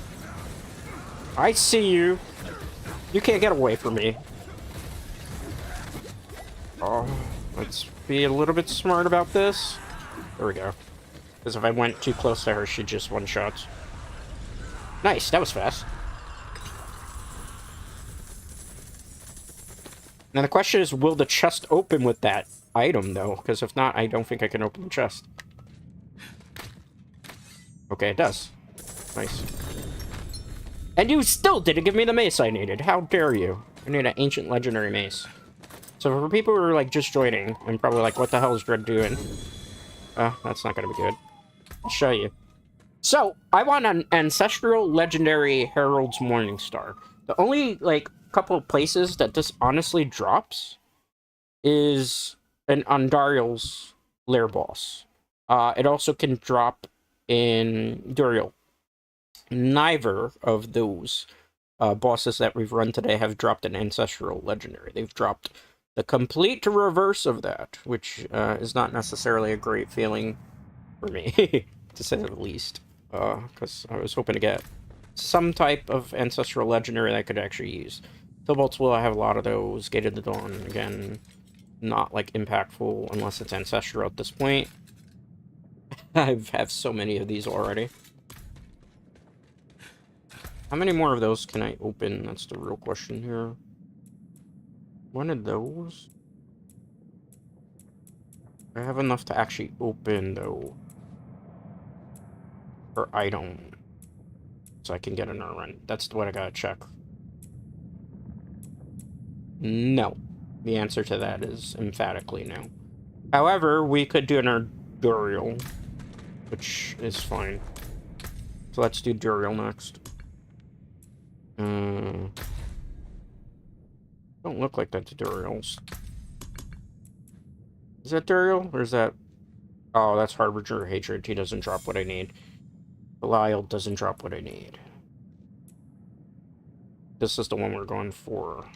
S1: I see you. You can't get away from me. Oh, let's be a little bit smart about this. There we go. Because if I went too close to her, she'd just one-shot. Nice, that was fast. Now the question is, will the chest open with that item, though? Because if not, I don't think I can open the chest. Okay, it does. Nice. And you still didn't give me the mace I needed. How dare you? I need an ancient legendary mace. So for people who are, like, just joining, and probably like, what the hell is Dread doing? That's not gonna be good. I'll show you. So, I want an Ancestral Legendary Herald's Morningstar. The only, like, couple of places that this honestly drops is an Andariel's Lair Boss. It also can drop in Duriel. Neither of those bosses that we've run today have dropped an Ancestral Legendary. They've dropped the complete reverse of that, which is not necessarily a great feeling for me, to say the least. Because I was hoping to get some type of Ancestral Legendary that I could actually use. Cobalts will have a lot of those. Gate of the Dawn, again, not, like, impactful unless it's Ancestral at this point. I have so many of these already. How many more of those can I open? That's the real question here. One of those? I have enough to actually open, though. Per item. So I can get another run. That's what I gotta check. No. The answer to that is emphatically no. However, we could do an Duriel, which is fine. So let's do Duriel next. Don't look like that's Duriel's. Is that Duriel? Or is that... Oh, that's Harbinger of Hatred. He doesn't drop what I need. Belial doesn't drop what I need. This is the one we're going for.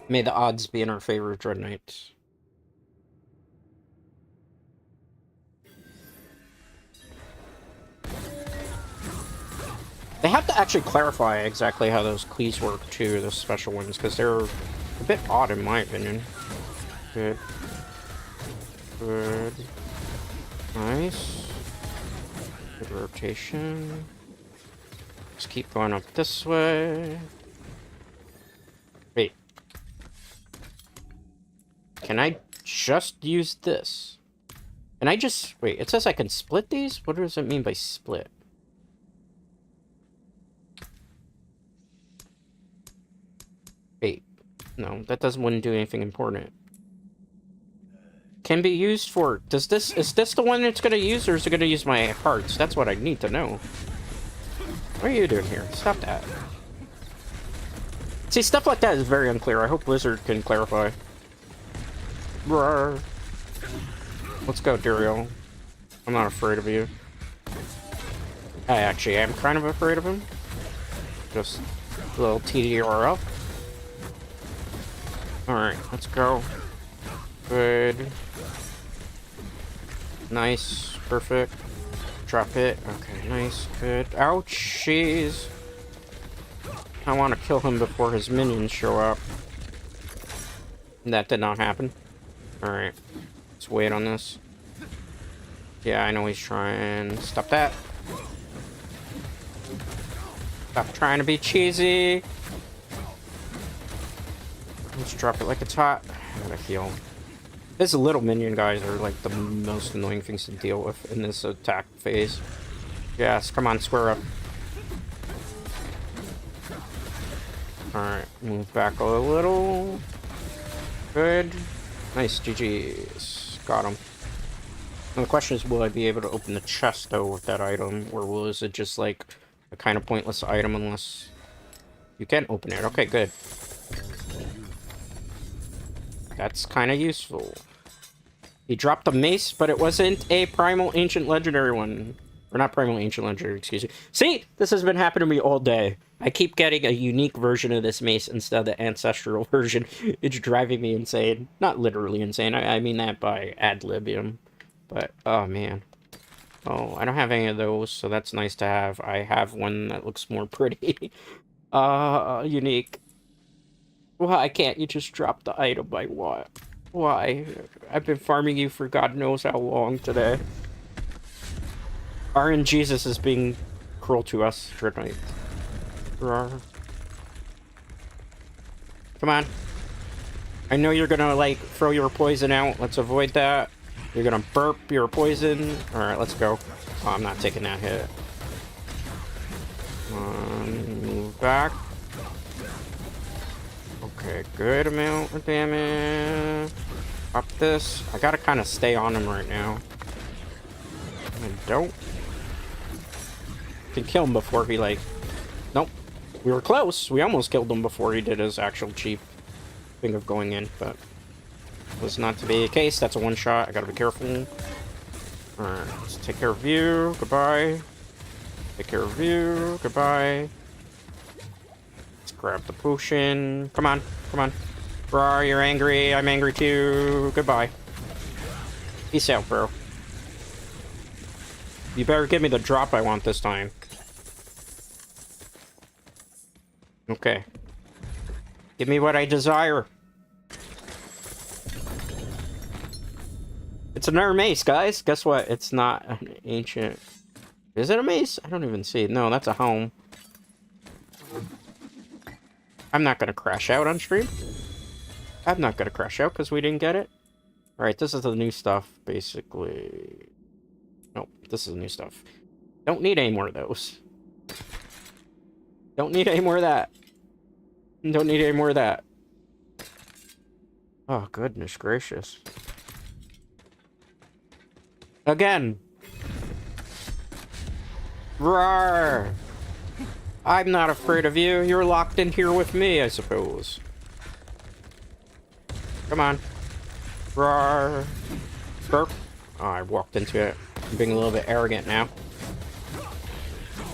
S1: May the odds be in our favor, Dreadknights. They have to actually clarify exactly how those cleaves work, too, those special ones, because they're a bit odd, in my opinion. Good. Good. Nice. Good rotation. Let's keep going up this way. Wait. Can I just use this? Can I just... Wait, it says I can split these? What does it mean by split? Wait. No, that wouldn't do anything important. Can be used for... is this the one it's gonna use, or is it gonna use my hearts? That's what I need to know. What are you doing here? Stop that. See, stuff like that is very unclear. I hope Blizzard can clarify. Roar. Let's go, Dario. I'm not afraid of you. I actually am kind of afraid of him. Just a little TDRL. Alright, let's go. Good. Nice. Perfect. Drop it. Okay, nice. Good. Ouchies. I want to kill him before his minions show up. That did not happen. Alright. Let's wait on this. Yeah, I know he's trying. Stop that. Stop trying to be cheesy. Let's drop it like it's hot. I gotta heal. These little minion guys are like the most annoying things to deal with in this attack phase. Yes, come on, square up. Alright, move back a little. Good. Nice, GG's. Got him. And the question is, will I be able to open the chest, though, with that item? Or is it just, like, a kind of pointless item unless you can open it? Okay, good. That's kind of useful. He dropped a mace, but it wasn't a Primal Ancient Legendary one. Or not Primal Ancient Legendary, excuse me. See? This has been happening to me all day. I keep getting a unique version of this mace instead of the ancestral version. It's driving me insane. Not literally insane. I mean that by ad libium. But, oh man. Oh, I don't have any of those, so that's nice to have. I have one that looks more pretty. Unique. Why can't you just drop the item by what? Why? I've been farming you for God knows how long today. RNGesus is being cruel to us, Dreadknights. Come on. I know you're gonna, like, throw your poison out. Let's avoid that. You're gonna burp your poison. Alright, let's go. Oh, I'm not taking that hit. Move back. Okay, good amount of damage. Up this. I gotta kind of stay on him right now. I don't. Can kill him before he, like... Nope. We were close. We almost killed him before he did his actual cheap thing of going in, but... was not to be the case. That's a one shot. I gotta be careful. Alright, let's take care of you. Goodbye. Take care of you. Goodbye. Let's grab the potion. Come on. Come on. Bro, you're angry. I'm angry too. Goodbye. Peace out, bro. You better give me the drop I want this time. Okay. Give me what I desire. It's another mace, guys. Guess what? It's not an ancient... Is it a mace? I don't even see it. No, that's a home. I'm not gonna crash out on stream. I'm not gonna crash out because we didn't get it. Alright, this is the new stuff, basically. Nope, this is the new stuff. Don't need any more of those. Don't need any more of that. Don't need any more of that. Oh, goodness gracious. Again. Roar. I'm not afraid of you. You're locked in here with me, I suppose. Come on. Roar. Burp. Oh, I walked into it. I'm being a little bit arrogant now.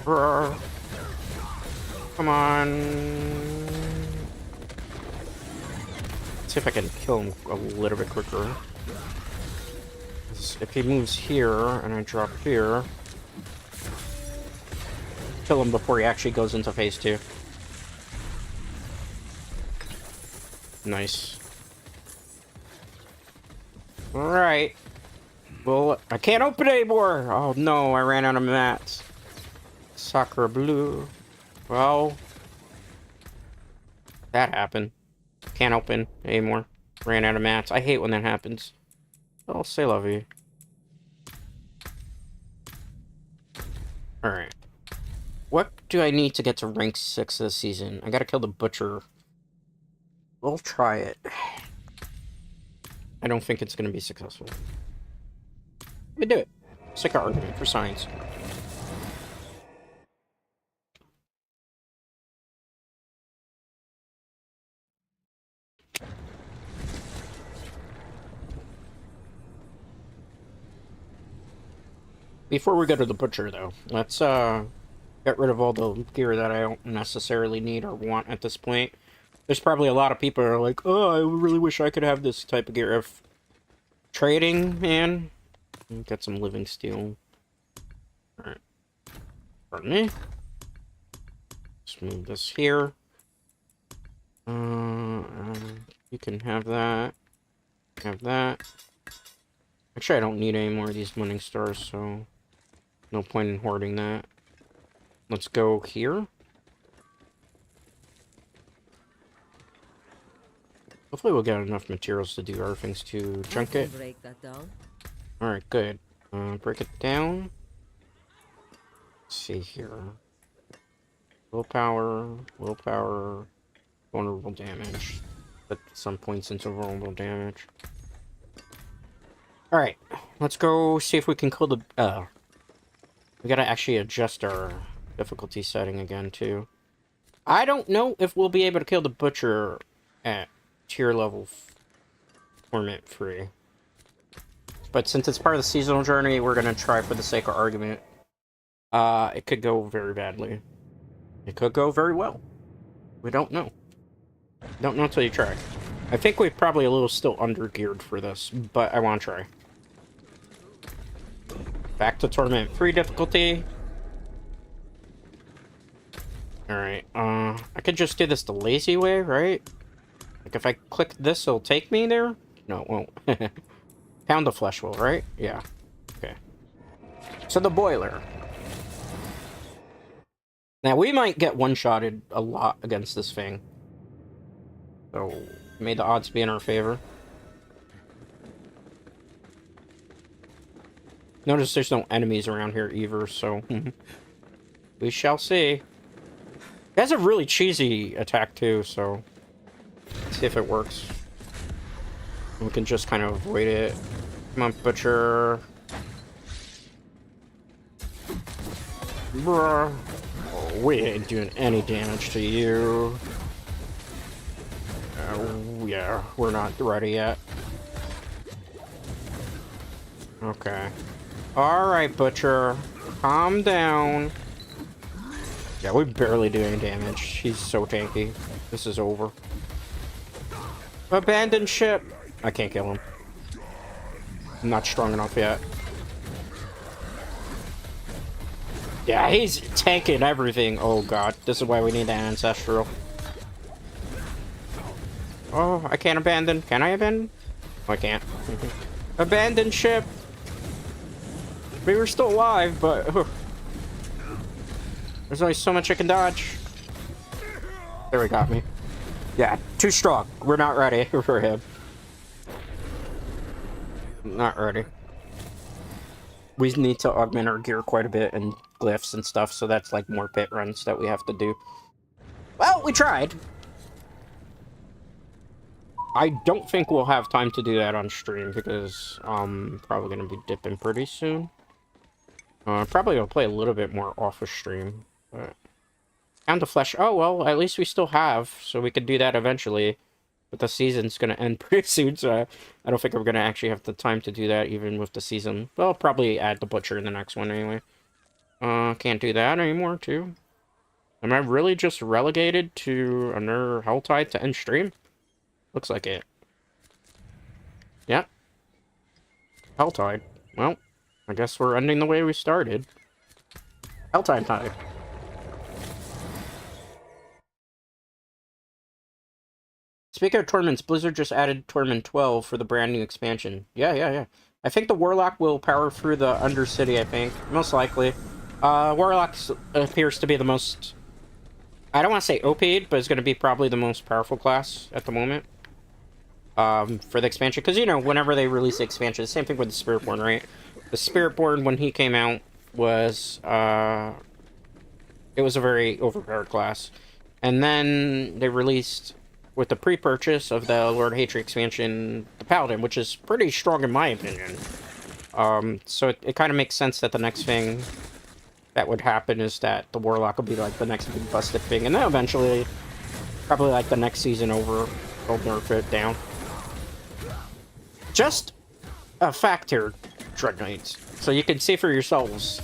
S1: Roar. Come on. Let's see if I can kill him a little bit quicker. If he moves here and I drop here, kill him before he actually goes into phase 2. Nice. Alright. Well, I can't open anymore! Oh no, I ran out of mats. Soccer blue. Well, that happened. Can't open anymore. Ran out of mats. I hate when that happens. Oh, say lovey. Alright. What do I need to get to rank 6 this season? I gotta kill the butcher. We'll try it. I don't think it's going to be successful. We do it. It's like our argument for science. Before we go to the butcher, though, let's get rid of all the gear that I don't necessarily need or want at this point. There's probably a lot of people who are like, oh, I really wish I could have this type of gear. If trading, man. Get some living steel. Alright. Pardon me. Let's move this here. You can have that. Have that. Actually, I don't need any more of these winning stars, so no point in hoarding that. Let's go here. Hopefully we'll get enough materials to do our things to junk it.
S3: Break that down.
S1: Alright, good. Break it down. Let's see here. Willpower, vulnerable damage. Put some points into vulnerable damage. Alright, let's go see if we can kill the... we gotta actually adjust our difficulty setting again, too. I don't know if we'll be able to kill the butcher at tier level torment free. But since it's part of the seasonal journey, we're gonna try for the sake of argument. It could go very badly. It could go very well. We don't know. Don't know until you try. I think we're probably a little still under-geared for this, but I want to try. Back to Torment 3 difficulty. Alright, I could just do this the lazy way, right? Like, if I click this, it'll take me there? No, it won't. Pound the flesh will, right? Yeah. Okay. So the boiler. Now, we might get one-shotted a lot against this thing. So, may the odds be in our favor. Notice there's no enemies around here either, so... we shall see. It has a really cheesy attack, too, so... let's see if it works. We can just kind of avoid it. Come on, Butcher. Bruh. Oh, we ain't doing any damage to you. Yeah, we're not ready yet. Okay. Alright, Butcher. Calm down. Yeah, we barely do any damage. He's so tanky. This is over. Abandon ship! I can't kill him. I'm not strong enough yet. Yeah, he's tanking everything. Oh god, this is why we need the ancestral. Oh, I can't abandon. Can I abandon? Oh, I can't. Abandon ship! We were still alive, but... there's only so much I can dodge. There, we got me. Yeah, too strong. We're not ready for him. Not ready. We need to augment our gear quite a bit and glyphs and stuff, so that's like more pit runs that we have to do. Well, we tried. I don't think we'll have time to do that on stream because I'm probably going to be dipping pretty soon. Probably gonna play a little bit more off of stream, but... Pound the flesh. Oh, well, at least we still have, so we could do that eventually. But the season's gonna end pretty soon, so I don't think we're gonna actually have the time to do that, even with the season. Well, I'll probably add the butcher in the next one anyway. Can't do that anymore, too. Am I really just relegated to another Helltide to end stream? Looks like it. Yeah. Helltide. Well, I guess we're ending the way we started. Helltide time. Speaking of Torments, Blizzard just added Torment 12 for the brand new expansion. Yeah. I think the Warlock will power through the Undercity, I think. Most likely. Warlock appears to be the most... I don't want to say OP'd, but it's going to be probably the most powerful class at the moment. For the expansion. Because, you know, whenever they release the expansion, the same thing with the Spiritborn, right? The Spiritborn, when he came out, was... it was a very overpowered class. And then they released with the pre-purchase of the Lord of Hatred expansion, the Paladin, which is pretty strong in my opinion. So it kind of makes sense that the next thing that would happen is that the Warlock will be like the next big busted thing, and then eventually, probably like the next season over, they'll nerf it down. Just a fact here, Dreadknights, so you can see for yourselves.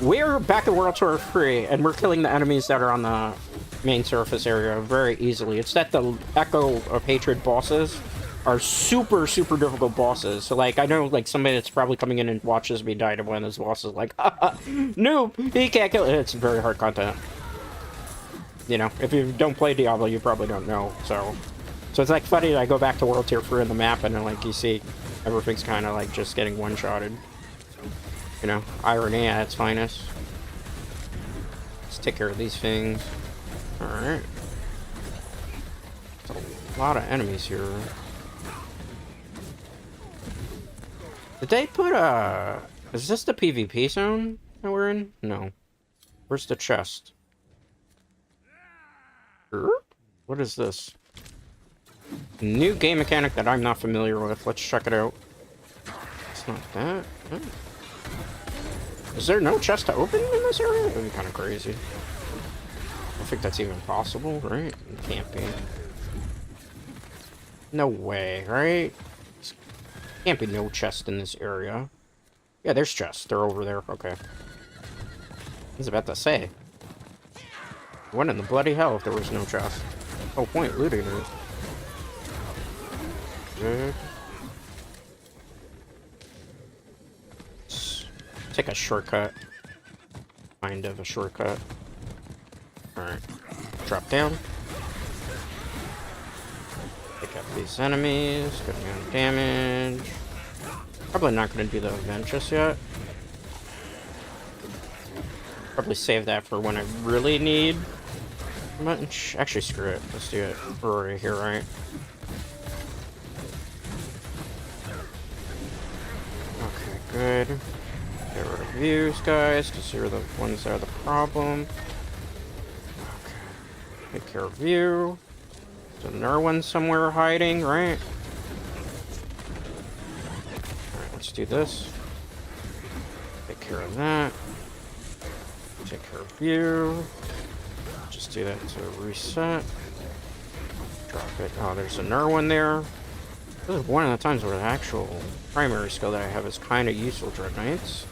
S1: We're back at World Tour 3, and we're killing the enemies that are on the main surface area very easily. It's that the Echo of Hatred bosses are super, super difficult bosses. So, like, I know, like, somebody that's probably coming in and watches me die to one of those bosses, like, noob, he can't kill it. It's very hard content. You know, if you don't play Diablo, you probably don't know, so it's, like, funny, I go back to World Tier 3 in the map, and then, like, you see everything's kind of, like, just getting one-shotted. You know, irony at its finest. Let's take care of these things. Alright. There's a lot of enemies here. Did they put a... Is this the PvP zone that we're in? No. Where's the chest? What is this? New game mechanic that I'm not familiar with. Let's check it out. It's not that. Oh. Is there no chest to open in this area? That would be kind of crazy. I don't think that's even possible, right? It can't be. No way, right? Can't be no chest in this area. Yeah, there's chests. They're over there. Okay. I was about to say. What in the bloody hell if there was no chest? No point looting it. Good. Let's take a shortcut. Kind of a shortcut. Alright. Drop down. Pick up these enemies. Good amount of damage. Probably not going to do the event just yet. Probably save that for when I really need much. Actually, screw it. Let's do it. We're already here, right? Okay, good. Get rid of views, guys, because you're the ones that are the problem. Okay. Take care of you. There's another one somewhere hiding, right? Alright, let's do this. Take care of that. Take care of you. Just do that to reset. Drop it. Oh, there's another one there. This is one of the times where the actual primary skill that I have is kind of useful, Dreadknights.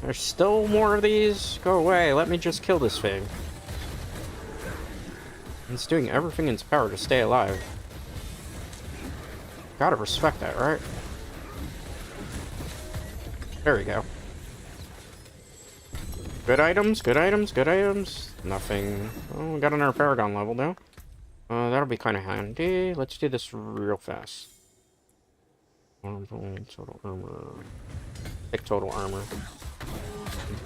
S1: There's still more of these. Go away. Let me just kill this thing. It's doing everything in its power to stay alive. Gotta respect that, right? There we go. Good items, good items, good items. Nothing. Oh, we got another Paragon level now. That'll be kind of handy. Let's do this real fast. Total armor. Take total armor.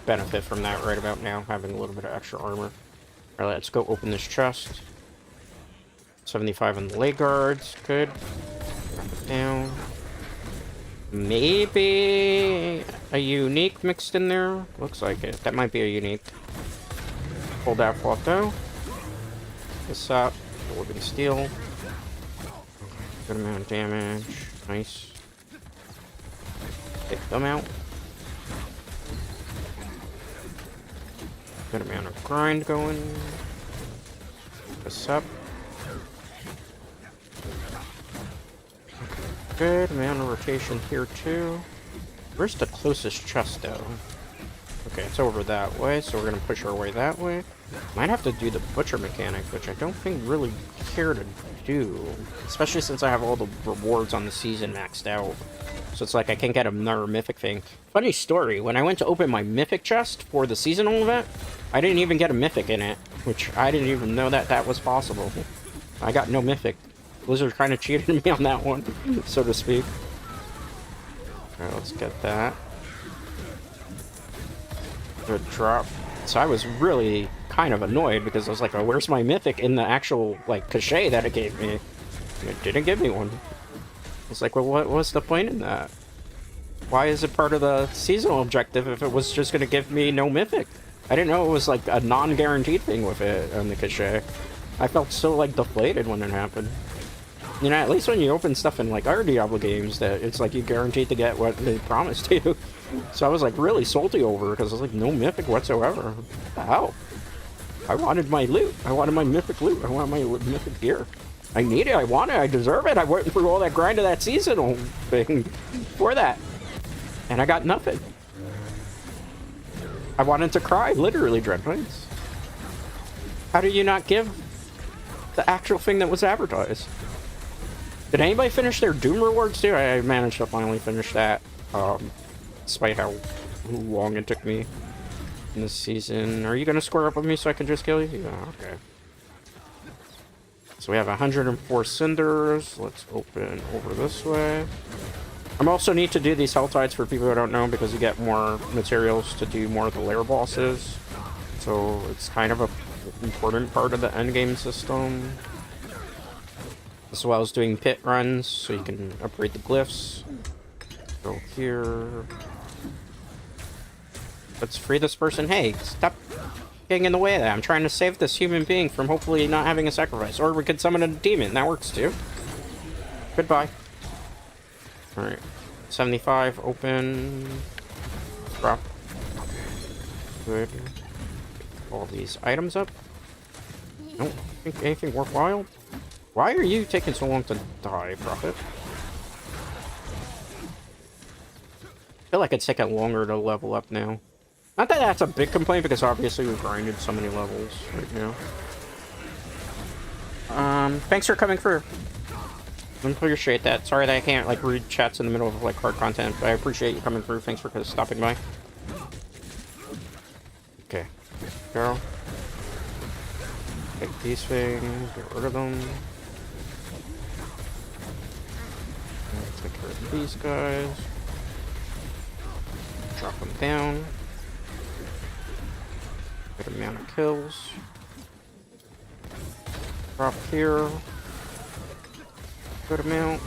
S1: Benefit from that right about now, having a little bit of extra armor. Alright, let's go open this chest. 75 on the leg guards. Good. Drop it down. Maybe a unique mixed in there. Looks like it. That might be a unique. Pull that flop though. This up. Woven steel. Good amount of damage. Nice. Take them out. Good amount of grind going. This up. Good amount of rotation here too. Where's the closest chest though? Okay, it's over that way, so we're gonna push our way that way. Might have to do the butcher mechanic, which I don't think really care to do. Especially since I have all the rewards on the season maxed out. So it's like I can't get another mythic thing. Funny story, when I went to open my mythic chest for the seasonal event, I didn't even get a mythic in it. Which I didn't even know that that was possible. I got no mythic. Blizzard kind of cheated me on that one, so to speak. Alright, let's get that. Good drop. So I was really kind of annoyed because I was like, oh, where's my mythic in the actual, like, cachet that it gave me? And it didn't give me one. It's like, well, what was the point in that? Why is it part of the seasonal objective if it was just going to give me no mythic? I didn't know it was, like, a non-guaranteed thing with it on the cachet. I felt so, like, deflated when it happened. You know, at least when you open stuff in, like, our Diablo games, that it's like you guaranteed to get what they promised you. So I was, like, really salty over it, because I was like, no mythic whatsoever. What the hell? I wanted my loot. I wanted my mythic loot. I want my mythic gear. I need it. I want it. I deserve it. I went through all that grind of that seasonal thing for that. And I got nothing. I wanted to cry, literally, Dreadknights. How do you not give the actual thing that was advertised? Did anybody finish their Doom rewards too? I managed to finally finish that, despite how long it took me in this season. Are you gonna square up with me so I can just kill you? Yeah, okay. So we have 104 cinders. Let's open over this way. I'm also need to do these hell tides for people who don't know, because you get more materials to do more of the lair bosses. So it's kind of a important part of the endgame system. As well as doing pit runs, so you can upgrade the glyphs. Go here. Let's free this person. Hey, stop getting in the way of that. I'm trying to save this human being from hopefully not having a sacrifice. Or we could summon a demon. That works too. Goodbye. Alright. 75, open. Drop. Good. All these items up. Don't think anything worthwhile. Why are you taking so long to die, Prophet? I feel like it's taking longer to level up now. Not that that's a big complaint, because obviously we've grinded so many levels right now. Thanks for coming through. I appreciate that. Sorry that I can't, like, read chats in the middle of, like, hard content, but I appreciate you coming through. Thanks for stopping by. Okay. Go. Take these things, get rid of them. Take care of these guys. Drop them down. Good amount of kills. Drop here. Good amount.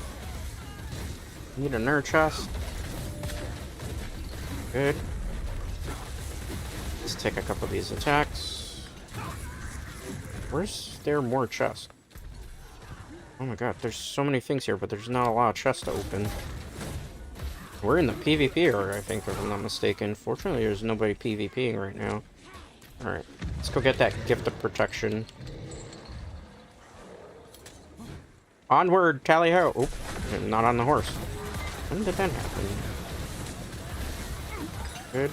S1: Need a nerd chest. Good. Let's take a couple of these attacks. Where's there more chests? Oh my god, there's so many things here, but there's not a lot of chests to open. We're in the PvP area, I think, if I'm not mistaken. Fortunately, there's nobody PvPing right now. Alright, let's go get that gift of protection. Onward, tally-ho! Oh, not on the horse. When did that happen? Good.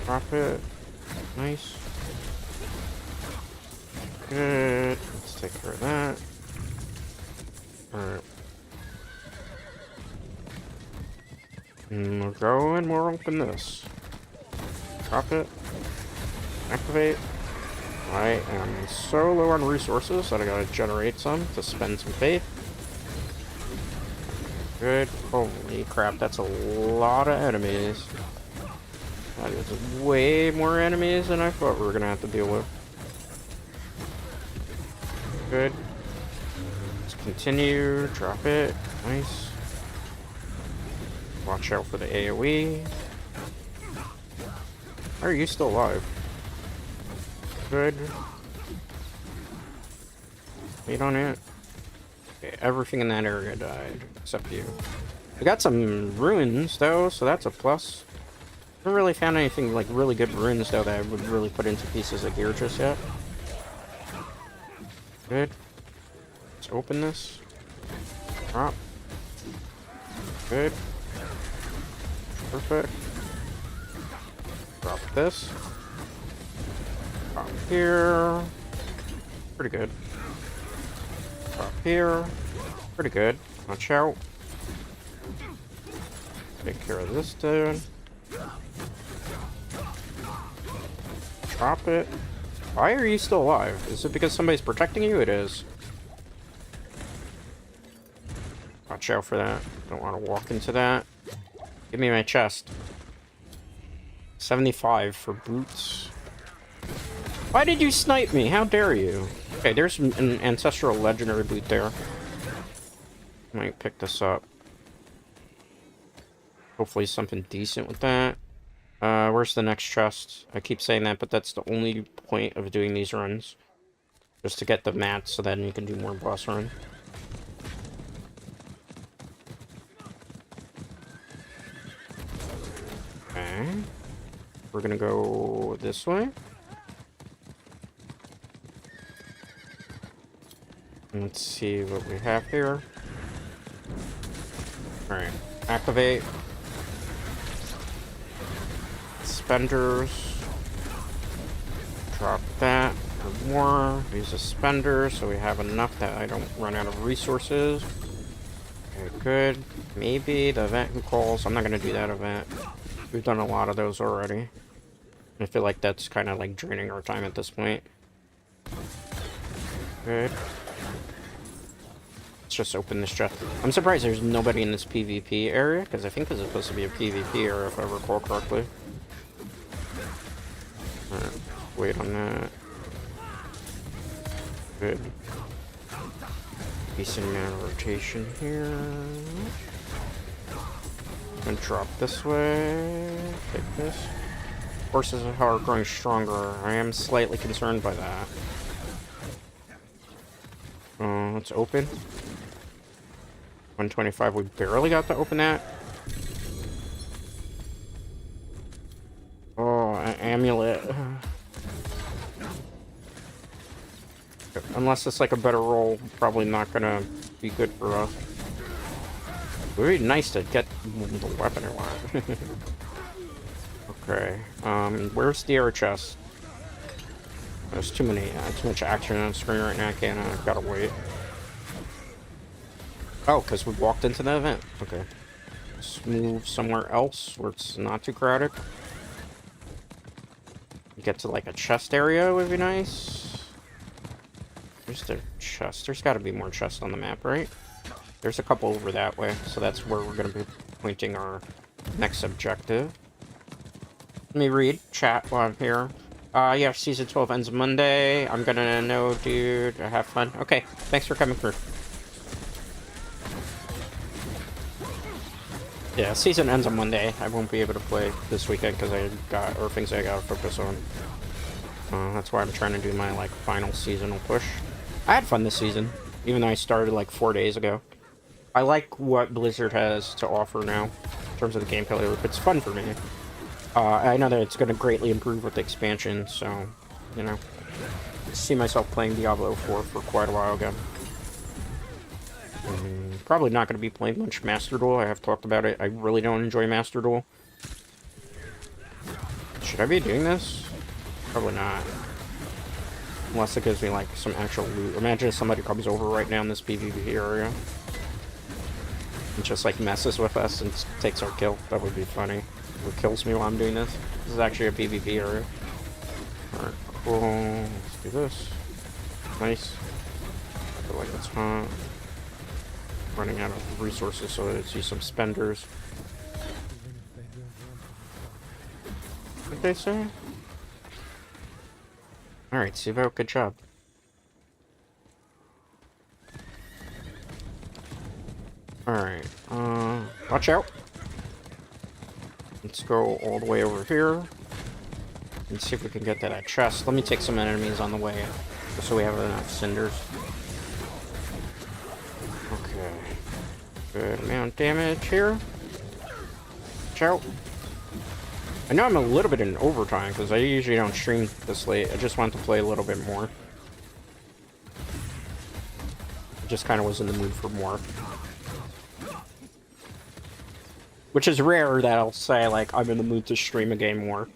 S1: Drop it. Nice. Good. Let's take care of that. Alright. We'll go and we'll open this. Drop it. Activate. I am so low on resources that I gotta generate some to spend some faith. Good. Holy crap, that's a lot of enemies. That is way more enemies than I thought we were gonna have to deal with. Good. Let's continue. Drop it. Nice. Watch out for the AoE. Why are you still alive? Good. Wait on it. Okay, everything in that area died, except you. We got some ruins, though, so that's a plus. Haven't really found anything, like, really good ruins, though, that I would really put into pieces of gear just yet. Good. Let's open this. Drop. Good. Perfect. Drop this. Drop here. Pretty good. Drop here. Pretty good. Watch out. Take care of this dude. Drop it. Why are you still alive? Is it because somebody's protecting you? It is. Watch out for that. Don't want to walk into that. Give me my chest. 75 for boots. Why did you snipe me? How dare you? Okay, there's an ancestral legendary boot there. Might pick this up. Hopefully something decent with that. Where's the next chest? I keep saying that, but that's the only point of doing these runs. Just to get the mats so then you can do more boss run. Okay. We're gonna go this way. Let's see what we have here. Alright. Activate. Suspenders. Drop that for more. Use a suspender so we have enough that I don't run out of resources. Okay, good. Maybe the event who calls. I'm not gonna do that event. We've done a lot of those already. I feel like that's kind of like draining our time at this point. Good. Let's just open this chest. I'm surprised there's nobody in this PvP area, because I think this is supposed to be a PvP area if I recall correctly. Alright, wait on that. Good. Decent amount of rotation here. I'm gonna drop this way. Take this. Horses are growing stronger. I am slightly concerned by that. Let's open. 125. We barely got to open that. Oh, an amulet. Unless it's like a better roll, probably not gonna be good for us. It would be nice to get the weapon I want. Okay. Where's the air chest? There's too much action on the screen right now. I can't. I've gotta wait. Oh, because we walked into the event. Okay. Let's move somewhere else where it's not too crowded. Get to like a chest area would be nice. Where's the chest? There's got to be more chests on the map, right? There's a couple over that way, so that's where we're going to be pointing our next objective. Let me read chat while I'm here. Yeah, season 12 ends Monday. I'm gonna know, dude. Have fun. Okay, thanks for coming through. Yeah, season ends on Monday. I won't be able to play this weekend because I got things I gotta focus on. That's why I'm trying to do my like final seasonal push. I had fun this season, even though I started like 4 days ago. I like what Blizzard has to offer now in terms of the gameplay loop. It's fun for me. I know that it's going to greatly improve with the expansion, so, you know, I see myself playing Diablo 4 for quite a while again. Probably not going to be playing much Master Duel. I have talked about it. I really don't enjoy Master Duel. Should I be doing this? Probably not. Unless it gives me, like, some actual loot. Imagine if somebody comes over right now in this PvP area and just, like, messes with us and takes our kill. That would be funny. Who kills me while I'm doing this. This is actually a PvP area. Alright, cool. Let's do this. Nice. I feel like it's hot. Running out of resources, so let's use some spenders. What did they say? Alright, Sivo, good job. Alright, watch out. Let's go all the way over here and see if we can get to that chest. Let me take some enemies on the way, just so we have enough cinders. Okay. Good amount of damage here. Watch out. I know I'm a little bit in overtime, because I usually don't stream this late. I just want to play a little bit more. I just kind of was in the mood for more. Which is rare that I'll say, like, I'm in the mood to stream a game more.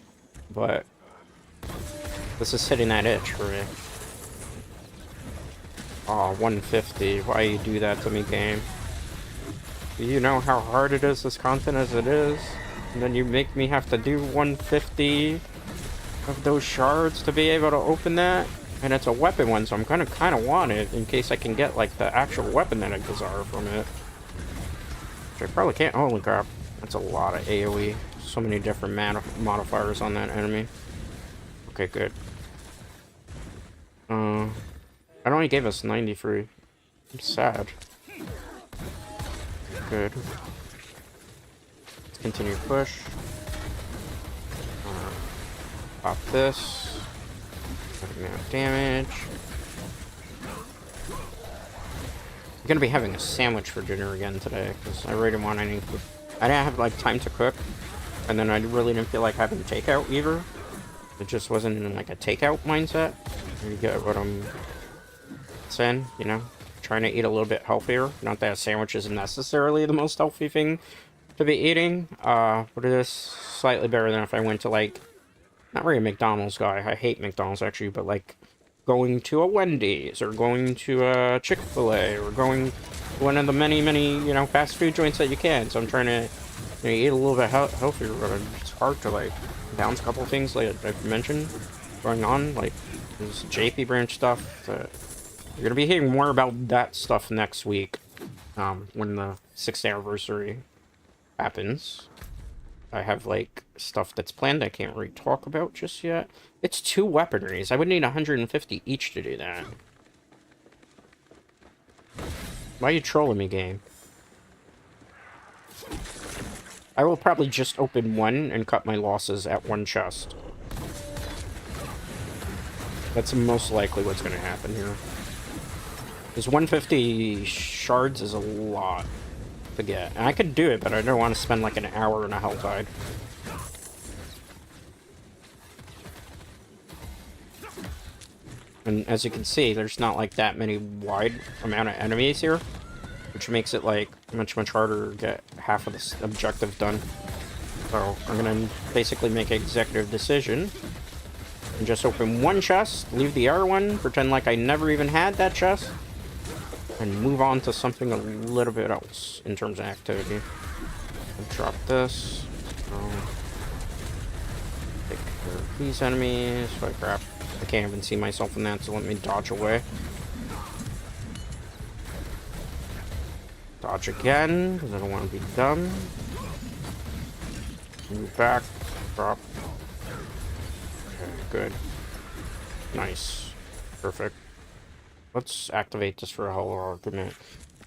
S1: But this is hitting that itch for me. Oh, 150. Why you do that to me, game? Do you know how hard it is, this content as it is? And then you make me have to do 150 of those shards to be able to open that? And it's a weapon one, so I'm gonna kind of want it in case I can get, like, the actual weapon that I desire from it. Which I probably can't. Holy crap. That's a lot of AoE. So many different modifiers on that enemy. Okay, good. It only gave us 90 free. I'm sad. Good. Let's continue push. Pop this. Good amount of damage. I'm gonna be having a sandwich for dinner again today, because I really didn't want any food. I didn't have, like, time to cook, and then I really didn't feel like having takeout either. It just wasn't in, like, a takeout mindset. You get what I'm saying, you know? Trying to eat a little bit healthier. Not that a sandwich isn't necessarily the most healthy thing to be eating. But it is slightly better than if I went to, like, not really a McDonald's guy. I hate McDonald's, actually, but, like, going to a Wendy's, or going to a Chick-fil-A, or going to one of the many, you know, fast food joints that you can. So I'm trying to, you know, eat a little bit healthier, but it's hard to, like, balance a couple things, like I've mentioned, going on, like, this JP branch stuff. You're gonna be hearing more about that stuff next week, when the 6th anniversary happens. I have, like, stuff that's planned I can't really talk about just yet. It's 2 weaponries. I would need 150 each to do that. Why are you trolling me, game? I will probably just open one and cut my losses at one chest. That's most likely what's going to happen here. Because 150 shards is a lot to get. And I could do it, but I don't want to spend like an hour in a hell tide. And as you can see, there's not like that many wide amount of enemies here, which makes it like much harder to get half of this objective done. So I'm gonna basically make an executive decision and just open one chest, leave the other one, pretend like I never even had that chest, and move on to something a little bit else in terms of activity. I'll drop this. Take care of these enemies. Oh crap. I can't even see myself in that, so let me dodge away. Dodge again, because I don't want to be dumb. Move back. Drop. Okay, good. Nice. Perfect. Let's activate this for a whole argument.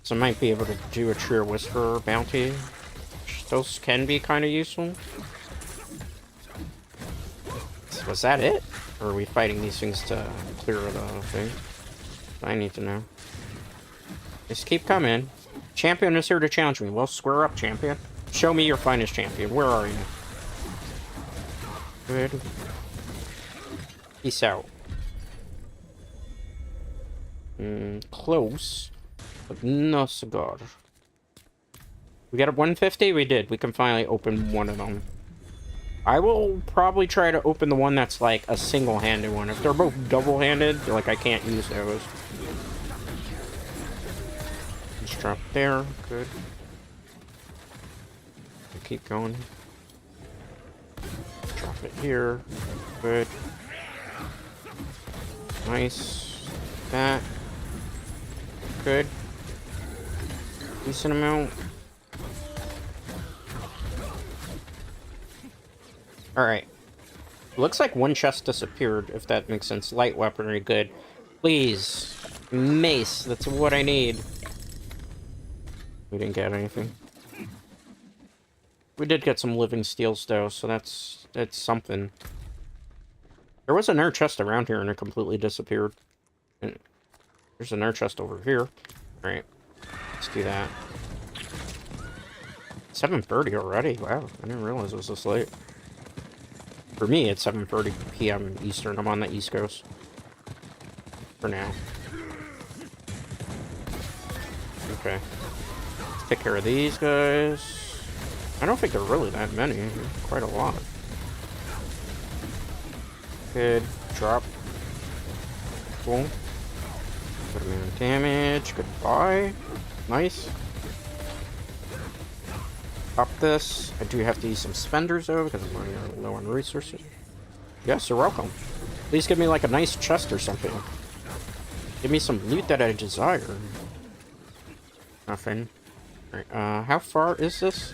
S1: So I might be able to do a True Whisperer bounty. Those can be kind of useful. Was that it? Or are we fighting these things to clear the thing? I need to know. Just keep coming. Champion is here to challenge me. Well, square up, champion. Show me your finest champion. Where are you? Good. Peace out. Close. But no cigar. We got a 150? We did. We can finally open one of them. I will probably try to open the one that's like a single-handed one. If they're both double-handed, like I can't use those. Just drop there. Good. Keep going. Drop it here. Good. Nice. That. Good. Decent amount. Alright. Looks like one chest disappeared, if that makes sense. Light weaponry, good. Please. Mace, that's what I need. We didn't get anything. We did get some living steels, though, so that's something. There was another chest around here, and it completely disappeared. And there's another chest over here. Alright. Let's do that. 7:30 already? Wow, I didn't realize it was this late. For me, it's 7:30 p.m. Eastern. I'm on the East Coast. For now. Okay. Let's take care of these guys. I don't think there are really that many. Quite a lot. Good. Drop. Cool. Good amount of damage. Goodbye. Nice. Pop this. I do have to use some spenders though because I'm running low on resources. Yes, you're welcome. Please give me like a nice chest or something. Give me some loot that I desire. Nothing. Alright, how far is this?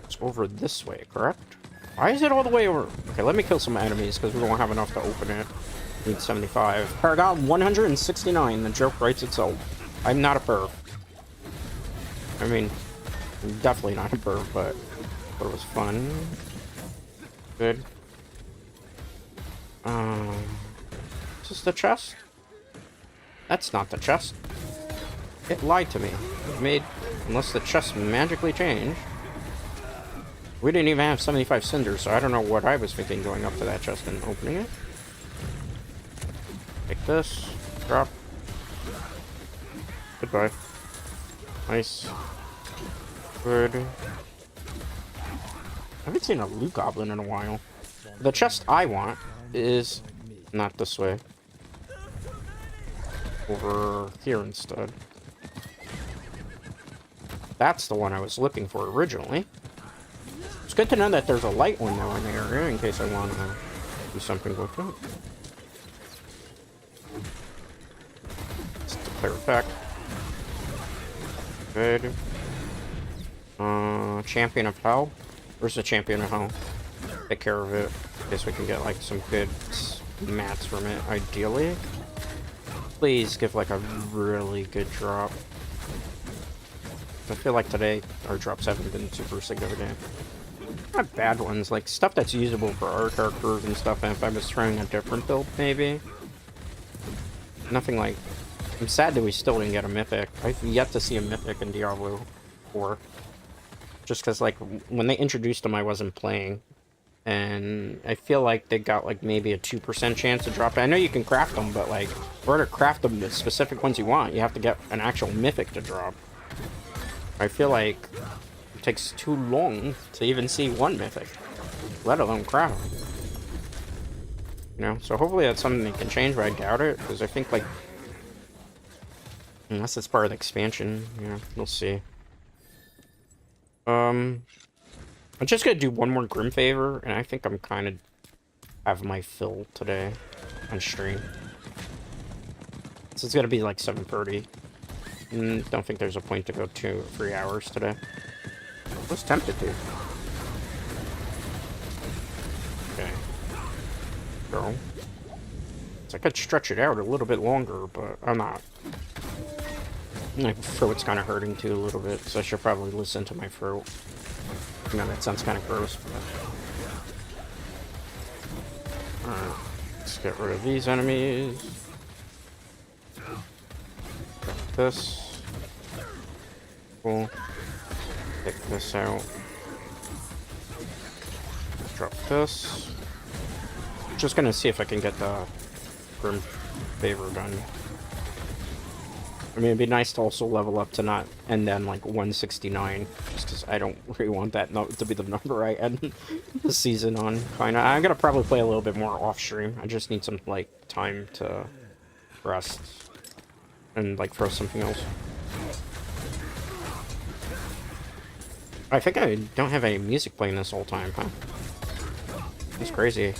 S1: It's over this way, correct? Why is it all the way over? Okay, let me kill some enemies because we won't have enough to open it. Need 75. Paragon 169. The joke writes itself. I'm not a perv. I mean, I'm definitely not a perv, but it was fun. Good. Is this the chest? That's not the chest. It lied to me. It made... Unless the chest magically changed. We didn't even have 75 cinders, so I don't know what I was thinking going up to that chest and opening it. Take this. Drop. Goodbye. Nice. Good. I haven't seen a loot goblin in a while. The chest I want is not this way. Over here instead. That's the one I was looking for originally. It's good to know that there's a light one though in the area in case I want to do something with it. Let's declare attack. Good. Champion of Hell. Where's the Champion of Hell? Take care of it. Guess we can get like some good mats from it, ideally. Please give like a really good drop. I feel like today our drops haven't been super significant. Not bad ones, like stuff that's usable for our characters and stuff. And if I was trying a different build, maybe. Nothing like. I'm sad that we still didn't get a mythic. I've yet to see a mythic in Diablo 4. Just because, like, when they introduced them, I wasn't playing. And I feel like they got, like, maybe a 2% chance to drop it. I know you can craft them, but, like, in order to craft them the specific ones you want, you have to get an actual mythic to drop. I feel like it takes too long to even see one mythic, let alone craft. You know, so hopefully that's something they can change, but I doubt it, because I think, like, unless it's part of the expansion, yeah, we'll see. I'm just gonna do one more Grim Favor, and I think I'm kind of have my fill today on stream. So it's gonna be like 7:30. Don't think there's a point to go 2 or 3 hours today. I was tempted to. Okay. Go. So I could stretch it out a little bit longer, but I'm not. My throat's kind of hurting too a little bit, so I should probably listen to my throat. I know that sounds kind of gross, but... Alright, let's get rid of these enemies. Got this. Cool. Take this out. Drop this. Just gonna see if I can get the Grim Favor done. I mean, it'd be nice to also level up to not end then like 169, just because I don't really want that to be the number I end the season on. Kinda. I'm gonna probably play a little bit more off stream. I just need some like time to rest and like throw something else. I think I don't have any music playing this whole time, huh? That's crazy.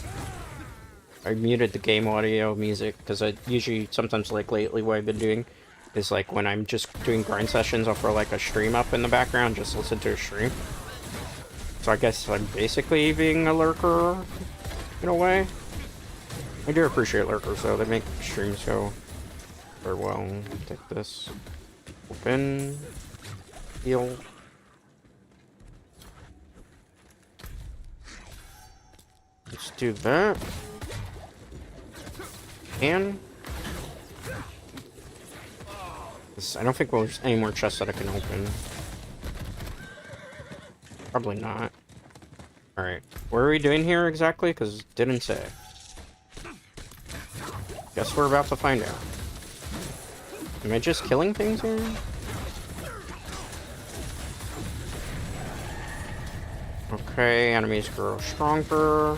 S1: I muted the game audio music because I usually sometimes like lately what I've been doing is like when I'm just doing grind sessions, I'll throw like a stream up in the background, just listen to a stream. So I guess I'm basically being a lurker in a way. I do appreciate lurkers though, they make streams go very well. Take this. Open. Heal. Let's do that. And I don't think there's any more chests that I can open. Probably not. Alright. What are we doing here exactly? Because it didn't say. Guess we're about to find out. Am I just killing things here? Okay, enemies grow stronger.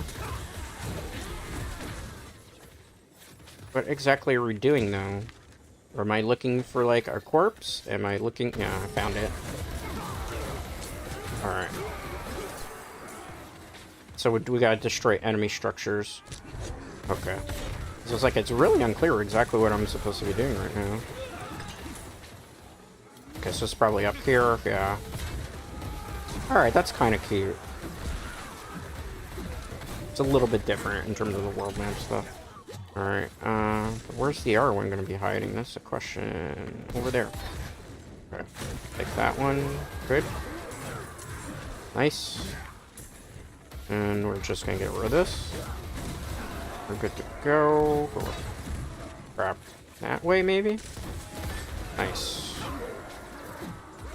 S1: What exactly are we doing though? Or am I looking for like a corpse? Am I looking? Yeah, I found it. Alright. So we gotta destroy enemy structures. Okay. So it's like it's really unclear exactly what I'm supposed to be doing right now. Okay, so it's probably up here. Yeah. Alright, that's kind of cute. It's a little bit different in terms of the world map stuff. Alright, where's the other one gonna be hiding? That's the question. Over there. Okay, take that one. Good. Nice. And we're just gonna get rid of this. We're good to go. Crap. That way, maybe? Nice.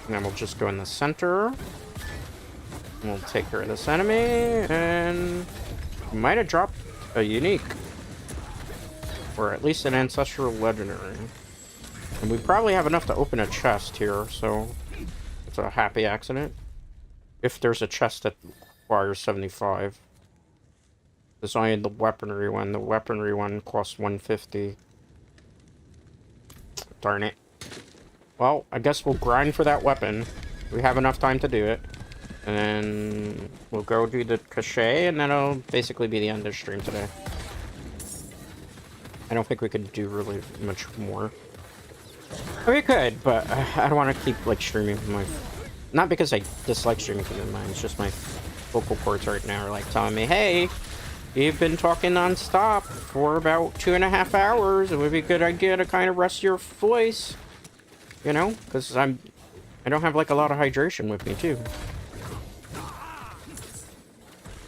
S1: And then we'll just go in the center. We'll take care of this enemy, and might have dropped a unique. Or at least an ancestral legendary. And we probably have enough to open a chest here, so it's a happy accident. If there's a chest that requires 75. There's only the weaponry one. The weaponry one costs 150. Darn it. Well, I guess we'll grind for that weapon. We have enough time to do it. And then we'll go do the cachet, and that'll basically be the end of the stream today. I don't think we could do really much more. We could, but I don't want to keep, like, streaming from my... Not because I dislike streaming from mine, it's just my vocal cords right now are, like, telling me, hey, you've been talking non-stop for about 2.5 hours. It would be a good idea to kind of rest your voice. You know? Because I don't have, like, a lot of hydration with me, too.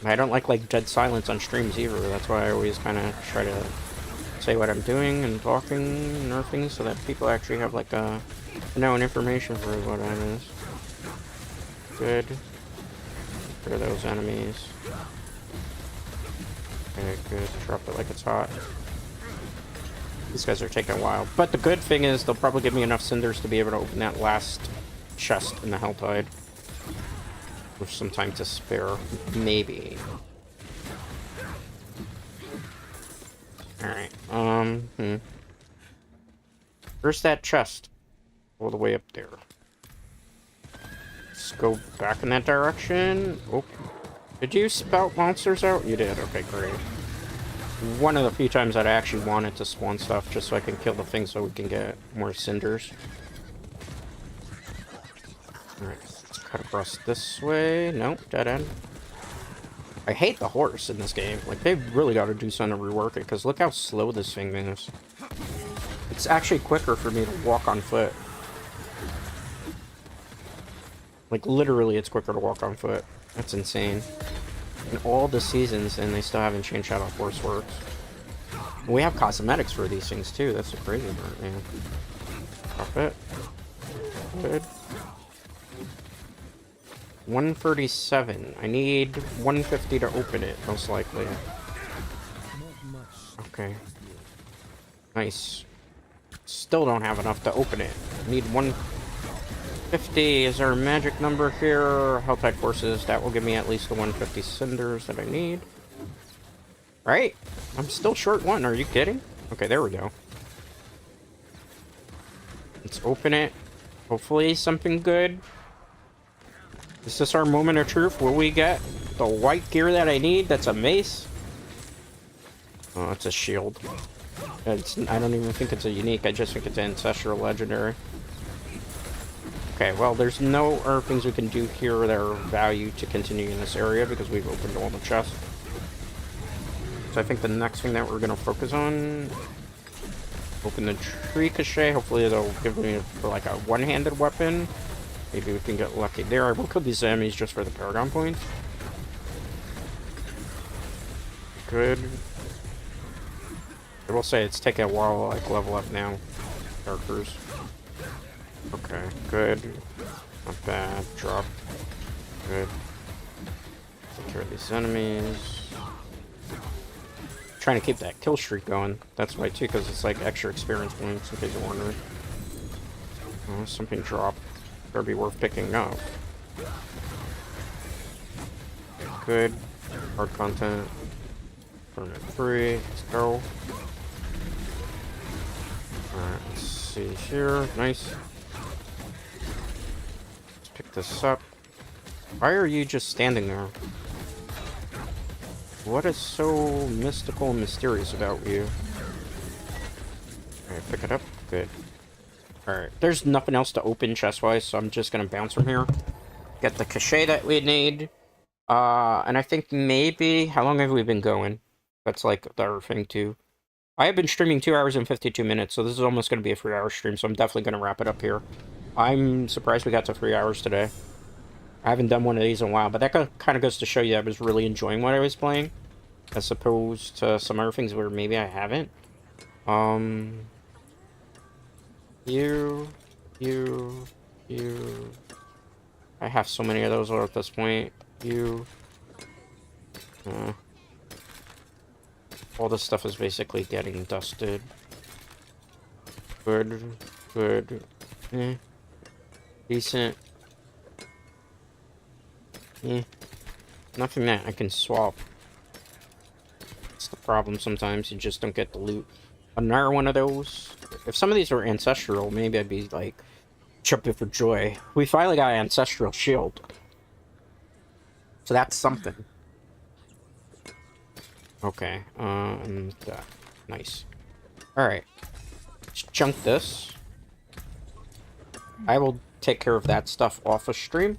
S1: I don't like dead silence on streams either. That's why I always kind of try to say what I'm doing and talking and everything so that people actually have like known information for what it is. Good. Get rid of those enemies. Okay, good. Drop it like it's hot. These guys are taking a while. But the good thing is they'll probably give me enough cinders to be able to open that last chest in the Helltide. With some time to spare. Maybe. Alright, Where's that chest? All the way up there. Let's go back in that direction. Oh. Did you spout monsters out? You did, okay, great. One of the few times that I actually wanted to spawn stuff just so I can kill the thing so we can get more cinders. Alright, let's cut across this way. Nope, dead end. I hate the horse in this game. Like, they've really got to do something to rework it, because look how slow this thing moves. It's actually quicker for me to walk on foot. Like, literally, it's quicker to walk on foot. That's insane. In all the seasons, and they still haven't changed how the horse works. And we have cosmetics for these things, too. That's the crazy part, man. Drop it. Good. 137. I need 150 to open it, most likely. Okay. Nice. Still don't have enough to open it. Need 150 is our magic number here. Helltide Forces, that will give me at least the 150 cinders that I need. Right? I'm still short one, are you kidding? Okay, there we go. Let's open it. Hopefully something good. Is this our moment of truth? Will we get the white gear that I need? That's a mace. Oh, it's a shield. I don't even think it's a unique. I just think it's an ancestral legendary. Okay, well, there's no other things we can do here that are of value to continue in this area because we've opened all the chests. So I think the next thing that we're going to focus on... Open the tree cachet. Hopefully it'll give me like a one-handed weapon. Maybe we can get lucky there. I will kill these enemies just for the Paragon points. Good. I will say it's taking a while to like level up now. Darkers. Okay, good. Not bad. Drop. Good. Take care of these enemies. Trying to keep that kill streak going. That's why too, because it's like extra experience points in case you're wondering. Oh, something dropped. Better be worth picking up. Good. Hard content. Permanent free. Let's go. Alright, let's see here. Nice. Let's pick this up. Why are you just standing there? What is so mystical and mysterious about you? Alright, pick it up. Good. Alright, there's nothing else to open chest-wise, so I'm just gonna bounce from here. Get the cachet that we need. And I think maybe... How long have we been going? That's like the other thing, too. I have been streaming 2 hours and 52 minutes, so this is almost gonna be a 3-hour stream, so I'm definitely gonna wrap it up here. I'm surprised we got to 3 hours today. I haven't done one of these in a while, but that kind of goes to show you I was really enjoying what I was playing, as opposed to some other things where maybe I haven't. You, you, you. I have so many of those at this point. You. All this stuff is basically getting dusted. Good, good. Decent. Nothing that I can swap. It's the problem sometimes, you just don't get the loot. Another one of those. If some of these were ancestral, maybe I'd be like jumping for joy. We finally got an ancestral shield. So that's something. Okay, and nice. Alright. Let's chunk this. I will take care of that stuff off of stream.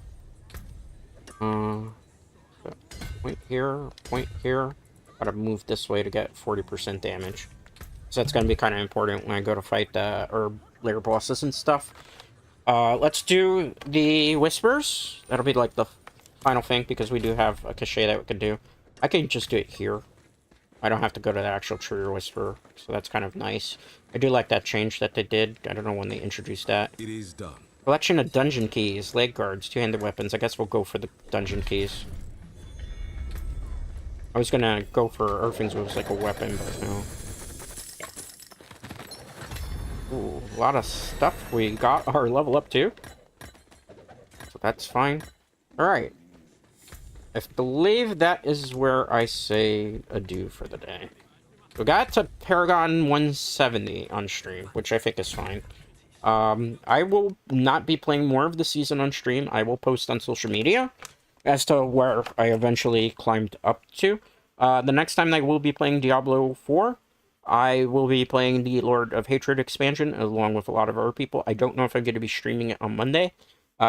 S1: Point here, point here. Gotta move this way to get 40% damage. So that's gonna be kind of important when I go to fight herb layer bosses and stuff. Let's do the whispers. That'll be like the final thing because we do have a cachet that we can do. I can just do it here. I don't have to go to the actual tree or whisper, so that's kind of nice. I do like that change that they did. I don't know when they introduced that.
S2: It is done.
S1: Collection of dungeon keys, leg guards, two-handed weapons. I guess we'll go for the dungeon keys. I was gonna go for Earthings was like a weapon, but no. Ooh, a lot of stuff. We got our level up too. So that's fine. Alright. I believe that is where I say adieu for the day. We got to Paragon 170 on stream, which I think is fine. I will not be playing more of the season on stream. I will post on social media as to where I eventually climbed up to. The next time I will be playing Diablo 4, I will be playing the Lord of Hatred expansion along with a lot of other people. I don't know if I'm going to be streaming it on Monday.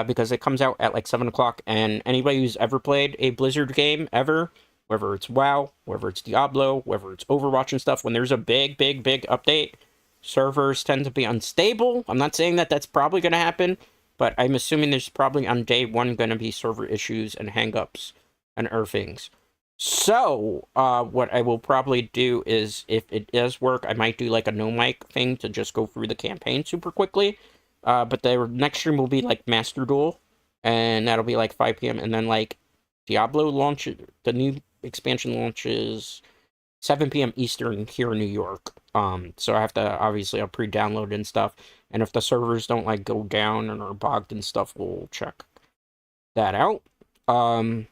S1: Because it comes out at like 7 o'clock, and anybody who's ever played a Blizzard game, ever, whether it's WoW, whether it's Diablo, whether it's Overwatch and stuff, when there's a big update, servers tend to be unstable. I'm not saying that that's probably going to happen, but I'm assuming there's probably on day one going to be server issues and hangups and things. So, what I will probably do is, if it does work, I might do like a no mic thing to just go through the campaign super quickly. But the next stream will be like Master Duel, and that'll be like 5 p.m. And then like Diablo launches, the new expansion launches 7 p.m. Eastern here in New York. So I have to obviously I'll pre-download and stuff. And if the servers don't like go down and are bogged and stuff, we'll check that out. And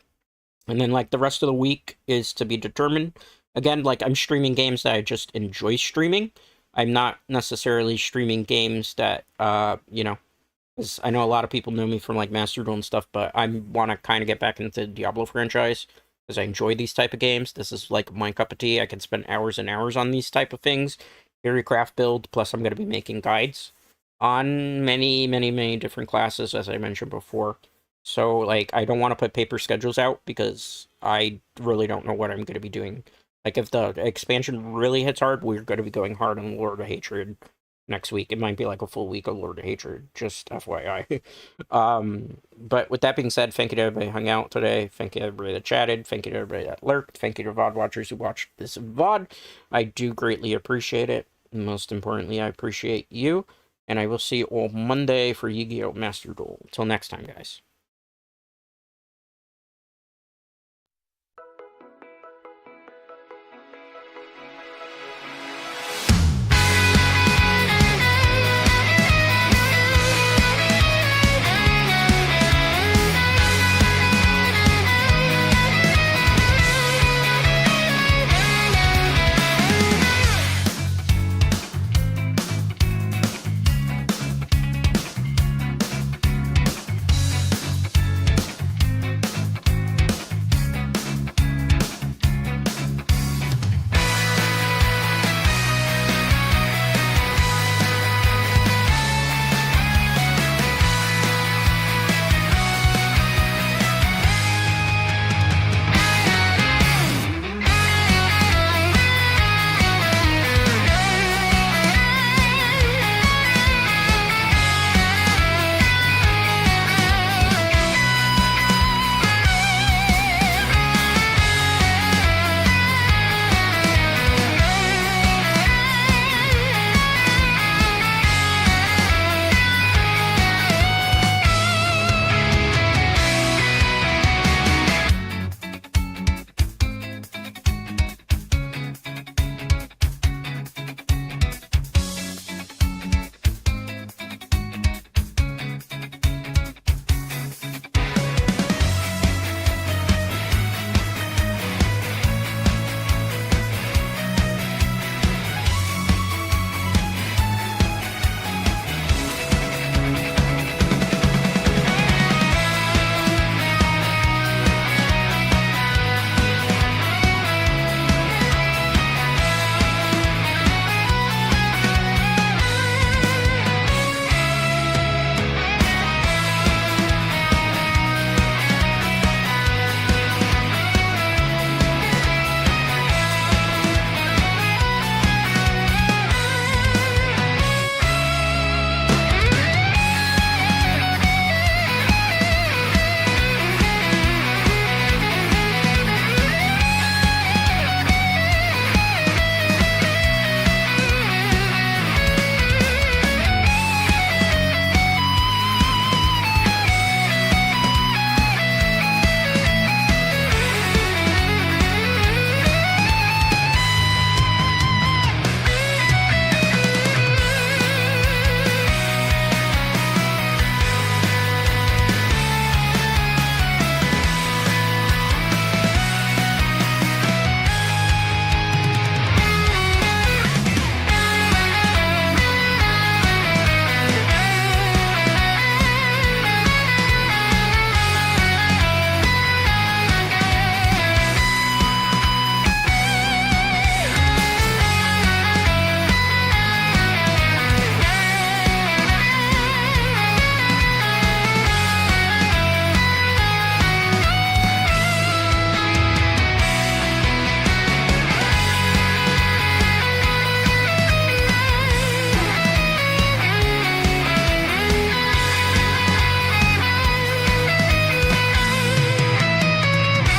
S1: then like the rest of the week is to be determined. Again, like I'm streaming games that I just enjoy streaming. I'm not necessarily streaming games that, you know, because I know a lot of people know me from, like, Master Duel and stuff, but I want to kind of get back into the Diablo franchise, because I enjoy these type of games. This is, like, my cup of tea. I can spend hours and hours on these type of things. Very craft build, plus I'm going to be making guides on many different classes, as I mentioned before. So, like, I don't want to put paper schedules out, because I really don't know what I'm going to be doing. Like, if the expansion really hits hard, we're going to be going hard on Lord of Hatred next week. It might be like a full week of Lord of Hatred, just FYI. But with that being said, thank you to everybody who hung out today. Thank you to everybody that chatted. Thank you to everybody that lurked. Thank you to VOD watchers who watched this VOD. I do greatly appreciate it. Most importantly, I appreciate you. And I will see you all Monday for Yu-Gi-Oh! Master Duel. Until next time, guys.